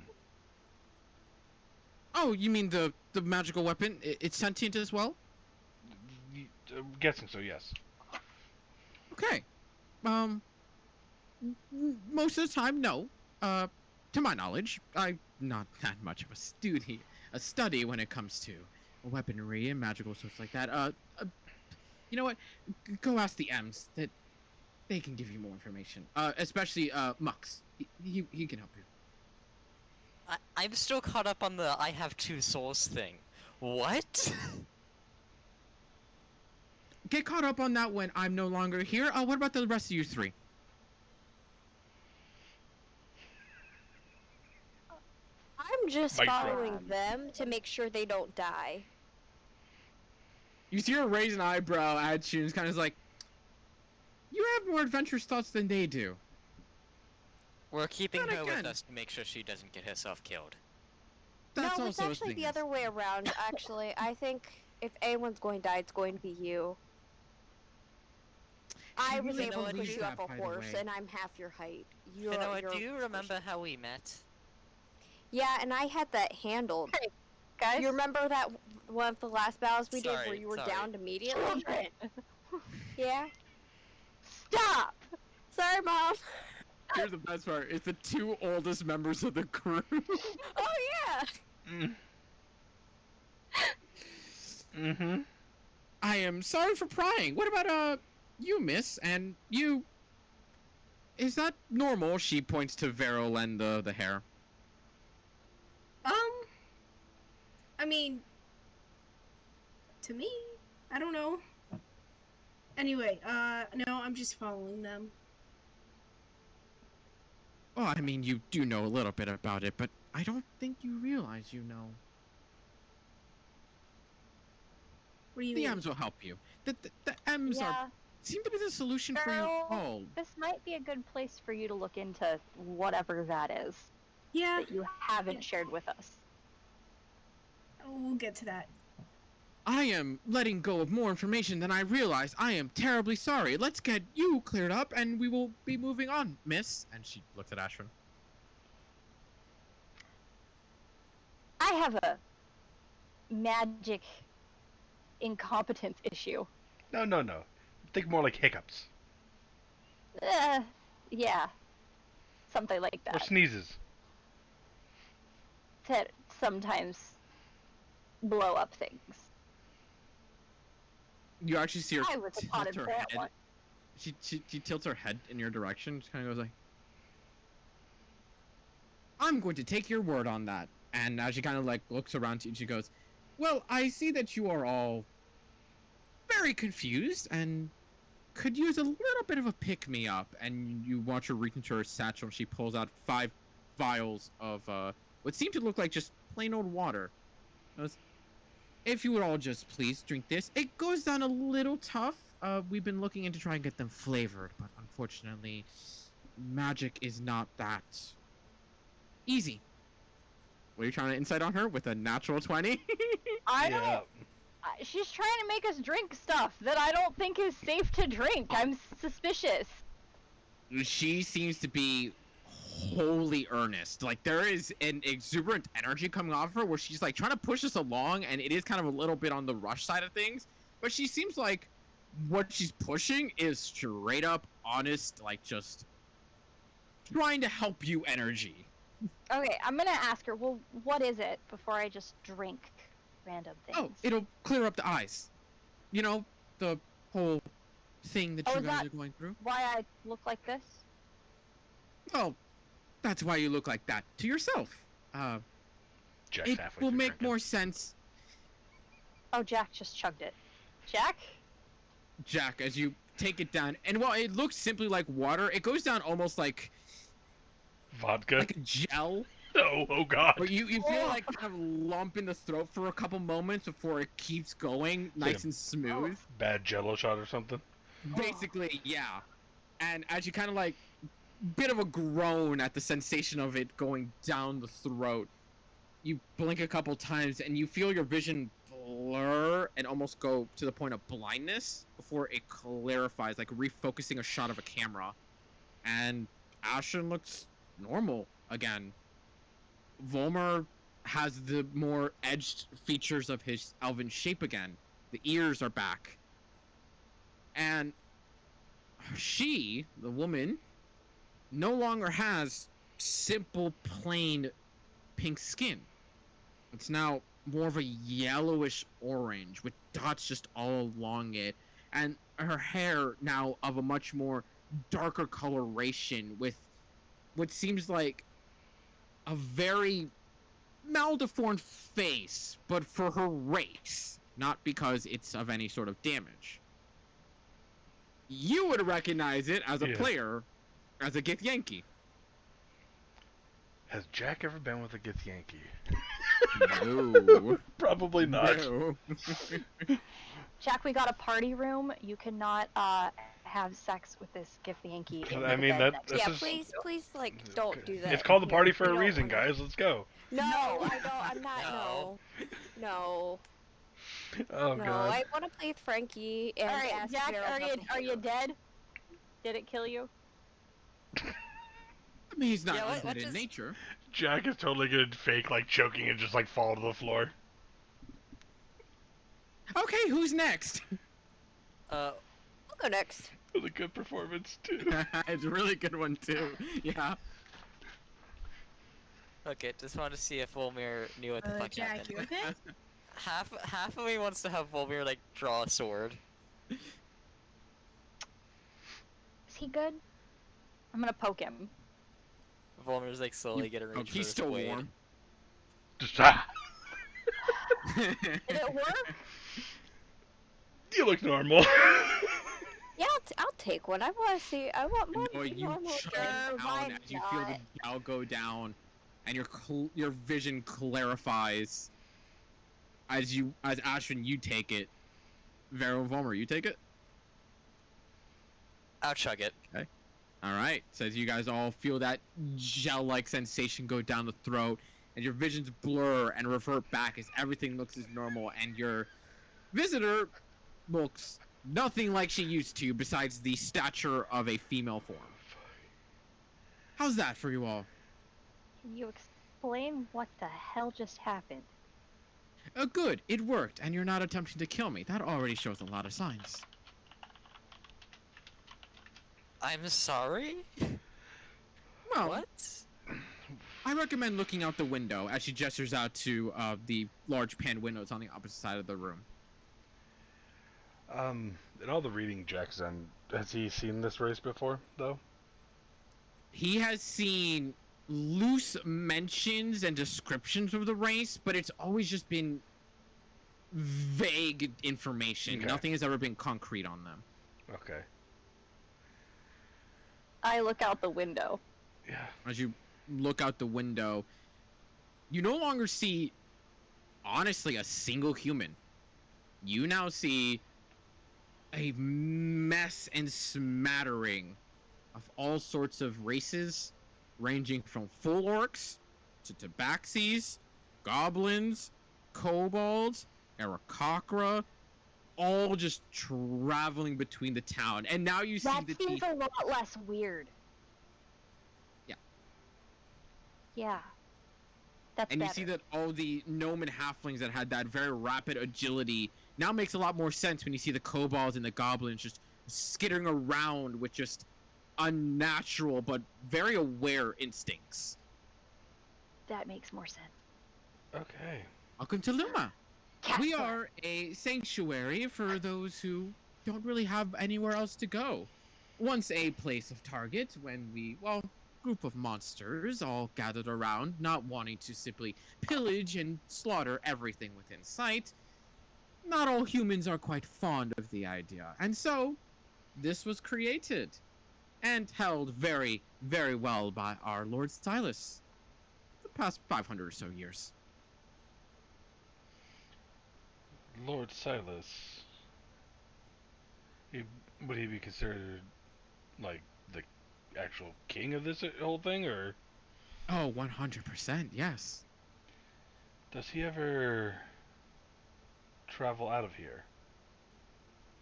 Speaker 1: Oh, you mean the magical weapon? It's sentient as well?
Speaker 2: I'm guessing so, yes.
Speaker 1: Okay. Most of the time, no. To my knowledge, I'm not that much of a study when it comes to weaponry and magical stuff like that. You know what? Go ask the M's. That they can give you more information. Especially Mux. He can help you.
Speaker 3: I'm still caught up on the I have two souls thing. What?
Speaker 1: Get caught up on that when I'm no longer here. What about the rest of you three?
Speaker 4: I'm just
Speaker 2: Mic drop.
Speaker 4: following them to make sure they don't die.
Speaker 1: You see her raise an eyebrow at you and it's kind of like, you have more adventurous thoughts than they do.
Speaker 3: We're keeping
Speaker 1: Then
Speaker 3: her with
Speaker 1: again-
Speaker 3: us to make sure she doesn't get herself killed.
Speaker 1: That's
Speaker 4: no, it's
Speaker 1: also a
Speaker 4: actually
Speaker 1: thing.
Speaker 4: the other way around, actually. I think if anyone's going to die, it's going to be you. I was
Speaker 1: really
Speaker 4: able to
Speaker 1: believes
Speaker 4: push you
Speaker 1: that,
Speaker 4: up
Speaker 1: by
Speaker 4: a
Speaker 1: the
Speaker 4: horse,
Speaker 1: way.
Speaker 4: and I'm half your height.
Speaker 3: Finoa, do you
Speaker 4: a
Speaker 3: remember
Speaker 4: person.
Speaker 3: how we met?
Speaker 4: Yeah, and I had that handled.
Speaker 5: Hey, guys.
Speaker 4: You remember that one of the last battles we did where
Speaker 3: Sorry,
Speaker 4: you were
Speaker 3: sorry.
Speaker 4: downed immediately?
Speaker 5: Children.
Speaker 4: Yeah.
Speaker 5: Stop!
Speaker 4: Sorry, Mom.
Speaker 1: Here's the best part. It's the two oldest members of the crew.
Speaker 4: Oh, yeah.
Speaker 2: Mm. Mm-hmm.
Speaker 1: I am sorry for prying. What about, you, miss? And you... Is that normal? She points to Veril and the hair.
Speaker 7: I mean, to me, I don't know. Anyway, no, I'm just following them.
Speaker 1: Well, I mean, you do know a little bit about it, but I don't think you realize you know.
Speaker 7: What do you
Speaker 1: The
Speaker 7: mean?
Speaker 1: M's will help you. The M's
Speaker 5: Yeah,
Speaker 1: seem to be the solution for you
Speaker 5: Girl.
Speaker 1: all.
Speaker 5: this might be a good place for you to look into whatever that is
Speaker 7: Yeah,
Speaker 5: that you haven't shared with us.
Speaker 7: we'll get to that.
Speaker 1: I am letting go of more information than I realized. I am terribly sorry. Let's get you cleared up, and we will be moving on, miss. And she looks at Ashwin.
Speaker 5: I have a magic incompetence issue.
Speaker 2: No. Think more like hiccups.
Speaker 5: Yeah. Something like
Speaker 2: Or
Speaker 5: that.
Speaker 2: sneezes.
Speaker 5: That sometimes blow up things.
Speaker 1: You actually see her
Speaker 5: I was a
Speaker 1: tilt
Speaker 5: potted
Speaker 1: her
Speaker 5: plant
Speaker 1: head.
Speaker 5: once.
Speaker 1: She tilts her head in your direction. Just kind of goes like, "I'm going to take your word on that." And now she kind of like looks around to you and she goes, "Well, I see that you are all very confused and could use a little bit of a pick-me-up." And you watch her reach into her satchel and she pulls out 5 vials of what seem to look like just plain old water. Goes, "If you would all just please drink this. It goes down a little tough. We've been looking into trying to get them flavored, but unfortunately, magic is not that easy." What are you trying to insight on her with a natural 20?
Speaker 5: I
Speaker 2: Yeah.
Speaker 5: don't. She's trying to make us drink stuff that I don't think is safe to drink. I'm suspicious.
Speaker 1: She seems to be wholly earnest. Like there is an exuberant energy coming off her where she's like trying to push us along, and it is kind of a little bit on the rush side of things. But she seems like what she's pushing is straight up honest, like just trying to help you energy.
Speaker 5: Okay, I'm gonna ask her. Well, what is it before I just drink random things?
Speaker 1: Oh, it'll clear up the eyes. You know, the whole thing that
Speaker 5: Oh,
Speaker 1: you
Speaker 5: is
Speaker 1: guys
Speaker 5: that-
Speaker 1: are going through.
Speaker 5: Why I look like this?
Speaker 1: Oh, that's why you look like that to yourself.
Speaker 2: Jack's
Speaker 1: It
Speaker 2: halfway
Speaker 1: will
Speaker 2: through
Speaker 1: make
Speaker 2: drinking.
Speaker 1: more sense
Speaker 5: Oh, Jack just chugged it. Jack?
Speaker 1: Jack, as you take it down, and while it looks simply like water, it goes down almost like
Speaker 2: Vodka.
Speaker 1: a gel.
Speaker 2: Oh God.
Speaker 1: But you feel like kind of lump in the throat for a couple moments before it keeps going nice and smooth.
Speaker 2: Bad Jello shot or something.
Speaker 1: Basically, yeah. And as you kind of like, bit of a groan at the sensation of it going down the throat, you blink a couple times and you feel your vision blur and almost go to the point of blindness before it clarifies, like refocusing a shot of a camera. And Ashen looks normal again. Volmer has the more edged features of his elven shape again. The ears are back. And she, the woman, no longer has simple, plain pink skin. It's now more of a yellowish orange with dots just all along it. And her hair now of a much more darker coloration with what seems like a very maldeformed face, but for her race, not because it's of any sort of damage. You would recognize it as a player, as a Githyanki.
Speaker 2: Has Jack ever been with a Githyanki?
Speaker 1: No.
Speaker 2: Probably not.
Speaker 1: No.
Speaker 5: Jack, we got a party room. You cannot have sex with this Githyanki.
Speaker 2: I mean, that's
Speaker 4: Yeah,
Speaker 2: just,
Speaker 4: please, like, don't do that.
Speaker 2: it's called the
Speaker 4: here.
Speaker 2: party for
Speaker 4: We
Speaker 2: a
Speaker 4: don't
Speaker 2: reason,
Speaker 4: wanna-
Speaker 2: guys. Let's go.
Speaker 4: No, I don't. I'm not.
Speaker 3: No.
Speaker 4: No.
Speaker 2: Oh
Speaker 4: No,
Speaker 2: God.
Speaker 4: I want to play with Frankie and
Speaker 5: All right,
Speaker 4: ask
Speaker 5: Jack,
Speaker 4: Vero
Speaker 5: are
Speaker 4: about the
Speaker 5: you
Speaker 4: hero.
Speaker 5: dead? Did it kill you?
Speaker 1: I mean, he's not
Speaker 3: Yeah, what
Speaker 1: undead in
Speaker 3: just-
Speaker 1: nature.
Speaker 2: Jack is totally gonna fake like choking and just like fall to the floor.
Speaker 1: Okay, who's next?
Speaker 4: I'll go next.
Speaker 2: With a good performance too.
Speaker 1: It's a really good one too. Yeah.
Speaker 3: Okay, just wanted to see if Volmir knew what the fuck
Speaker 7: Jack,
Speaker 3: happened.
Speaker 7: you okay?
Speaker 3: Half of me wants to have Volmir like draw a sword.
Speaker 5: Is he good? I'm gonna poke him.
Speaker 3: Volmir's like slowly getting
Speaker 1: Oh,
Speaker 3: reach for
Speaker 1: he's
Speaker 3: his
Speaker 1: still
Speaker 3: blade.
Speaker 1: warm.
Speaker 2: Just
Speaker 5: Did it work?
Speaker 2: you look normal.
Speaker 4: Yeah, I'll take one. I want to see. I want more.
Speaker 1: No, you
Speaker 4: normal
Speaker 1: chug
Speaker 4: things.
Speaker 1: it
Speaker 5: why
Speaker 1: down as you feel the
Speaker 5: not?
Speaker 1: gel go down, and your vision clarifies. As Ashwin, you take it. Vero Vomer, you take it.
Speaker 3: I'll chug it.
Speaker 1: All right. So as you guys all feel that gel-like sensation go down the throat, and your visions blur and revert back as everything looks as normal, and your visitor looks nothing like she used to, besides the stature of a female form. How's that for you all?
Speaker 5: Can you explain what the hell just happened?
Speaker 1: Good. It worked, and you're not attempting to kill me. That already shows a lot of signs.
Speaker 3: I'm sorry?
Speaker 1: Well,
Speaker 3: What?
Speaker 1: I recommend looking out the window as she gestures out to the large pan windows on the opposite side of the room.
Speaker 2: In all the reading Jack's done, has he seen this race before, though?
Speaker 1: He has seen loose mentions and descriptions of the race, but it's always just been vague information.
Speaker 2: Okay.
Speaker 1: Nothing has ever been concrete on them.
Speaker 2: Okay.
Speaker 5: I look out the window.
Speaker 2: Yeah.
Speaker 1: As you look out the window, you no longer see, honestly, a single human. You now see a mess and smattering of all sorts of races, ranging from full orcs to tabaxis, goblins, kobolds, Aarakocra, all just traveling between the town. And now you see
Speaker 5: That
Speaker 1: the
Speaker 5: seems a lot less weird.
Speaker 1: Yeah.
Speaker 5: Yeah. That's
Speaker 1: and
Speaker 5: better.
Speaker 1: you see that all the gnome and halflings that had that very rapid agility now makes a lot more sense when you see the kobolds and the goblins just skittering around with just unnatural but very aware instincts.
Speaker 5: That makes more sense.
Speaker 2: Okay.
Speaker 1: Welcome to Luma. We
Speaker 5: Castle.
Speaker 1: are a sanctuary for those who don't really have anywhere else to go. Once a place of target when we, well, group of monsters all gathered around, not wanting to simply pillage and slaughter everything within sight. not all humans are quite fond of the idea. And so, this was created and held very, very well by our Lord Silas the past 500 or so years.
Speaker 2: Lord Silas. He, would he be considered like the actual king of this whole thing, or
Speaker 1: Oh, 100%, yes.
Speaker 2: does he ever travel out of here?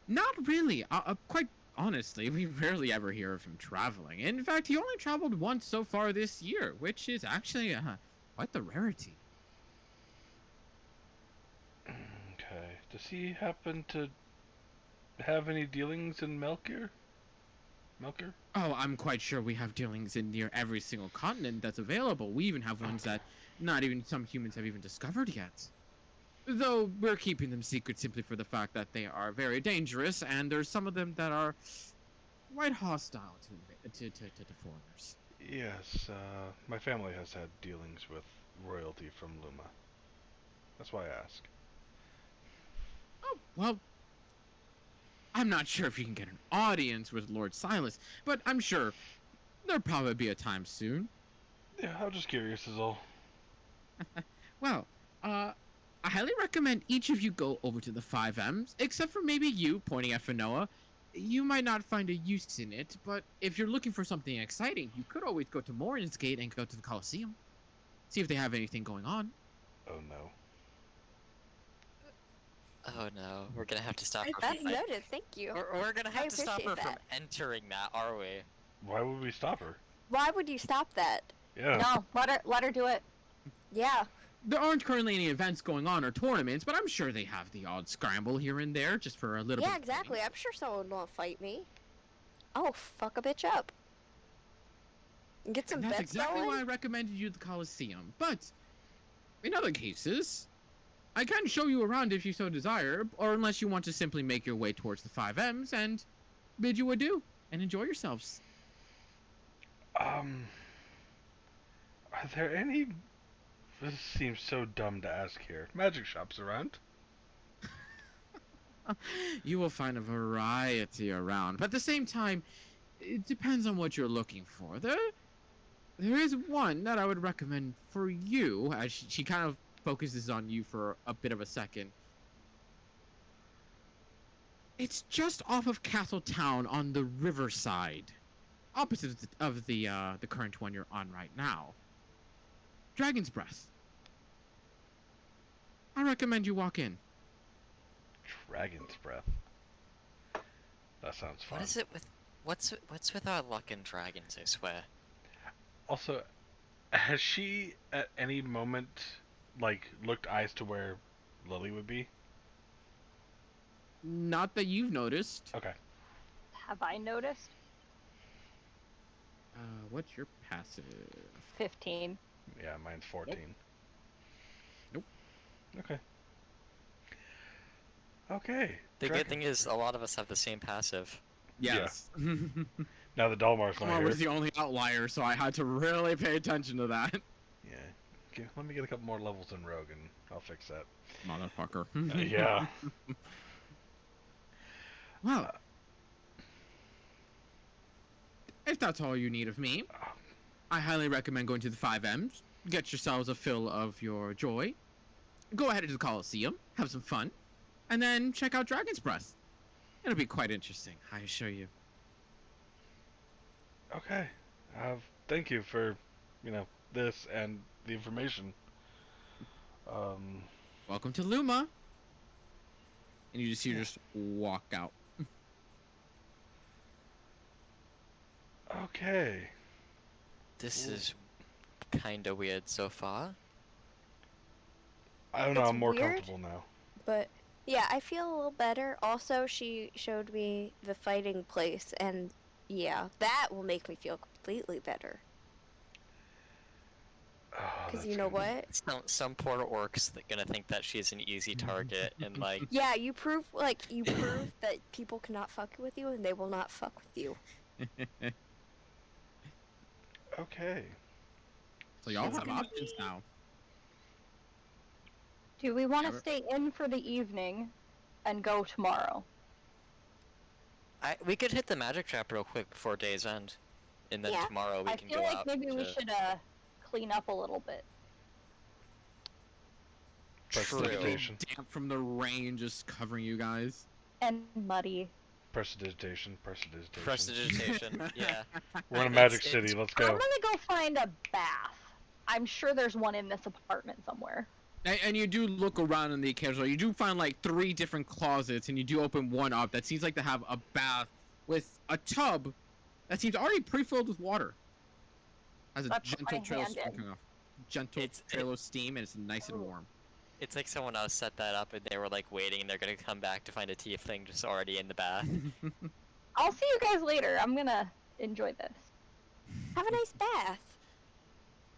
Speaker 1: Not really. Quite honestly, we rarely ever hear of him traveling. In fact, he only traveled once so far this year, which is actually quite the rarity.
Speaker 2: Okay. Does he happen to have any dealings in Melkir? Melkir?
Speaker 1: Oh, I'm quite sure we have dealings in near every single continent that's available. We even have ones that not even some humans have even discovered yet. Though we're keeping them secret simply for the fact that they are very dangerous, and there's some of them that are quite hostile to foreigners.
Speaker 2: Yes, my family has had dealings with royalty from Luma. That's why I ask.
Speaker 1: Oh, well, I'm not sure if you can get an audience with Lord Silas, but I'm sure there'll probably be a time soon.
Speaker 2: Yeah, I'm just curious is all.
Speaker 1: Well, I highly recommend each of you go over to the 5Ms, except for maybe you, pointing at Fanoa. You might not find a use in it, but if you're looking for something exciting, you could always go to Morin's Gate and go to the Colosseum. See if they have anything going on.
Speaker 2: Oh no.
Speaker 3: Oh no, we're gonna have to stop her
Speaker 4: That's
Speaker 3: from.
Speaker 4: noted. Thank you.
Speaker 3: We're gonna have to stop her
Speaker 4: appreciate
Speaker 3: from
Speaker 4: that.
Speaker 3: entering that, are we?
Speaker 2: Why would we stop her?
Speaker 4: Why would you stop that?
Speaker 2: Yeah.
Speaker 5: No, let her do it.
Speaker 4: Yeah.
Speaker 1: There aren't currently any events going on or tournaments, but I'm sure they have the odd scramble here and there just for a little bit.
Speaker 4: Yeah,
Speaker 1: of
Speaker 4: exactly.
Speaker 1: winning.
Speaker 4: I'm sure someone won't fight me. Oh, fuck a bitch up. Get some
Speaker 1: And that's
Speaker 4: bets
Speaker 1: exactly
Speaker 4: going.
Speaker 1: why I recommended you the Colosseum. But in other cases, I can show you around if you so desire, or unless you want to simply make your way towards the 5Ms and bid you adieu and enjoy yourselves.
Speaker 2: Are there any? This seems so dumb to ask here. Magic shops around?
Speaker 1: You will find a variety around, but at the same time, it depends on what you're looking for. There is one that I would recommend for you, as she kind of focuses on you for a bit of a second. It's just off of Castle Town on the riverside, opposite of the current one you're on right now. Dragon's Breath. I recommend you walk in.
Speaker 2: Dragon's Breath. That sounds fun.
Speaker 3: What is it with? What's with our luck and dragons? I swear.
Speaker 2: Also, has she at any moment looked eyes to where Lily would be?
Speaker 1: Not that you've noticed.
Speaker 2: Okay.
Speaker 5: Have I noticed?
Speaker 1: What's your passive?
Speaker 5: 15.
Speaker 2: Yeah, mine's 14.
Speaker 1: Nope.
Speaker 2: Okay. Okay.
Speaker 3: The
Speaker 2: Dragon.
Speaker 3: good thing is, a lot of us have the same passive.
Speaker 1: Yes.
Speaker 2: Now the Dalmar's not
Speaker 1: Omar
Speaker 2: here.
Speaker 1: was the only outlier, so I had to really pay attention to that.
Speaker 2: Yeah. Okay, let me get a couple more levels in Rogue and I'll fix that.
Speaker 1: Motherfucker.
Speaker 2: Yeah.
Speaker 1: Well, if that's all you need of me, I highly recommend going to the 5Ms, get yourselves a fill of your joy, go ahead to the Colosseum, have some fun, and then check out Dragon's Breath. It'll be quite interesting, I assure you.
Speaker 2: Okay. Thank you for, this and the information.
Speaker 1: Welcome to Luma. And you just walk out.
Speaker 2: Okay.
Speaker 3: This
Speaker 2: Ooh.
Speaker 3: is kinda weird so far.
Speaker 2: I don't know,
Speaker 4: It's
Speaker 2: I'm more
Speaker 4: weird.
Speaker 2: comfortable now.
Speaker 4: But yeah, I feel a little better. Also, she showed me the fighting place, and yeah, that will make me feel completely better.
Speaker 2: Oh,
Speaker 4: Because
Speaker 2: that's
Speaker 4: you know
Speaker 2: good.
Speaker 4: what?
Speaker 3: Some poor orcs that gonna think that she's an easy target, and like,
Speaker 4: Yeah, you prove that people cannot fuck with you, and they will not fuck with you.
Speaker 2: Okay.
Speaker 1: So y'all have
Speaker 4: Okay.
Speaker 1: options now.
Speaker 5: Do we want to
Speaker 1: Sure.
Speaker 5: stay in for the evening and go tomorrow.
Speaker 3: We could hit the magic trap real quick before day's end, and then
Speaker 4: Yeah.
Speaker 3: tomorrow we
Speaker 5: I
Speaker 3: can
Speaker 5: feel
Speaker 3: go
Speaker 5: like
Speaker 3: out.
Speaker 5: maybe we
Speaker 3: to-
Speaker 5: should clean up a little bit.
Speaker 3: True.
Speaker 2: Prestidigitation.
Speaker 1: Damp from the rain just covering you guys.
Speaker 5: And muddy.
Speaker 2: Prestidigitation. Prestidigitation.
Speaker 3: Prestidigitation. Yeah.
Speaker 2: We're in a
Speaker 3: It's-
Speaker 2: magic
Speaker 3: it's-
Speaker 2: city. Let's
Speaker 5: I'm
Speaker 2: go.
Speaker 5: gonna go find a bath. I'm sure there's one in this apartment somewhere.
Speaker 1: And you do look around in the occasional. You do find like 3 different closets, and you do open one up that seems like to have a bath with a tub that seems already pre-filled with water. Has a
Speaker 5: I put
Speaker 1: gentle
Speaker 5: my
Speaker 1: trail
Speaker 5: hand in.
Speaker 1: smoking off. Gentle trail of steam, and it's nice and warm.
Speaker 3: It's like someone else set that up and they were like waiting and they're gonna come back to find a tiefling just already in the bath.
Speaker 5: I'll see you guys later. I'm gonna enjoy this.
Speaker 4: Have a nice bath.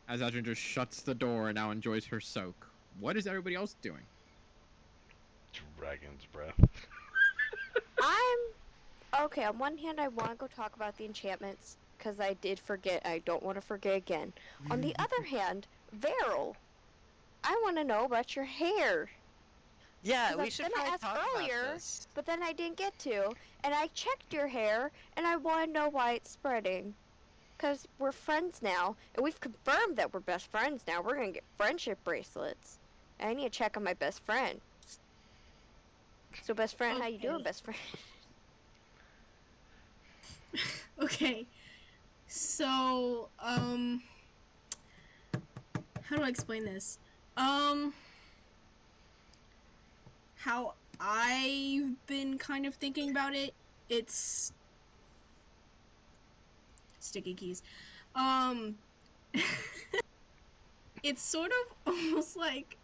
Speaker 1: As Adrian just shuts the door and now enjoys her soak. What is everybody else doing?
Speaker 2: Dragon's breath.
Speaker 4: Okay, on one hand, I want to go talk about the enchantments, because I did forget. I don't want to forget again. On the other hand, Veryl, I want to know about your hair.
Speaker 3: Yeah,
Speaker 4: 'Cause I
Speaker 3: we
Speaker 4: was
Speaker 3: should
Speaker 4: gonna
Speaker 3: probably
Speaker 4: ask
Speaker 3: talk
Speaker 4: earlier,
Speaker 3: about this.
Speaker 4: but then I didn't get to. And I checked your hair, and I want to know why it's spreading. Because we're friends now, and we've confirmed that we're best friends now. We're going to get friendship bracelets. And I need to check on my best friend. So, best friend, how you doing,
Speaker 7: Okay.
Speaker 4: best friend?
Speaker 7: Okay. So, how do I explain this? How I've been kind of thinking about it, it's sticky keys. It's sort of almost like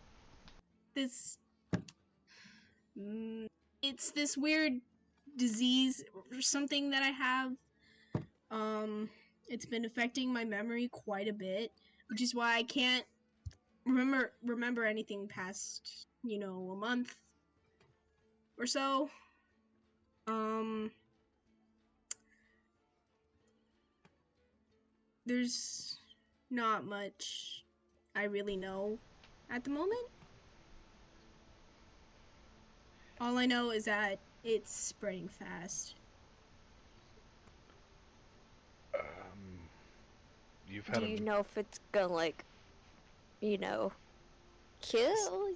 Speaker 7: this it's this weird disease or something that I have. It's been affecting my memory quite a bit, which is why I can't remember anything past, a month or so. There's not much I really know at the moment. All I know is that it's spreading fast.
Speaker 2: You've had
Speaker 4: Do
Speaker 2: a
Speaker 4: you know if it's gonna, like, kill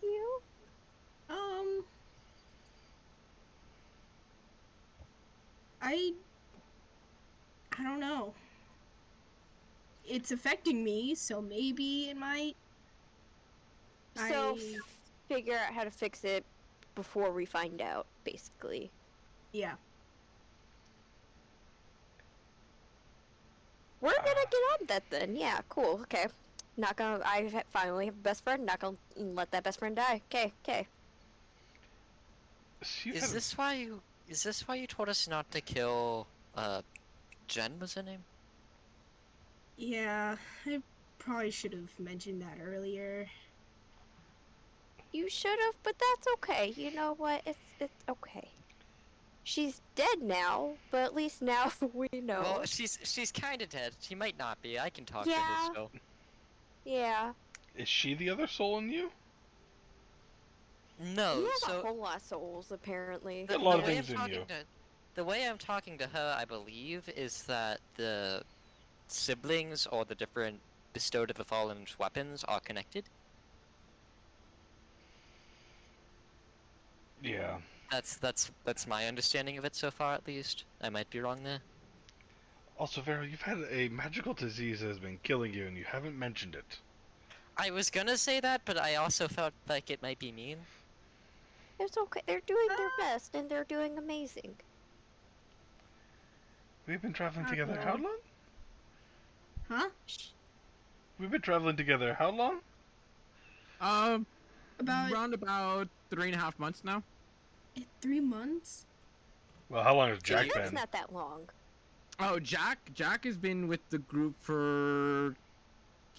Speaker 4: you?
Speaker 7: I don't know. It's affecting me, so maybe it might.
Speaker 4: So,
Speaker 7: I-
Speaker 4: figure out how to fix it before we find out, basically.
Speaker 7: Yeah.
Speaker 4: We're gonna get on that then. Yeah, cool. Okay. Not gonna. Finally have a best friend. Not gonna let that best friend die. Okay. Okay.
Speaker 2: you've
Speaker 3: Is
Speaker 2: had
Speaker 3: this why you told us not to kill Jen was her name?
Speaker 7: Yeah, I probably should have mentioned that earlier.
Speaker 4: You should have, but that's okay. You know what? It's okay. She's dead now, but at least now we know.
Speaker 3: Well, she's kind of dead. She might not be. I can talk to
Speaker 4: Yeah.
Speaker 3: her still.
Speaker 4: Yeah.
Speaker 2: Is she the other soul in you?
Speaker 3: No,
Speaker 4: He has a
Speaker 3: so
Speaker 4: whole lot of souls, apparently.
Speaker 2: A lot of
Speaker 3: way
Speaker 2: things
Speaker 3: I'm
Speaker 2: in
Speaker 3: talking
Speaker 2: you.
Speaker 3: the way I'm talking to her, I believe, is that the siblings or the different bestowed of the fallen's weapons are connected.
Speaker 2: Yeah.
Speaker 3: That's my understanding of it so far, at least. I might be wrong there.
Speaker 2: Also, Vera, you've had a magical disease that has been killing you, and you haven't mentioned it.
Speaker 3: I was gonna say that, but I also felt like it might be mean.
Speaker 4: It's okay. They're doing their best, and they're doing amazing.
Speaker 2: We've been traveling
Speaker 7: I
Speaker 2: together
Speaker 7: know.
Speaker 2: how long?
Speaker 7: Huh?
Speaker 2: We've been traveling together how long?
Speaker 7: About
Speaker 1: About 3.5 months now.
Speaker 7: 3 months?
Speaker 2: Well, how long has
Speaker 4: See,
Speaker 2: Jack
Speaker 4: that's
Speaker 2: been?
Speaker 4: not that long.
Speaker 1: Oh, Jack has been with the group for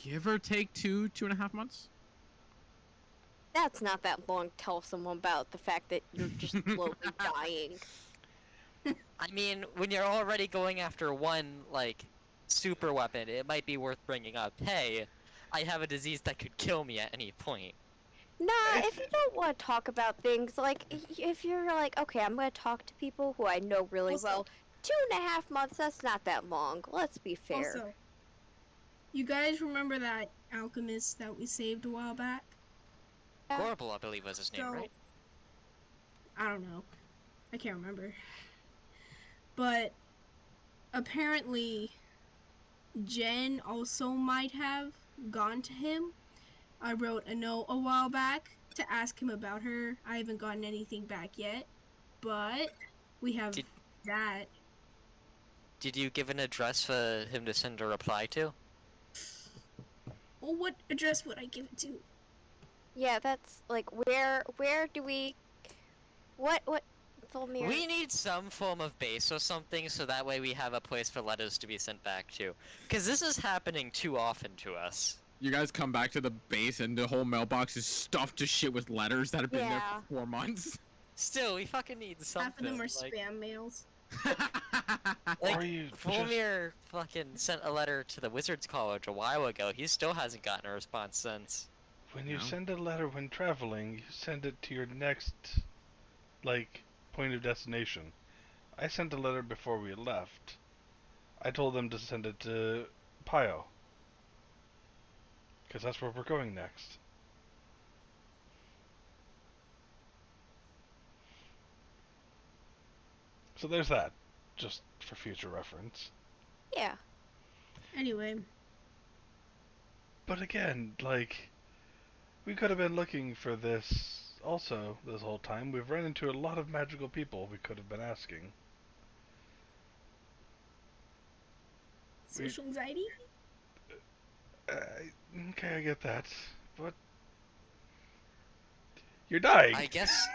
Speaker 1: give or take 2.5 months.
Speaker 4: That's not that long. Tell someone about the fact that you're just slowly dying.
Speaker 3: I mean, when you're already going after one, like, super weapon, it might be worth bringing up. Hey, I have a disease that could kill me at any point.
Speaker 4: Nah,
Speaker 2: It's-
Speaker 4: if you don't want to talk about things, like, if you're like, okay, I'm going to talk to people who I know really
Speaker 7: Also-
Speaker 4: well, 2.5 months, that's not that long. Let's be fair.
Speaker 7: Also, you guys remember that alchemist that we saved a while back?
Speaker 4: Yeah.
Speaker 3: Horrible, I believe was his name, right?
Speaker 7: I don't know. I can't remember. But apparently, Jen also might have gone to him. I wrote a note a while back to ask him about her. I haven't gotten anything back yet, but we have
Speaker 3: Did-
Speaker 7: that.
Speaker 3: Did you give an address for him to send a reply to?
Speaker 7: Well, what address would I give it to?
Speaker 4: Yeah, that's, like, where do we... What, Volmir?
Speaker 3: We need some form of base or something, so that way we have a place for letters to be sent back to. Because this is happening too often to us.
Speaker 1: You guys come back to the base and the whole mailbox is stuffed to shit with letters that have been there
Speaker 4: Yeah.
Speaker 1: for 4 months.
Speaker 3: Still, we fucking need something.
Speaker 7: Half of them are
Speaker 3: like,
Speaker 7: spam mails.
Speaker 3: like
Speaker 2: Or you just-
Speaker 3: Volmir fucking sent a letter to the Wizards College a while ago. He still hasn't gotten a response since.
Speaker 2: When you
Speaker 1: No.
Speaker 2: send a letter when traveling, you send it to your next, point of destination. I sent a letter before we left. I told them to send it to Pio. Because that's where we're going next. So there's that. Just for future reference.
Speaker 4: Yeah.
Speaker 7: Anyway,
Speaker 2: But again, we could have been looking for this also this whole time. We've run into a lot of magical people we could have been asking.
Speaker 7: social anxiety?
Speaker 2: Okay, I get that. But you're dying.
Speaker 3: I guess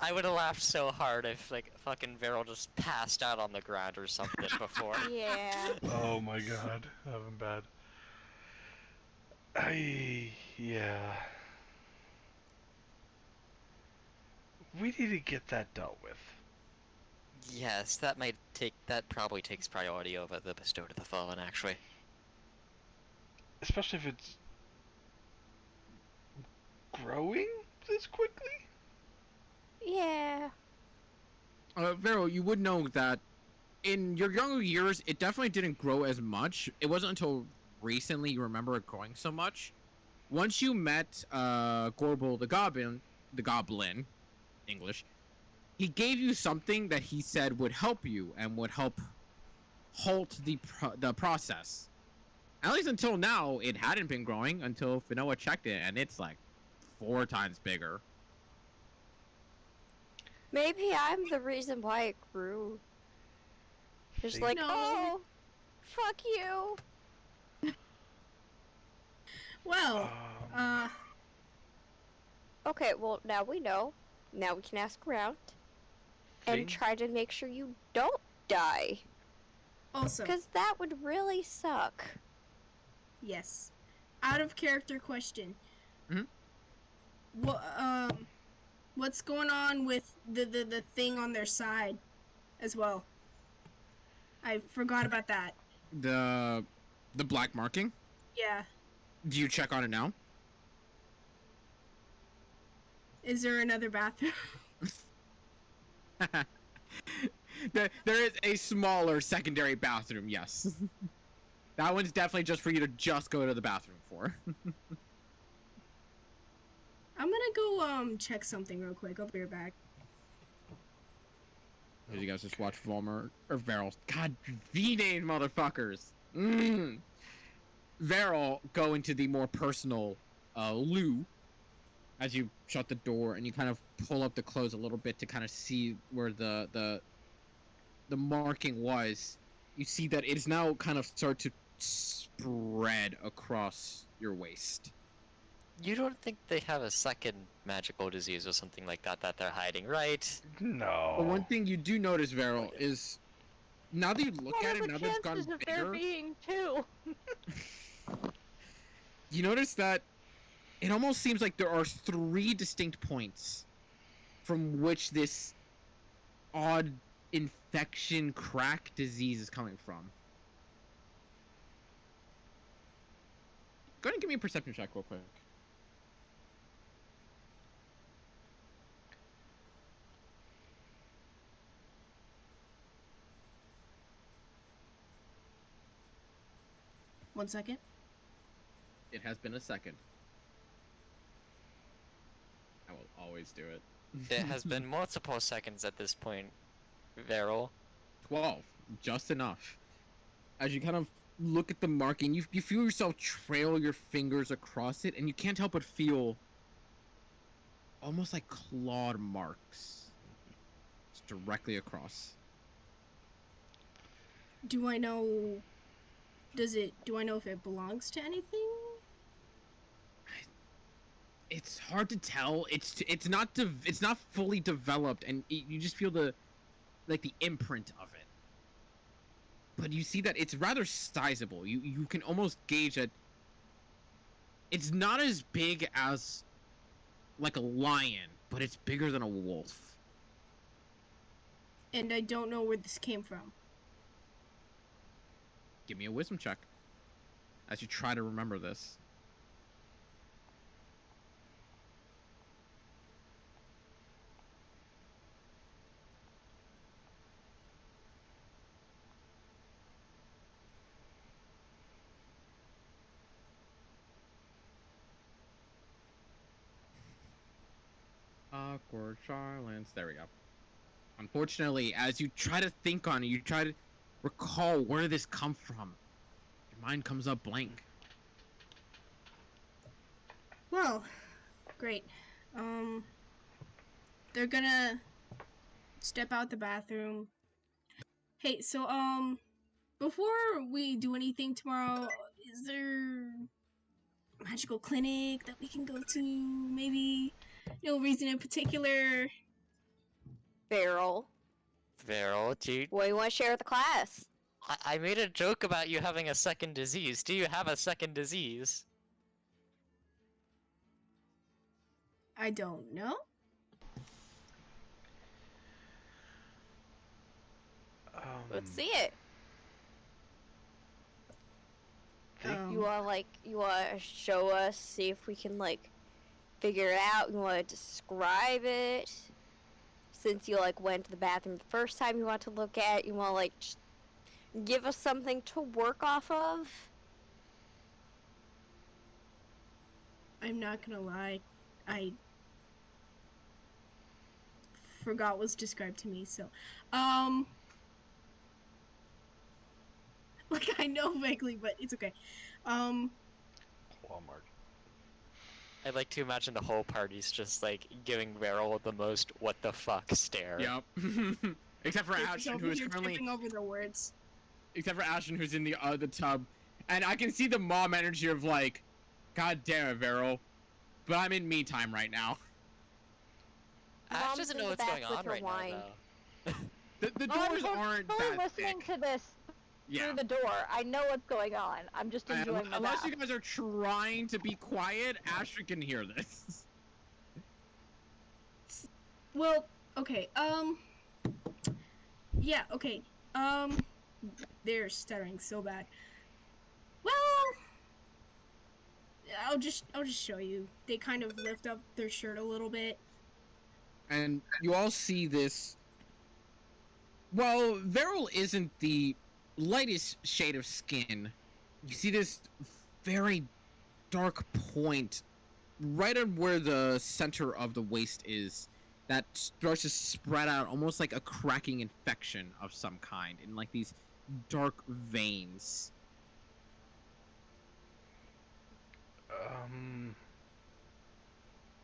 Speaker 3: I would have laughed so hard if like fucking Viral just passed out on the ground or something before.
Speaker 4: Yeah.
Speaker 2: Oh my god, that been bad. Yeah. We need to get that dealt with.
Speaker 3: Yes, that probably takes priority over the Bestowed of the Fallen, actually.
Speaker 2: Especially if it's growing this quickly?
Speaker 4: Yeah.
Speaker 1: Vero, you would know that in your younger years, it definitely didn't grow as much. It wasn't until recently you remember it growing so much. Once you met Gorbel the goblin, English, he gave you something that he said would help you and would help halt the process. At least until now, it hadn't been growing until Finoa checked it, and it's like 4 times bigger.
Speaker 4: Maybe I'm the reason why it grew. Just
Speaker 2: See?
Speaker 4: like,
Speaker 7: No.
Speaker 4: oh, fuck you.
Speaker 7: Well,
Speaker 4: Okay, well, now we know. Now we can ask around.
Speaker 2: see?
Speaker 4: And try to make sure you don't die.
Speaker 7: also,
Speaker 4: Because that would really suck.
Speaker 7: yes. Out of character question.
Speaker 1: Mhm.
Speaker 7: What what's going on with the thing on their side as well? I forgot about that.
Speaker 1: The black marking.
Speaker 7: Yeah.
Speaker 1: Do you check on it now?
Speaker 7: Is there another bathroom?
Speaker 1: There is a smaller secondary bathroom, yes. That one's definitely just for you to just go to the bathroom for.
Speaker 7: I'm gonna go check something real quick. I'll be right back.
Speaker 1: You guys just watch Volmer or Varel. God, V-named motherfuckers. Varel go into the more personal loo as you shut the door and you kind of pull up the clothes a little bit to kind of see where the marking was. You see that it's now kind of start to spread across your waist.
Speaker 3: You don't think they have a second magical disease or something like that that they're hiding, right?
Speaker 2: No.
Speaker 1: But one thing you do notice, Varel, is now that you look
Speaker 5: What
Speaker 1: at
Speaker 5: are
Speaker 1: it,
Speaker 5: the
Speaker 1: now that it's gotten
Speaker 5: chances of there
Speaker 1: bigger,
Speaker 5: being two?
Speaker 1: you notice that it almost seems like there are 3 distinct points from which this odd infection crack disease is coming from. Go ahead and give me a perception check real quick.
Speaker 7: One second.
Speaker 1: It has been a second. I will always do it.
Speaker 3: It has been multiple seconds at this point, Veril.
Speaker 1: 12, just enough. As you kind of look at the marking, you feel yourself trail your fingers across it, and you can't help but feel almost like clawed marks. Just directly across.
Speaker 7: Do I know? Do I know if it belongs to anything?
Speaker 1: It's hard to tell. It's not fully developed, and you just feel the imprint of it. But you see that it's rather sizable. You can almost gauge that it's not as big as like a lion, but it's bigger than a wolf.
Speaker 7: And I don't know where this came from.
Speaker 1: Give me a wisdom check as you try to remember this. Awkward silence. There we go. Unfortunately, as you try to think on it, you try to recall where did this come from. Your mind comes up blank.
Speaker 7: Well, great. They're gonna step out the bathroom. Hey, so before we do anything tomorrow, is there a magical clinic that we can go to? Maybe no reason in particular.
Speaker 4: Beryl,
Speaker 3: Veril, dude.
Speaker 4: what do you want to share with the class?
Speaker 3: I made a joke about you having a second disease. Do you have a second disease?
Speaker 7: I don't know.
Speaker 4: Let's see it.
Speaker 2: Think-
Speaker 4: You wanna show us, see if we can like figure it out. You wanna describe it. Since you like went to the bathroom the first time, you want to look at. You wanna like just give us something to work off of.
Speaker 7: I'm not gonna lie. I forgot what's described to me, so like I know vaguely, but it's okay.
Speaker 2: Walmart.
Speaker 3: I'd like to imagine the whole party's just like giving Veril the most what the fuck stare.
Speaker 1: Yep. Except for Ashton, who is currently
Speaker 7: tripping over the words.
Speaker 1: except for Ashton, who's in the tub, and I can see the mom energy of like, God damn it, Vero, but I'm in me time right now.
Speaker 3: Ash
Speaker 4: Mom's
Speaker 3: doesn't
Speaker 4: in
Speaker 3: know
Speaker 4: the
Speaker 3: what's
Speaker 4: back
Speaker 3: going
Speaker 4: with
Speaker 3: on
Speaker 4: her
Speaker 3: right
Speaker 4: wine.
Speaker 3: now, though.
Speaker 1: The
Speaker 5: I'm
Speaker 1: doors aren't
Speaker 5: totally
Speaker 1: that
Speaker 5: listening
Speaker 1: thick.
Speaker 5: to this
Speaker 1: Yeah.
Speaker 5: through the door. I know what's going on. I'm just enjoying my
Speaker 1: Unless
Speaker 5: bath.
Speaker 1: you guys are trying to be quiet, Ashton can hear this.
Speaker 7: Well, okay. Yeah, okay. They're stuttering so bad. Well, I'll just show you. They kind of lift up their shirt a little bit.
Speaker 1: And you all see this. Well, Veril isn't the lightest shade of skin. You see this very dark point right on where the center of the waist is that starts to spread out almost like a cracking infection of some kind in like these dark veins.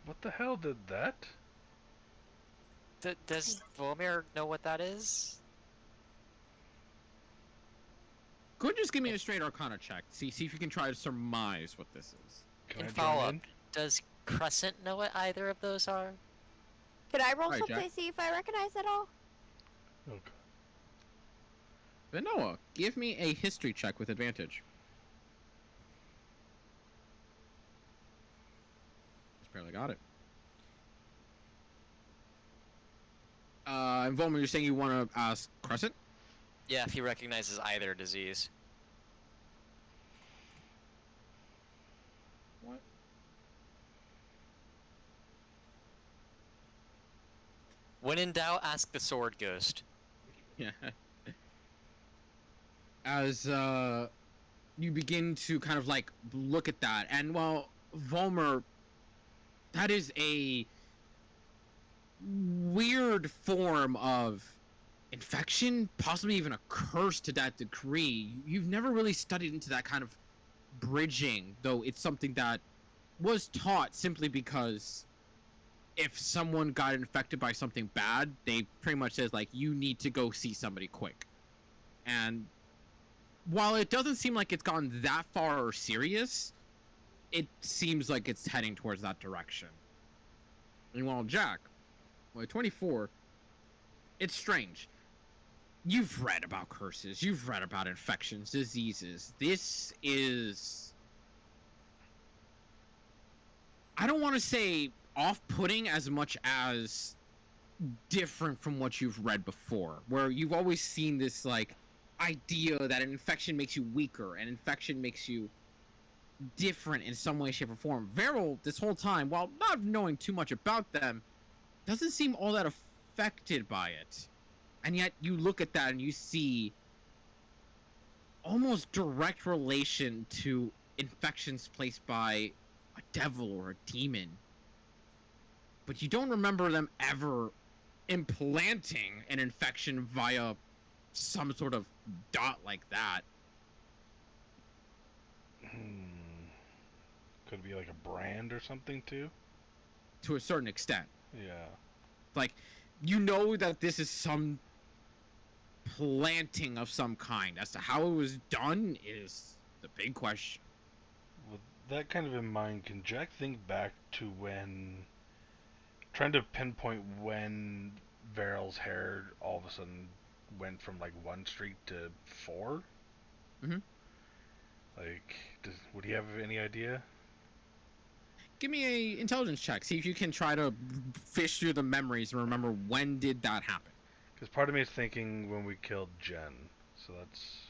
Speaker 2: What the hell did that?
Speaker 3: Does Volmir know what that is?
Speaker 1: Go ahead and just give me a straight Arcana check. See if you can try to surmise what this is.
Speaker 2: Can
Speaker 3: And
Speaker 2: I
Speaker 3: follow
Speaker 2: join
Speaker 3: up,
Speaker 2: in?
Speaker 3: does Crescent know what either of those are?
Speaker 4: Could I roll
Speaker 1: Alright,
Speaker 4: something
Speaker 1: Jack.
Speaker 4: to see if I recognize it all?
Speaker 2: Okay.
Speaker 1: Vanoa, give me a history check with advantage. Just barely got it. And Volmer, you're saying you want to ask Crescent?
Speaker 3: Yeah, if he recognizes either disease.
Speaker 1: What?
Speaker 3: When in doubt, ask the sword ghost.
Speaker 1: Yeah. As you begin to kind of like look at that, and well, Volmer, that is a weird form of infection, possibly even a curse to that degree. You've never really studied into that kind of bridging, though it's something that was taught simply because if someone got infected by something bad, they pretty much says like, you need to go see somebody quick. And while it doesn't seem like it's gone that far or serious, it seems like it's heading towards that direction. Meanwhile, Jack, well, 24, it's strange. You've read about curses, you've read about infections, diseases. This is, I don't want to say off-putting as much as different from what you've read before, where you've always seen this like idea that an infection makes you weaker, an infection makes you different in some way, shape, or form. Veril, this whole time, while not knowing too much about them, doesn't seem all that affected by it. And yet you look at that and you see almost direct relation to infections placed by a devil or a demon. But you don't remember them ever implanting an infection via some sort of dot like that.
Speaker 2: Could it be like a brand or something too?
Speaker 1: To a certain extent.
Speaker 2: Yeah.
Speaker 1: Like, you know that this is some planting of some kind. As to how it was done is the big question.
Speaker 2: With that kind of in mind, can Jack think back to when, trying to pinpoint when Veril's hair all of a sudden went from like 1 streak to 4?
Speaker 1: Mhm.
Speaker 2: Like, would he have any idea?
Speaker 1: Give me a intelligence check. See if you can try to fish through the memories and remember when did that happen.
Speaker 2: Because part of me is thinking when we killed Jen. So that's...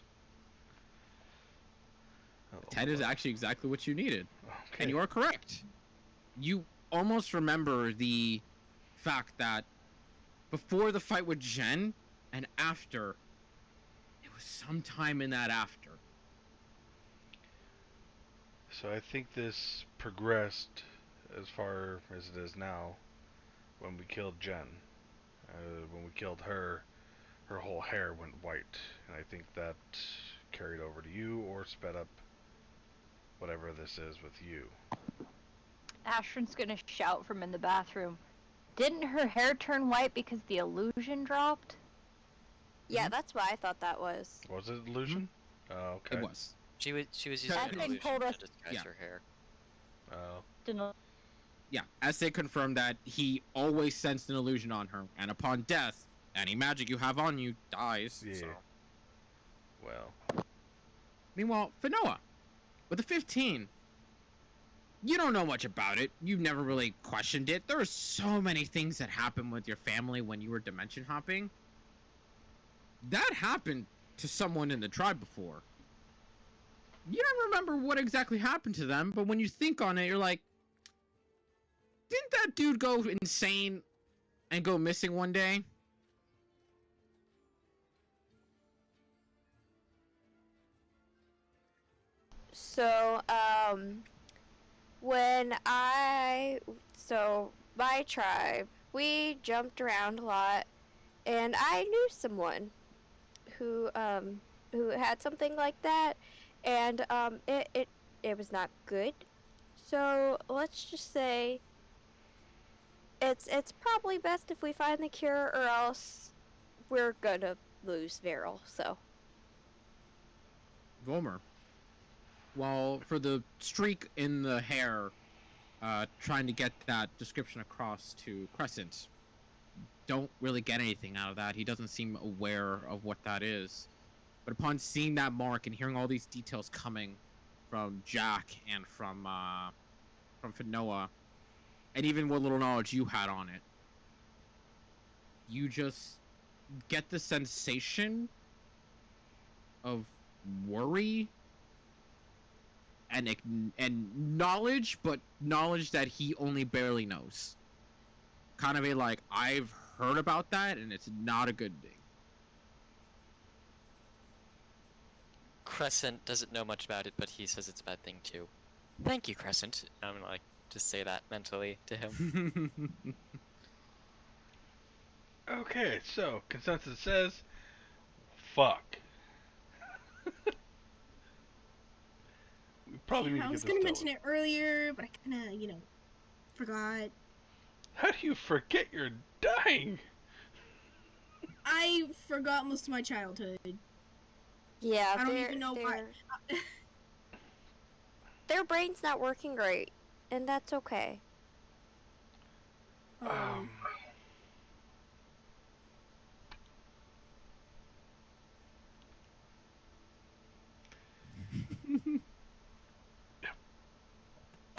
Speaker 2: Oh,
Speaker 1: 10 is actually exactly what you needed.
Speaker 2: okay.
Speaker 1: And you are correct. You almost remember the fact that before the fight with Jen and after, it was sometime in that after.
Speaker 2: So I think this progressed as far as it is now when we killed Jen. When we killed her, her whole hair went white. And I think that carried over to you or sped up whatever this is with you.
Speaker 5: Astron's gonna shout from in the bathroom. Didn't her hair turn white because the illusion dropped?
Speaker 4: Yeah, that's what I thought that was.
Speaker 2: Was it illusion? Oh, okay.
Speaker 1: It was.
Speaker 3: She was using
Speaker 1: That
Speaker 3: an
Speaker 5: thing
Speaker 3: illusion
Speaker 5: told us-
Speaker 3: to disguise
Speaker 1: Yeah.
Speaker 3: her hair.
Speaker 2: Oh.
Speaker 5: Didn't.
Speaker 1: Yeah, Essay confirmed that he always sensed an illusion on her, and upon death, any magic you have on you dies.
Speaker 2: Yeah.
Speaker 1: So.
Speaker 2: Well.
Speaker 1: Meanwhile, Finoa, with a 15, you don't know much about it. You've never really questioned it. There are so many things that happened with your family when you were dimension hopping. That happened to someone in the tribe before. You don't remember what exactly happened to them, but when you think on it, you're like, didn't that dude go insane and go missing one day?
Speaker 4: So, so my tribe, we jumped around a lot, and I knew someone who had something like that, and it was not good. So let's just say it's probably best if we find the cure, or else we're gonna lose Veril. So.
Speaker 1: Vomer. Well, for the streak in the hair, trying to get that description across to Crescent, don't really get anything out of that. He doesn't seem aware of what that is. But upon seeing that mark and hearing all these details coming from Jack and from Finoa, and even what little knowledge you had on it, you just get the sensation of worry and knowledge, but knowledge that he only barely knows. Kind of a like, I've heard about that, and it's not a good thing.
Speaker 3: Crescent doesn't know much about it, but he says it's a bad thing too. Thank you, Crescent. I'm gonna like just say that mentally to him.
Speaker 2: Okay, so consensus says, fuck. We probably need
Speaker 7: I
Speaker 2: to
Speaker 7: was
Speaker 2: get
Speaker 7: gonna
Speaker 2: this
Speaker 7: mention
Speaker 2: done.
Speaker 7: it earlier, but I kind of, forgot.
Speaker 2: How do you forget you're dying?
Speaker 7: I forgot most of my childhood.
Speaker 4: Yeah,
Speaker 7: I don't even know why.
Speaker 4: Their brain's not working right, and that's okay.
Speaker 7: Um,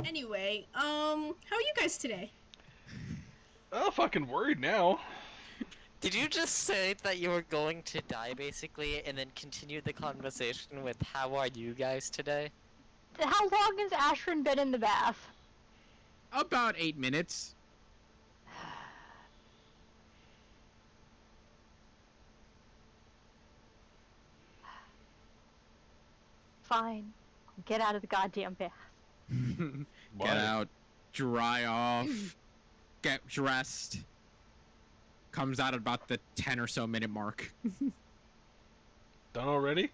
Speaker 7: Anyway, how are you guys today?
Speaker 2: I'm fucking worried now.
Speaker 3: Did you just say that you were going to die, basically, and then continue the conversation with "How are you guys today"?
Speaker 5: How long has Ashrin been in the bath?
Speaker 1: About 8 minutes.
Speaker 5: Fine. Get out of the goddamn bath.
Speaker 2: Why?
Speaker 1: Get out, dry off, get dressed. Comes out at about the 10 or so minute mark.
Speaker 2: Done already?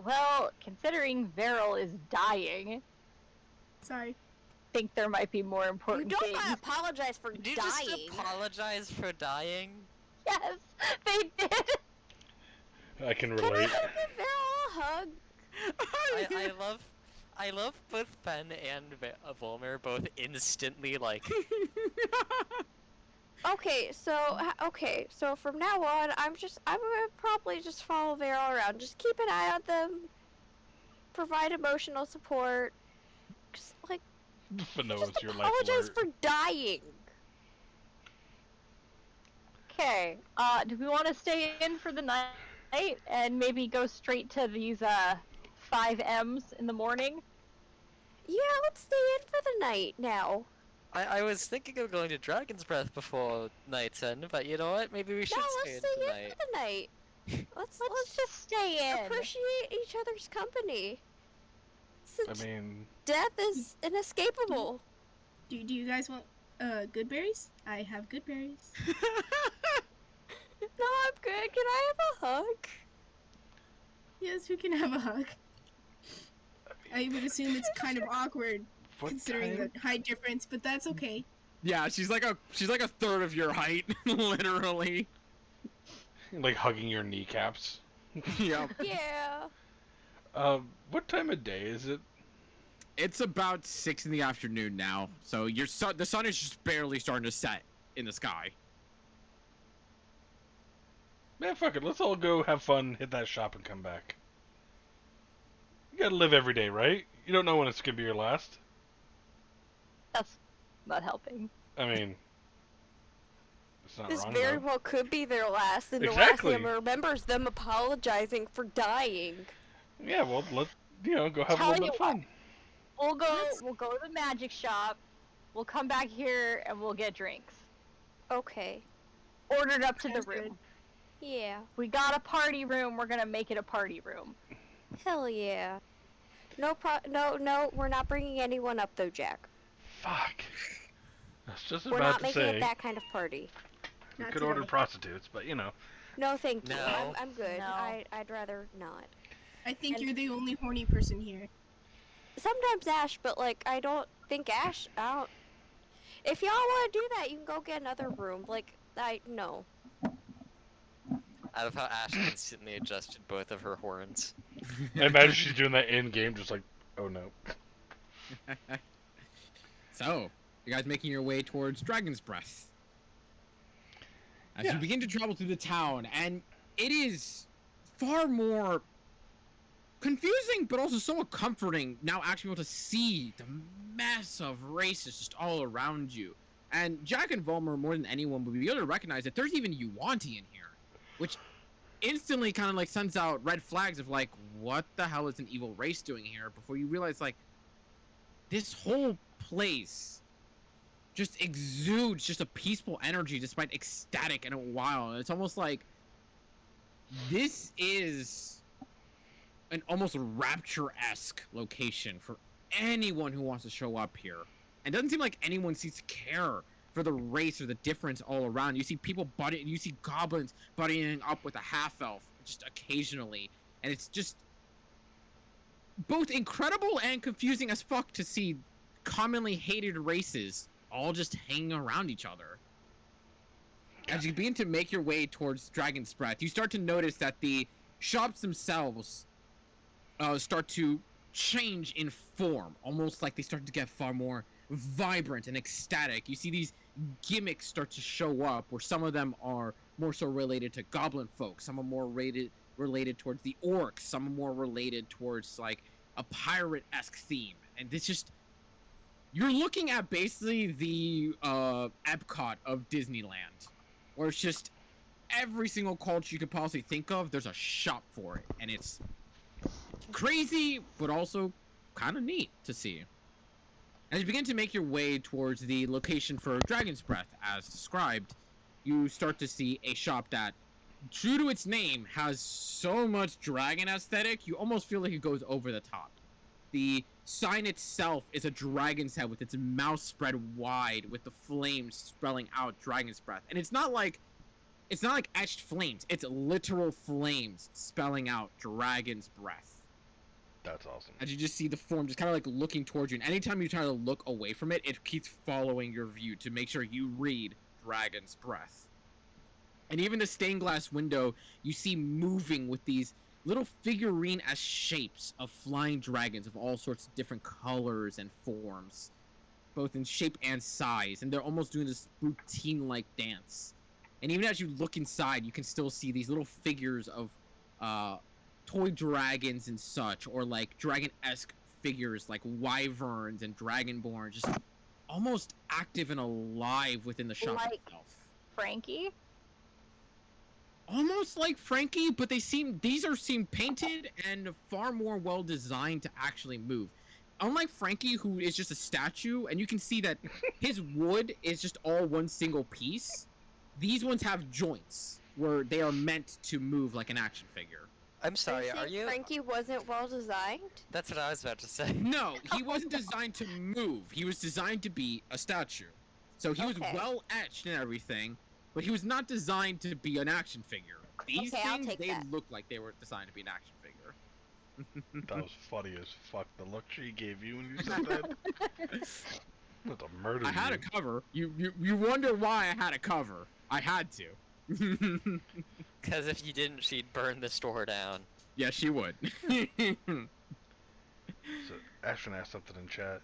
Speaker 5: Well, considering Veryl is dying,
Speaker 7: Sorry.
Speaker 5: I think there might be more
Speaker 4: You
Speaker 5: important
Speaker 4: don't
Speaker 5: things.
Speaker 4: gotta apologize for
Speaker 3: Did you
Speaker 4: dying.
Speaker 3: just apologize for dying?
Speaker 5: Yes, they did.
Speaker 2: I can
Speaker 4: Can I
Speaker 2: relate.
Speaker 4: go give Veryl a hug?
Speaker 3: I love both Ben and Volmer both instantly like.
Speaker 4: Okay, so from now on, I'm gonna probably just follow Veryl around. Just keep an eye on them. Provide emotional support. Just, like,
Speaker 2: But no,
Speaker 4: just
Speaker 2: it's your life
Speaker 4: apologize
Speaker 2: alert.
Speaker 4: for dying.
Speaker 5: Okay, do we want to stay in for the night and maybe go straight to these 5 M's in the morning?
Speaker 4: Yeah, let's stay in for the night now.
Speaker 3: I was thinking of going to Dragon's Breath before night's end, but you know what? Maybe we should
Speaker 4: No,
Speaker 3: stay
Speaker 4: let's
Speaker 3: in
Speaker 4: stay in
Speaker 3: tonight.
Speaker 4: for the night. Let's
Speaker 5: just stay in.
Speaker 4: appreciate each other's company.
Speaker 2: I
Speaker 4: Since
Speaker 2: mean,
Speaker 4: death is inescapable.
Speaker 7: Do you guys want good berries? I have good berries.
Speaker 4: No, I'm good. Can I have a hug?
Speaker 7: Yes, we can have a hug. I would assume it's kind of awkward
Speaker 2: what
Speaker 7: considering
Speaker 2: time?
Speaker 7: the height difference, but that's okay.
Speaker 1: Yeah, she's like a third of your height, literally.
Speaker 2: Like hugging your kneecaps.
Speaker 1: Yep.
Speaker 4: Yeah.
Speaker 2: What time of day is it?
Speaker 1: It's about 6 in the afternoon now, so the sun is just barely starting to set in the sky.
Speaker 2: Man, fuck it. Let's all go have fun, hit that shop, and come back. You gotta live every day, right? You don't know when it's gonna be your last.
Speaker 5: That's not helping.
Speaker 2: I mean, it's not
Speaker 4: This
Speaker 2: wrong,
Speaker 4: very
Speaker 2: though.
Speaker 4: well could be their last, and
Speaker 2: Exactly.
Speaker 4: the last thing remembers them apologizing for dying.
Speaker 2: Yeah, well, let's go have a
Speaker 5: Tell
Speaker 2: little
Speaker 5: you
Speaker 2: bit of fun.
Speaker 5: We'll go to the magic shop. We'll come back here and we'll get drinks.
Speaker 4: Okay.
Speaker 5: Ordered up to the
Speaker 7: Sounds
Speaker 5: room.
Speaker 7: good.
Speaker 4: Yeah.
Speaker 5: We got a party room. We're gonna make it a party room.
Speaker 4: Hell yeah. No, we're not bringing anyone up though, Jack.
Speaker 2: Fuck. I was just
Speaker 4: We're
Speaker 2: about
Speaker 4: not
Speaker 2: to
Speaker 4: making
Speaker 2: say
Speaker 4: it that kind of party.
Speaker 2: we
Speaker 7: Not
Speaker 2: could order
Speaker 7: today.
Speaker 2: prostitutes, but
Speaker 4: No, thank you.
Speaker 3: No.
Speaker 4: I'm good.
Speaker 5: No.
Speaker 4: I'd rather not.
Speaker 7: I think
Speaker 4: And-
Speaker 7: you're the only horny person here.
Speaker 4: Sometimes Ash, but like I don't think Ash. If y'all want to do that, you can go get another room. Like no.
Speaker 3: I love how Ash instantly adjusted both of her horns.
Speaker 2: I imagine she's doing that in game, just like, oh no.
Speaker 1: So, you guys making your way towards Dragon's Breath. As
Speaker 2: Yeah.
Speaker 1: you begin to travel through the town, and it is far more confusing, but also somewhat comforting now actually able to see the mass of races just all around you. And Jack and Volmer, more than anyone, will be able to recognize that there's even Yuanti in here, which instantly kind of like sends out red flags of like, what the hell is an evil race doing here? Before you realize like, this whole place just exudes just a peaceful energy despite ecstatic and a wild. It's almost like this is an almost rapture-esque location for anyone who wants to show up here. And it doesn't seem like anyone seems to care for the race or the difference all around. You see people you see goblins buddying up with a half-elf just occasionally. And it's just both incredible and confusing as fuck to see commonly hated races all just hanging around each other. As you begin to make your way towards Dragon's Breath, you start to notice that the shops themselves start to change in form, almost like they start to get far more vibrant and ecstatic. You see these gimmicks start to show up, where some of them are more so related to goblin folk, some are more related towards the orcs, some are more related towards like a pirate-esque theme. And this just, you're looking at basically the Epcot of Disneyland, where it's just every single culture you could possibly think of, there's a shop for it, and it's crazy, but also kind of neat to see. As you begin to make your way towards the location for Dragon's Breath, as described, you start to see a shop that, true to its name, has so much dragon aesthetic, you almost feel like it goes over the top. The sign itself is a dragon's head with its mouth spread wide, with the flames spelling out Dragon's Breath. And it's not like etched flames, it's literal flames spelling out Dragon's Breath.
Speaker 2: That's awesome.
Speaker 1: As you just see the form just kind of like looking towards you, and anytime you try to look away from it, it keeps following your view to make sure you read Dragon's Breath. And even the stained glass window you see moving with these little figurine-esque shapes of flying dragons of all sorts of different colors and forms, both in shape and size, and they're almost doing this routine-like dance. And even as you look inside, you can still see these little figures of toy dragons and such, or like dragon-esque figures like wyverns and dragonborn, just almost active and alive within the shop
Speaker 5: Like
Speaker 1: itself.
Speaker 5: Frankie?
Speaker 1: Almost like Frankie, but these seem painted and far more well designed to actually move. Unlike Frankie, who is just a statue, and you can see that his wood is just all one single piece, these ones have joints where they are meant to move like an action figure.
Speaker 3: I'm sorry,
Speaker 4: you
Speaker 3: are
Speaker 4: think
Speaker 3: you?
Speaker 4: Frankie wasn't well designed?
Speaker 3: That's what I was about to say.
Speaker 1: No, he wasn't designed to move. He was designed to be a statue. So he was
Speaker 4: Okay.
Speaker 1: well etched and everything, but he was not designed to be an action figure. These
Speaker 4: Okay, I'll
Speaker 1: things,
Speaker 4: take
Speaker 1: they
Speaker 4: that.
Speaker 1: look like they were designed to be an action figure.
Speaker 2: That was funny as fuck. The look she gave you when you said that. That's a murder.
Speaker 1: I had a cover. You wonder why I had a cover. I had to.
Speaker 3: Because if you didn't, she'd burn the store down.
Speaker 1: Yeah, she would.
Speaker 2: So Ashton asked something in chat.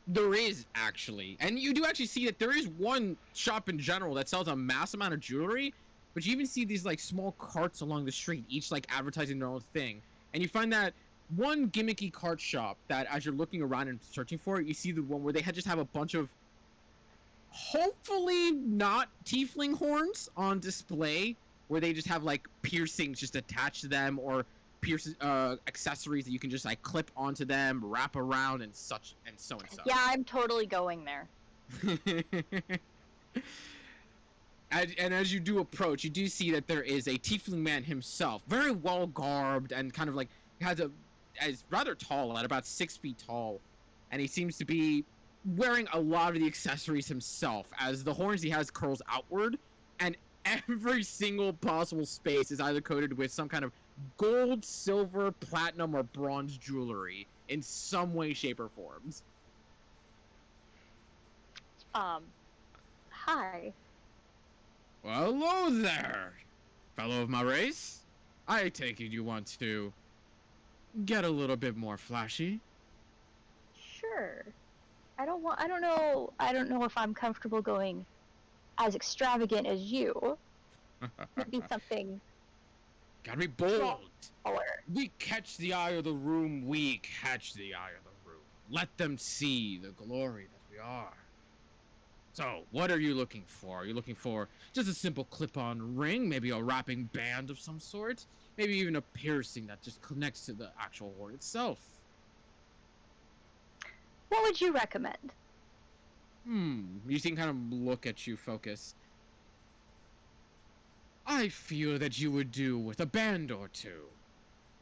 Speaker 1: There is actually, and you do actually see that there is one shop in general that sells a mass amount of jewelry, but you even see these like small carts along the street, each like advertising their own thing. And you find that one gimmicky cart shop that, as you're looking around and searching for it, you see the one where they just have a bunch of hopefully not tiefling horns on display, where they just have like piercings just attached to them, or accessories that you can just like clip onto them, wrap around, and such and so.
Speaker 5: Yeah, I'm totally going there.
Speaker 1: And as you do approach, you do see that there is a tiefling man himself, very well garbed and kind of like is rather tall, at about 6 feet tall, and he seems to be wearing a lot of the accessories himself, as the horns he has curls outward, and every single possible space is either coated with some kind of gold, silver, platinum, or bronze jewelry in some way, shape, or forms.
Speaker 5: Hi.
Speaker 1: Well, hello there, fellow of my race. I take it you want to get a little bit more flashy.
Speaker 5: Sure. I don't know if I'm comfortable going as extravagant as you. Maybe something
Speaker 1: Gotta be bold.
Speaker 5: smaller.
Speaker 1: We catch the eye of the room, we catch the eye of the room. Let them see the glory that we are. So, what are you looking for? Are you looking for just a simple clip-on ring, maybe a wrapping band of some sort, maybe even a piercing that just connects to the actual horn itself?
Speaker 5: What would you recommend?
Speaker 1: You see him kind of look at you, focus. I feel that you would do with a band or two.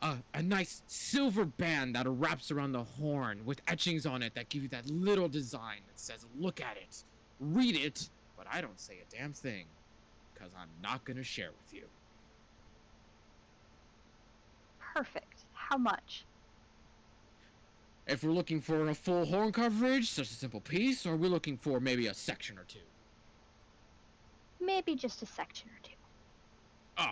Speaker 1: A nice silver band that wraps around the horn with etchings on it that give you that little design that says, look at it, read it, but I don't say a damn thing, because I'm not going to share with you.
Speaker 5: Perfect. How much?
Speaker 1: If we're looking for a full horn coverage, such a simple piece, or are we looking for maybe a section or two?
Speaker 5: Maybe just a section or two.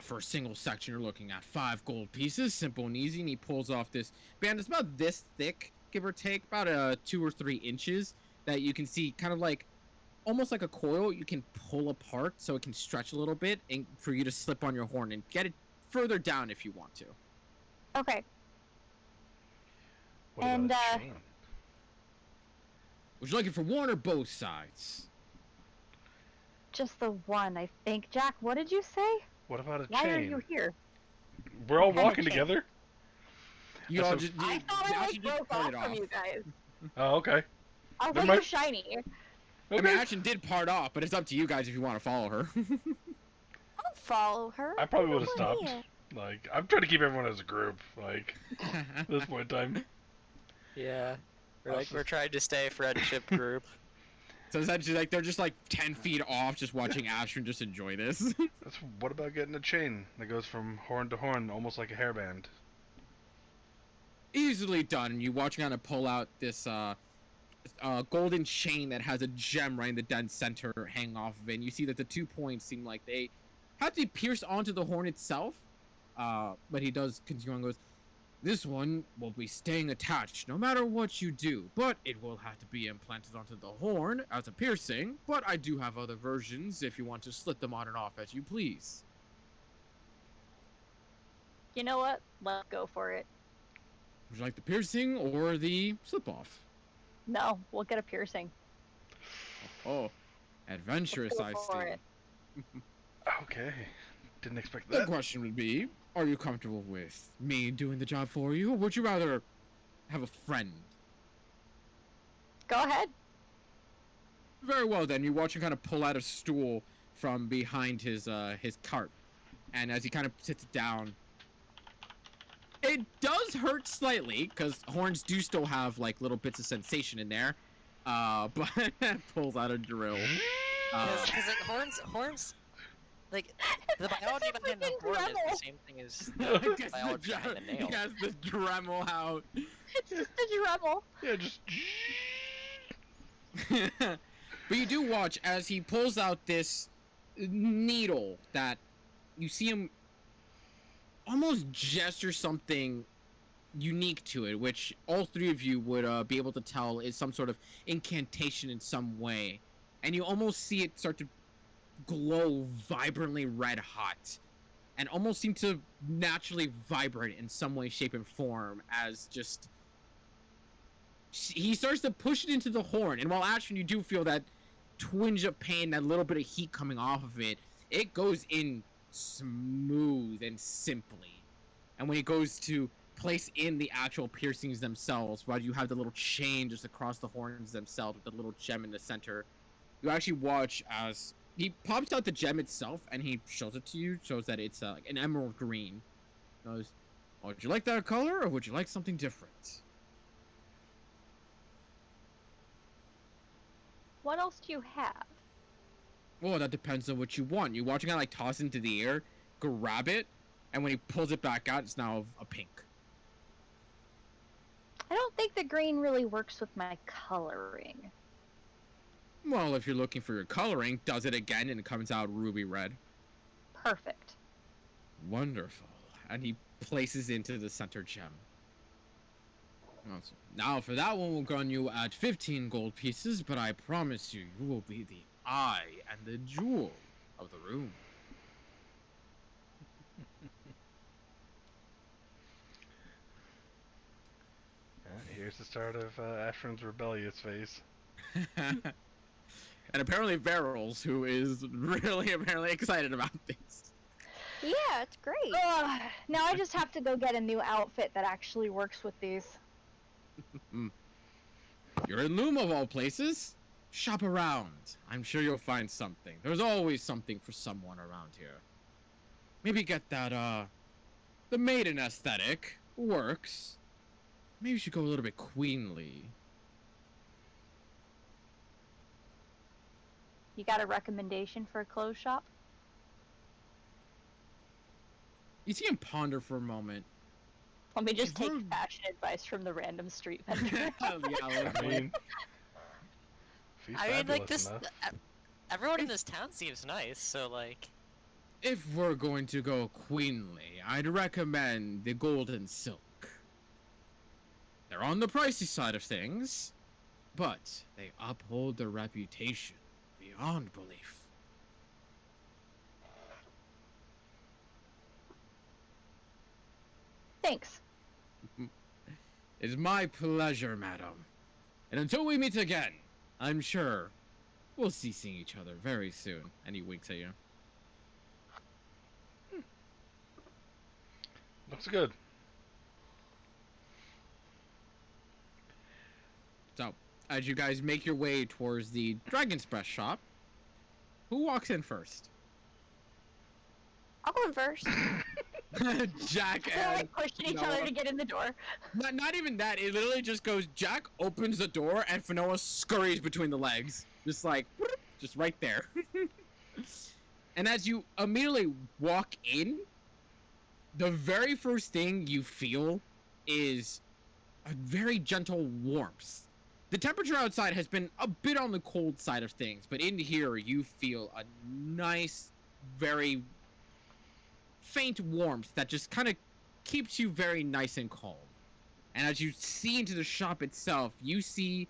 Speaker 1: For a single section, you're looking at 5 gold pieces, simple and easy, and he pulls off this band. It's about this thick, give or take, about 2 or 3 inches, that you can see kind of like, almost like a coil, you can pull apart so it can stretch a little bit, and for you to slip on your horn and get it further down if you want to.
Speaker 5: Okay.
Speaker 2: What
Speaker 5: And,
Speaker 2: about a chain?
Speaker 1: Would you like it for one or both sides?
Speaker 5: Just the one, I think. Jack, what did you say?
Speaker 2: What about a
Speaker 5: Why
Speaker 2: chain?
Speaker 5: are you here?
Speaker 2: We're all
Speaker 5: What kind of
Speaker 2: walking
Speaker 5: chain?
Speaker 2: together?
Speaker 1: You
Speaker 2: That's
Speaker 1: all
Speaker 2: a-
Speaker 1: just,
Speaker 4: I thought I
Speaker 1: Ashen just
Speaker 4: broke
Speaker 1: cut
Speaker 4: off
Speaker 1: it
Speaker 4: from you guys.
Speaker 2: Oh, okay.
Speaker 5: I was
Speaker 2: Never
Speaker 5: like,
Speaker 2: mind.
Speaker 5: you're shiny.
Speaker 1: I mean,
Speaker 2: Okay.
Speaker 1: Ashen did part off, but it's up to you guys if you want to follow her.
Speaker 4: I'll follow her.
Speaker 2: I probably
Speaker 4: You
Speaker 2: would have
Speaker 4: know what,
Speaker 2: stopped.
Speaker 4: yeah.
Speaker 2: Like, I'm trying to keep everyone as a group, like, at this point in time.
Speaker 3: Yeah. We're
Speaker 2: Oh,
Speaker 3: like,
Speaker 2: so-
Speaker 3: we're trying to stay friendship group.
Speaker 1: So essentially, like, they're just like 10 feet off, just watching Ashen just enjoy this.
Speaker 2: What about getting a chain that goes from horn to horn, almost like a hairband?
Speaker 1: Easily done. And you watch kind of pull out this golden chain that has a gem right in the dead center hanging off of it. And you see that the 2 points seem like they have to be pierced onto the horn itself. But he does continue on and goes, this one will be staying attached no matter what you do, but it will have to be implanted onto the horn as a piercing. But I do have other versions if you want to slit them on and off as you please.
Speaker 5: You know what? Let's go for it.
Speaker 1: Would you like the piercing or the slip off?
Speaker 5: No, we'll get a piercing.
Speaker 1: Oh, adventurous,
Speaker 5: Let's go
Speaker 1: I
Speaker 5: for
Speaker 1: see.
Speaker 5: it.
Speaker 2: Okay. Didn't expect
Speaker 1: The
Speaker 2: that.
Speaker 1: question would be, are you comfortable with me doing the job for you, or would you rather have a friend?
Speaker 5: Go ahead.
Speaker 1: Very well then, you watch him kind of pull out a stool from behind his cart. And as he kind of sits it down, it does hurt slightly, because horns do still have like little bits of sensation in there. But pulls out a drill.
Speaker 3: Because like, horns, like, the biology
Speaker 5: It's a
Speaker 3: behind the
Speaker 5: freaking
Speaker 3: horn is
Speaker 5: Dremel.
Speaker 3: the same thing as the
Speaker 1: Gets
Speaker 3: biology behind the nail.
Speaker 1: He has the Dremel out.
Speaker 5: It's just a Dremel.
Speaker 2: Yeah, just.
Speaker 1: But you do watch as he pulls out this needle that you see him almost gesture something unique to it, which all 3 of you would be able to tell is some sort of incantation in some way. And you almost see it start to glow vibrantly red hot and almost seem to naturally vibrate in some way, shape, and form as just he starts to push it into the horn. And while actually you do feel that twinge of pain, that little bit of heat coming off of it, it goes in smooth and simply. And when it goes to place in the actual piercings themselves, while you have the little chain just across the horns themselves with the little gem in the center, you actually watch as he pops out the gem itself and he shows it to you, shows that it's like an emerald green. He goes, oh, would you like that color or would you like something different?
Speaker 5: What else do you have?
Speaker 1: Well, that depends on what you want. You watch him kind of like toss it into the air, grab it, and when he pulls it back out, it's now a pink.
Speaker 5: I don't think the green really works with my coloring.
Speaker 1: Well, if you're looking for your coloring, does it again and it comes out ruby red.
Speaker 5: Perfect.
Speaker 1: Wonderful. And he places into the center gem. Awesome. Now, for that one, we'll gun you at 15 gold pieces, but I promise you, you will be the eye and the jewel of the room.
Speaker 2: Here's the start of Ashram's rebellious phase.
Speaker 1: And apparently Barrels, who is really apparently excited about this.
Speaker 4: Yeah, it's great.
Speaker 5: Ugh, now I just have to go get a new outfit that actually works with these.
Speaker 1: You're in Loom of all places. Shop around. I'm sure you'll find something. There's always something for someone around here. Maybe get that, the maiden aesthetic. Works. Maybe you should go a little bit queenly.
Speaker 5: You got a recommendation for a clothes shop?
Speaker 1: You see him ponder for a moment.
Speaker 5: Let me just
Speaker 1: If
Speaker 5: take
Speaker 1: we're-
Speaker 5: fashion advice from the random street vendor.
Speaker 2: I mean, if he's
Speaker 3: I mean, like
Speaker 2: fabulous
Speaker 3: this.
Speaker 2: enough.
Speaker 3: Everyone in this town seems nice, so like.
Speaker 1: If we're going to go queenly, I'd recommend the gold and silk. They're on the pricey side of things, but they uphold their reputation beyond belief.
Speaker 5: Thanks.
Speaker 1: It's my pleasure, madam. And until we meet again, I'm sure we'll see seeing each other very soon. And he winks at you.
Speaker 2: Looks good.
Speaker 1: So, as you guys make your way towards the Dragon's Breath shop, who walks in first?
Speaker 4: I'll go in first.
Speaker 1: Jack
Speaker 5: They're
Speaker 1: and
Speaker 5: like pushing each
Speaker 1: Noah.
Speaker 5: other to get in the door.
Speaker 1: Not even that. It literally just goes. Jack opens the door and Fanoa scurries between the legs, just like, just right there. And as you immediately walk in, the very first thing you feel is a very gentle warmth. The temperature outside has been a bit on the cold side of things, but in here you feel a nice, very faint warmth that just kind of keeps you very nice and calm. And as you see into the shop itself, you see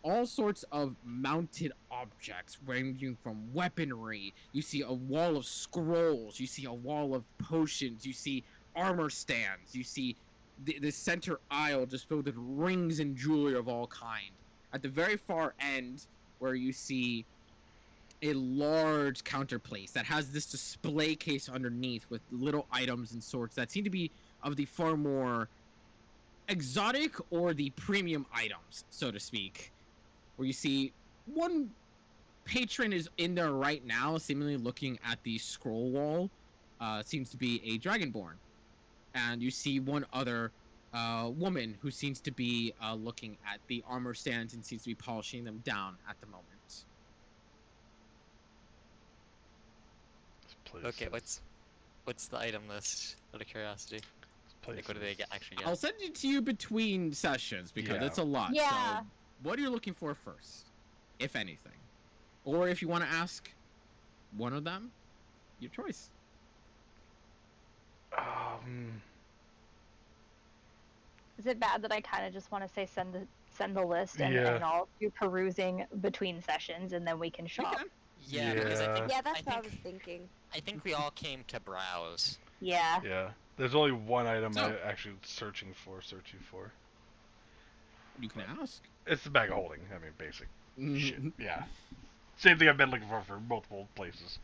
Speaker 1: all sorts of mounted objects ranging from weaponry. You see a wall of scrolls. You see a wall of potions. You see armor stands. You see the center aisle just filled with rings and jewelry of all kind. At the very far end, where you see a large counterplace that has this display case underneath with little items and sorts that seem to be of the far more exotic or the premium items, so to speak. Where you see one patron is in there right now, seemingly looking at the scroll wall. Seems to be a dragonborn. And you see one other woman who seems to be looking at the armor stands and seems to be polishing them down at the moment.
Speaker 2: This place
Speaker 3: Okay,
Speaker 2: is-
Speaker 3: what's the item list? Out of curiosity.
Speaker 2: this place
Speaker 3: Like, what do they
Speaker 2: is-
Speaker 3: actually get?
Speaker 1: I'll send it to you between sessions because
Speaker 2: Yeah.
Speaker 1: it's a lot.
Speaker 5: Yeah.
Speaker 1: So what are you looking for first, if anything? Or if you want to ask one of them, your choice.
Speaker 5: Is it bad that I kind of just want to say send the list and,
Speaker 2: Yeah.
Speaker 5: and I'll do perusing between sessions and then we can
Speaker 1: You
Speaker 5: shop?
Speaker 1: can.
Speaker 3: Yeah, because I
Speaker 2: Yeah.
Speaker 3: think
Speaker 4: Yeah, that's
Speaker 3: I
Speaker 4: what I
Speaker 3: think,
Speaker 4: was thinking.
Speaker 3: I think we all came to browse.
Speaker 5: Yeah.
Speaker 2: Yeah. There's only one item
Speaker 1: So-
Speaker 2: I'm actually searching for.
Speaker 1: You can ask.
Speaker 2: It's the bag of holding. I mean, basic shit.
Speaker 1: Mhm.
Speaker 2: Yeah. Same thing I've been looking for multiple places.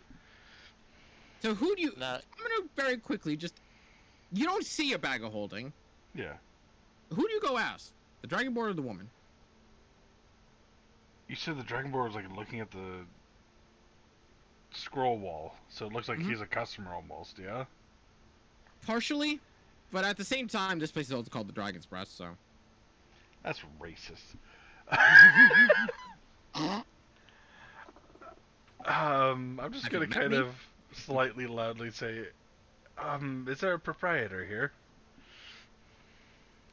Speaker 1: So who do you?
Speaker 3: No,
Speaker 1: I'm gonna very quickly just. You don't see a bag of holding.
Speaker 2: Yeah.
Speaker 1: Who do you go ask? The dragonborn or the woman?
Speaker 2: You said the Dragonborn was like looking at the scroll wall, so it looks like
Speaker 1: Mhm.
Speaker 2: he's a customer almost. Yeah.
Speaker 1: Partially, but at the same time, this place is also called the Dragon's Breast, so.
Speaker 2: That's racist. I'm just
Speaker 1: Have
Speaker 2: gonna
Speaker 1: you met
Speaker 2: kind
Speaker 1: me?
Speaker 2: of slightly loudly say, is there a proprietor here?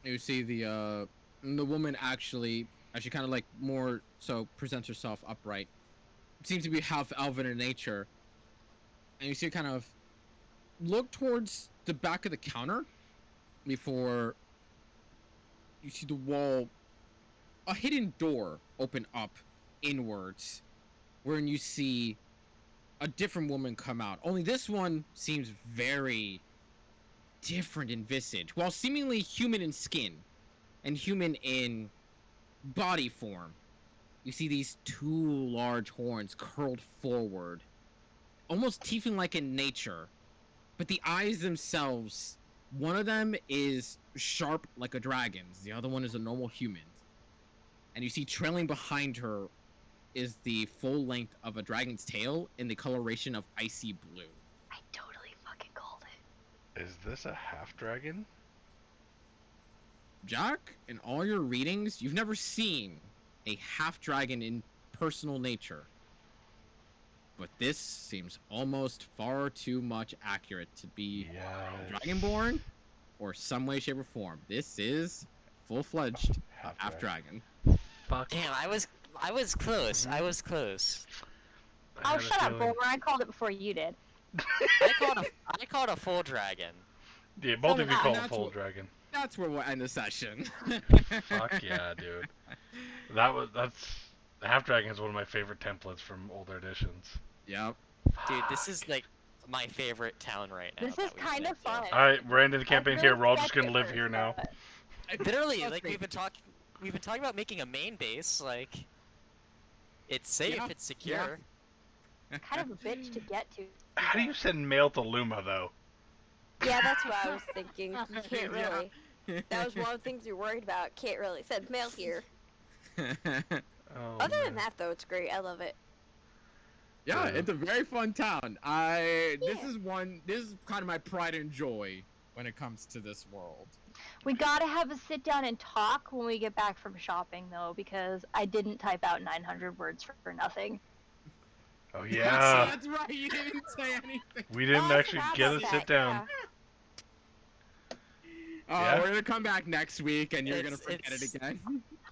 Speaker 1: You see the woman actually kind of like more so presents herself upright. Seems to be half elven in nature. And you see her kind of look towards the back of the counter before you see the wall, a hidden door open up inwards, wherein you see a different woman come out. Only this one seems very different in visage, while seemingly human in skin and human in body form. you see these two large horns curled forward, almost tiefling-like in nature. But the eyes themselves, one of them is sharp like a dragon's, the other one is a normal human's. And you see trailing behind her is the full length of a dragon's tail in the coloration of icy blue.
Speaker 5: I totally fucking called it.
Speaker 2: Is this a half dragon?
Speaker 1: Jack, in all your readings, you've never seen a half dragon in personal nature. But this seems almost far too much accurate to be dragonborn or some way, shape, or form. This is full-fledged half dragon.
Speaker 2: Fuck.
Speaker 3: Damn, I was close. I was close.
Speaker 5: Oh, shut up, Boomer. I called it before you did.
Speaker 3: I called a full dragon.
Speaker 2: Yeah, both of you call it
Speaker 1: that's
Speaker 2: full
Speaker 1: what-
Speaker 2: dragon.
Speaker 1: That's where we'll end the session.
Speaker 2: Fuck yeah, dude. That's half dragon is one of my favorite templates from older editions.
Speaker 1: Yep.
Speaker 3: Dude, this is like my favorite town right now.
Speaker 5: This is kind of fun.
Speaker 2: All right, we're ending the campaign here.
Speaker 5: really
Speaker 2: We're all just
Speaker 5: sketchy
Speaker 2: gonna live
Speaker 5: at
Speaker 2: here
Speaker 5: first,
Speaker 2: now.
Speaker 5: but-
Speaker 3: Literally,
Speaker 1: Trust
Speaker 3: like
Speaker 1: me.
Speaker 3: we've been talking about making a main base. Like, it's safe,
Speaker 1: Yeah,
Speaker 3: it's secure.
Speaker 5: Kind of a bitch to get to.
Speaker 2: How do you send mail to Luma though?
Speaker 4: Yeah, that's what I was thinking. You can't
Speaker 1: Yeah.
Speaker 4: really. That was one of the things you're worried about. Can't really send mail here.
Speaker 2: Oh,
Speaker 4: Other
Speaker 2: man.
Speaker 4: than that, though, it's great. I love it.
Speaker 1: Yeah,
Speaker 2: Yeah.
Speaker 1: it's a very fun town. This
Speaker 4: Yeah.
Speaker 1: is kind of my pride and joy when it comes to this world.
Speaker 5: We gotta have a sit down and talk when we get back from shopping, though, because I didn't type out 900 words for nothing.
Speaker 2: Oh yeah,
Speaker 1: That's right, you didn't say anything.
Speaker 2: we didn't
Speaker 4: Oh, I
Speaker 2: actually
Speaker 4: forgot
Speaker 2: get a
Speaker 4: about
Speaker 2: sit
Speaker 4: that,
Speaker 2: down. Yeah.
Speaker 1: We're gonna come back next week and you're gonna
Speaker 3: It's-
Speaker 1: forget it
Speaker 3: it's-
Speaker 1: again.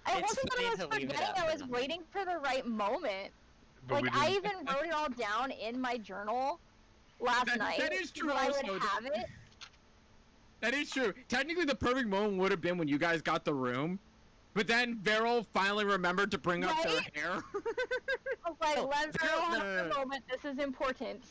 Speaker 5: I
Speaker 3: It's
Speaker 5: wasn't that
Speaker 3: funny
Speaker 5: I was
Speaker 3: to leave it
Speaker 5: forgetting,
Speaker 3: at
Speaker 5: I was
Speaker 3: that.
Speaker 5: waiting for the right moment.
Speaker 2: But we
Speaker 5: Like, I
Speaker 2: didn't.
Speaker 5: even wrote it all down in my journal last night.
Speaker 1: That is true
Speaker 5: so I would
Speaker 1: also,
Speaker 5: have it.
Speaker 1: That is true. Technically, the perfect moment would have been when you guys got the room, but then Veryl finally remembered to bring up their
Speaker 5: Right?
Speaker 1: hair.
Speaker 5: I was like,
Speaker 3: No,
Speaker 5: let
Speaker 3: Veryl-
Speaker 5: Veryl
Speaker 3: no,
Speaker 5: have
Speaker 3: no,
Speaker 5: the
Speaker 3: no.
Speaker 5: moment, this is important.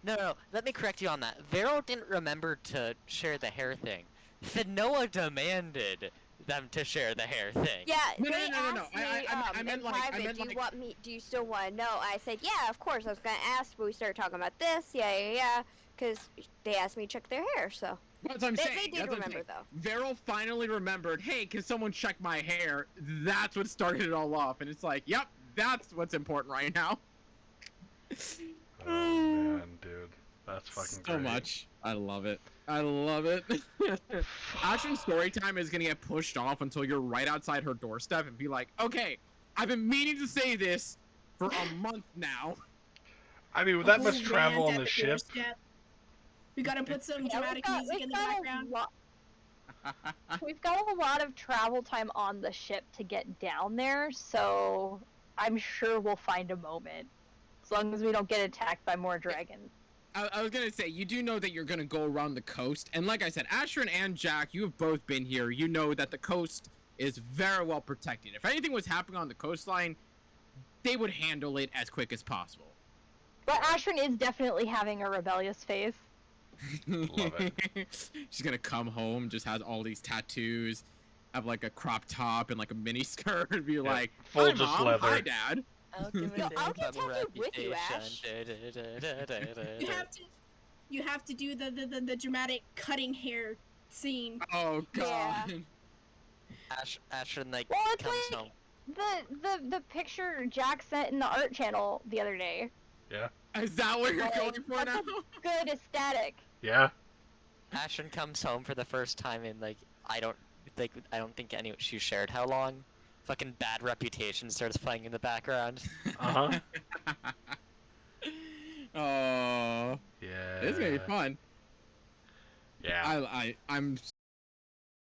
Speaker 3: No, let me correct you on that. Veryl didn't remember to share the hair thing. Finoa demanded them to share the hair thing.
Speaker 4: Yeah,
Speaker 1: No, no,
Speaker 4: they
Speaker 1: no, no, no.
Speaker 4: asked me
Speaker 1: I meant
Speaker 4: in
Speaker 1: like- I
Speaker 4: private,
Speaker 1: meant
Speaker 4: do you
Speaker 1: like-
Speaker 4: want me? Do you still want to know? I said, yeah, of course. I was gonna ask, but we started talking about this. Yeah, because they asked me to check their hair. So
Speaker 1: That's what I'm
Speaker 4: they
Speaker 1: saying.
Speaker 4: did
Speaker 1: That's what I'm
Speaker 4: remember
Speaker 1: saying.
Speaker 4: though.
Speaker 1: Veryl finally remembered, hey, can someone check my hair? That's what started it all off. And it's like, yep, that's what's important right now.
Speaker 2: Oh man, dude, that's fucking
Speaker 1: So
Speaker 2: great.
Speaker 1: much. I love it. I love it. Ashton's story time is gonna get pushed off until you're right outside her doorstep and be like, okay, I've been meaning to say this for a month now.
Speaker 2: I mean, with that much
Speaker 7: Old
Speaker 2: travel
Speaker 7: man's
Speaker 2: on
Speaker 7: at
Speaker 2: the ship,
Speaker 7: doorstep. We gotta put some
Speaker 5: Yeah,
Speaker 7: dramatic music in the background.
Speaker 5: We've got a lot of travel time on the ship to get down there, so I'm sure we'll find a moment. As long as we don't get attacked by more dragons.
Speaker 1: I was gonna say, you do know that you're gonna go around the coast, and like I said, Ashton and Jack, you have both been here. You know that the coast is very well protected. If anything was happening on the coastline, they would handle it as quick as possible.
Speaker 5: But Ashrin is definitely having a rebellious phase.
Speaker 2: Love
Speaker 1: She's gonna come home, just has all these tattoos, have like a crop top and like a mini skirt, and be like,
Speaker 2: full
Speaker 1: "Hi,
Speaker 2: just
Speaker 1: Mom.
Speaker 2: leather."
Speaker 1: Hi, Dad."
Speaker 3: I'll give
Speaker 4: Yo,
Speaker 3: it
Speaker 4: I'll
Speaker 3: a
Speaker 4: get
Speaker 3: double
Speaker 4: tattooed with you, Ash.
Speaker 3: reputation.
Speaker 7: You have to do the dramatic cutting hair scene.
Speaker 1: Oh God.
Speaker 3: Ashton like
Speaker 5: Well, it's
Speaker 3: comes
Speaker 5: like-
Speaker 3: home.
Speaker 5: The picture Jack sent in the art channel the other day.
Speaker 1: Is that what you're
Speaker 5: Like,
Speaker 1: going for
Speaker 5: that's
Speaker 1: now?
Speaker 5: Good aesthetic.
Speaker 2: yeah.
Speaker 3: Ashton comes home for the first time in like I don't think she shared how long. Fucking Bad Reputation starts playing in the background.
Speaker 2: Uh huh.
Speaker 1: Oh,
Speaker 2: Yeah.
Speaker 1: it's gonna be fun.
Speaker 2: Yeah.
Speaker 1: I'm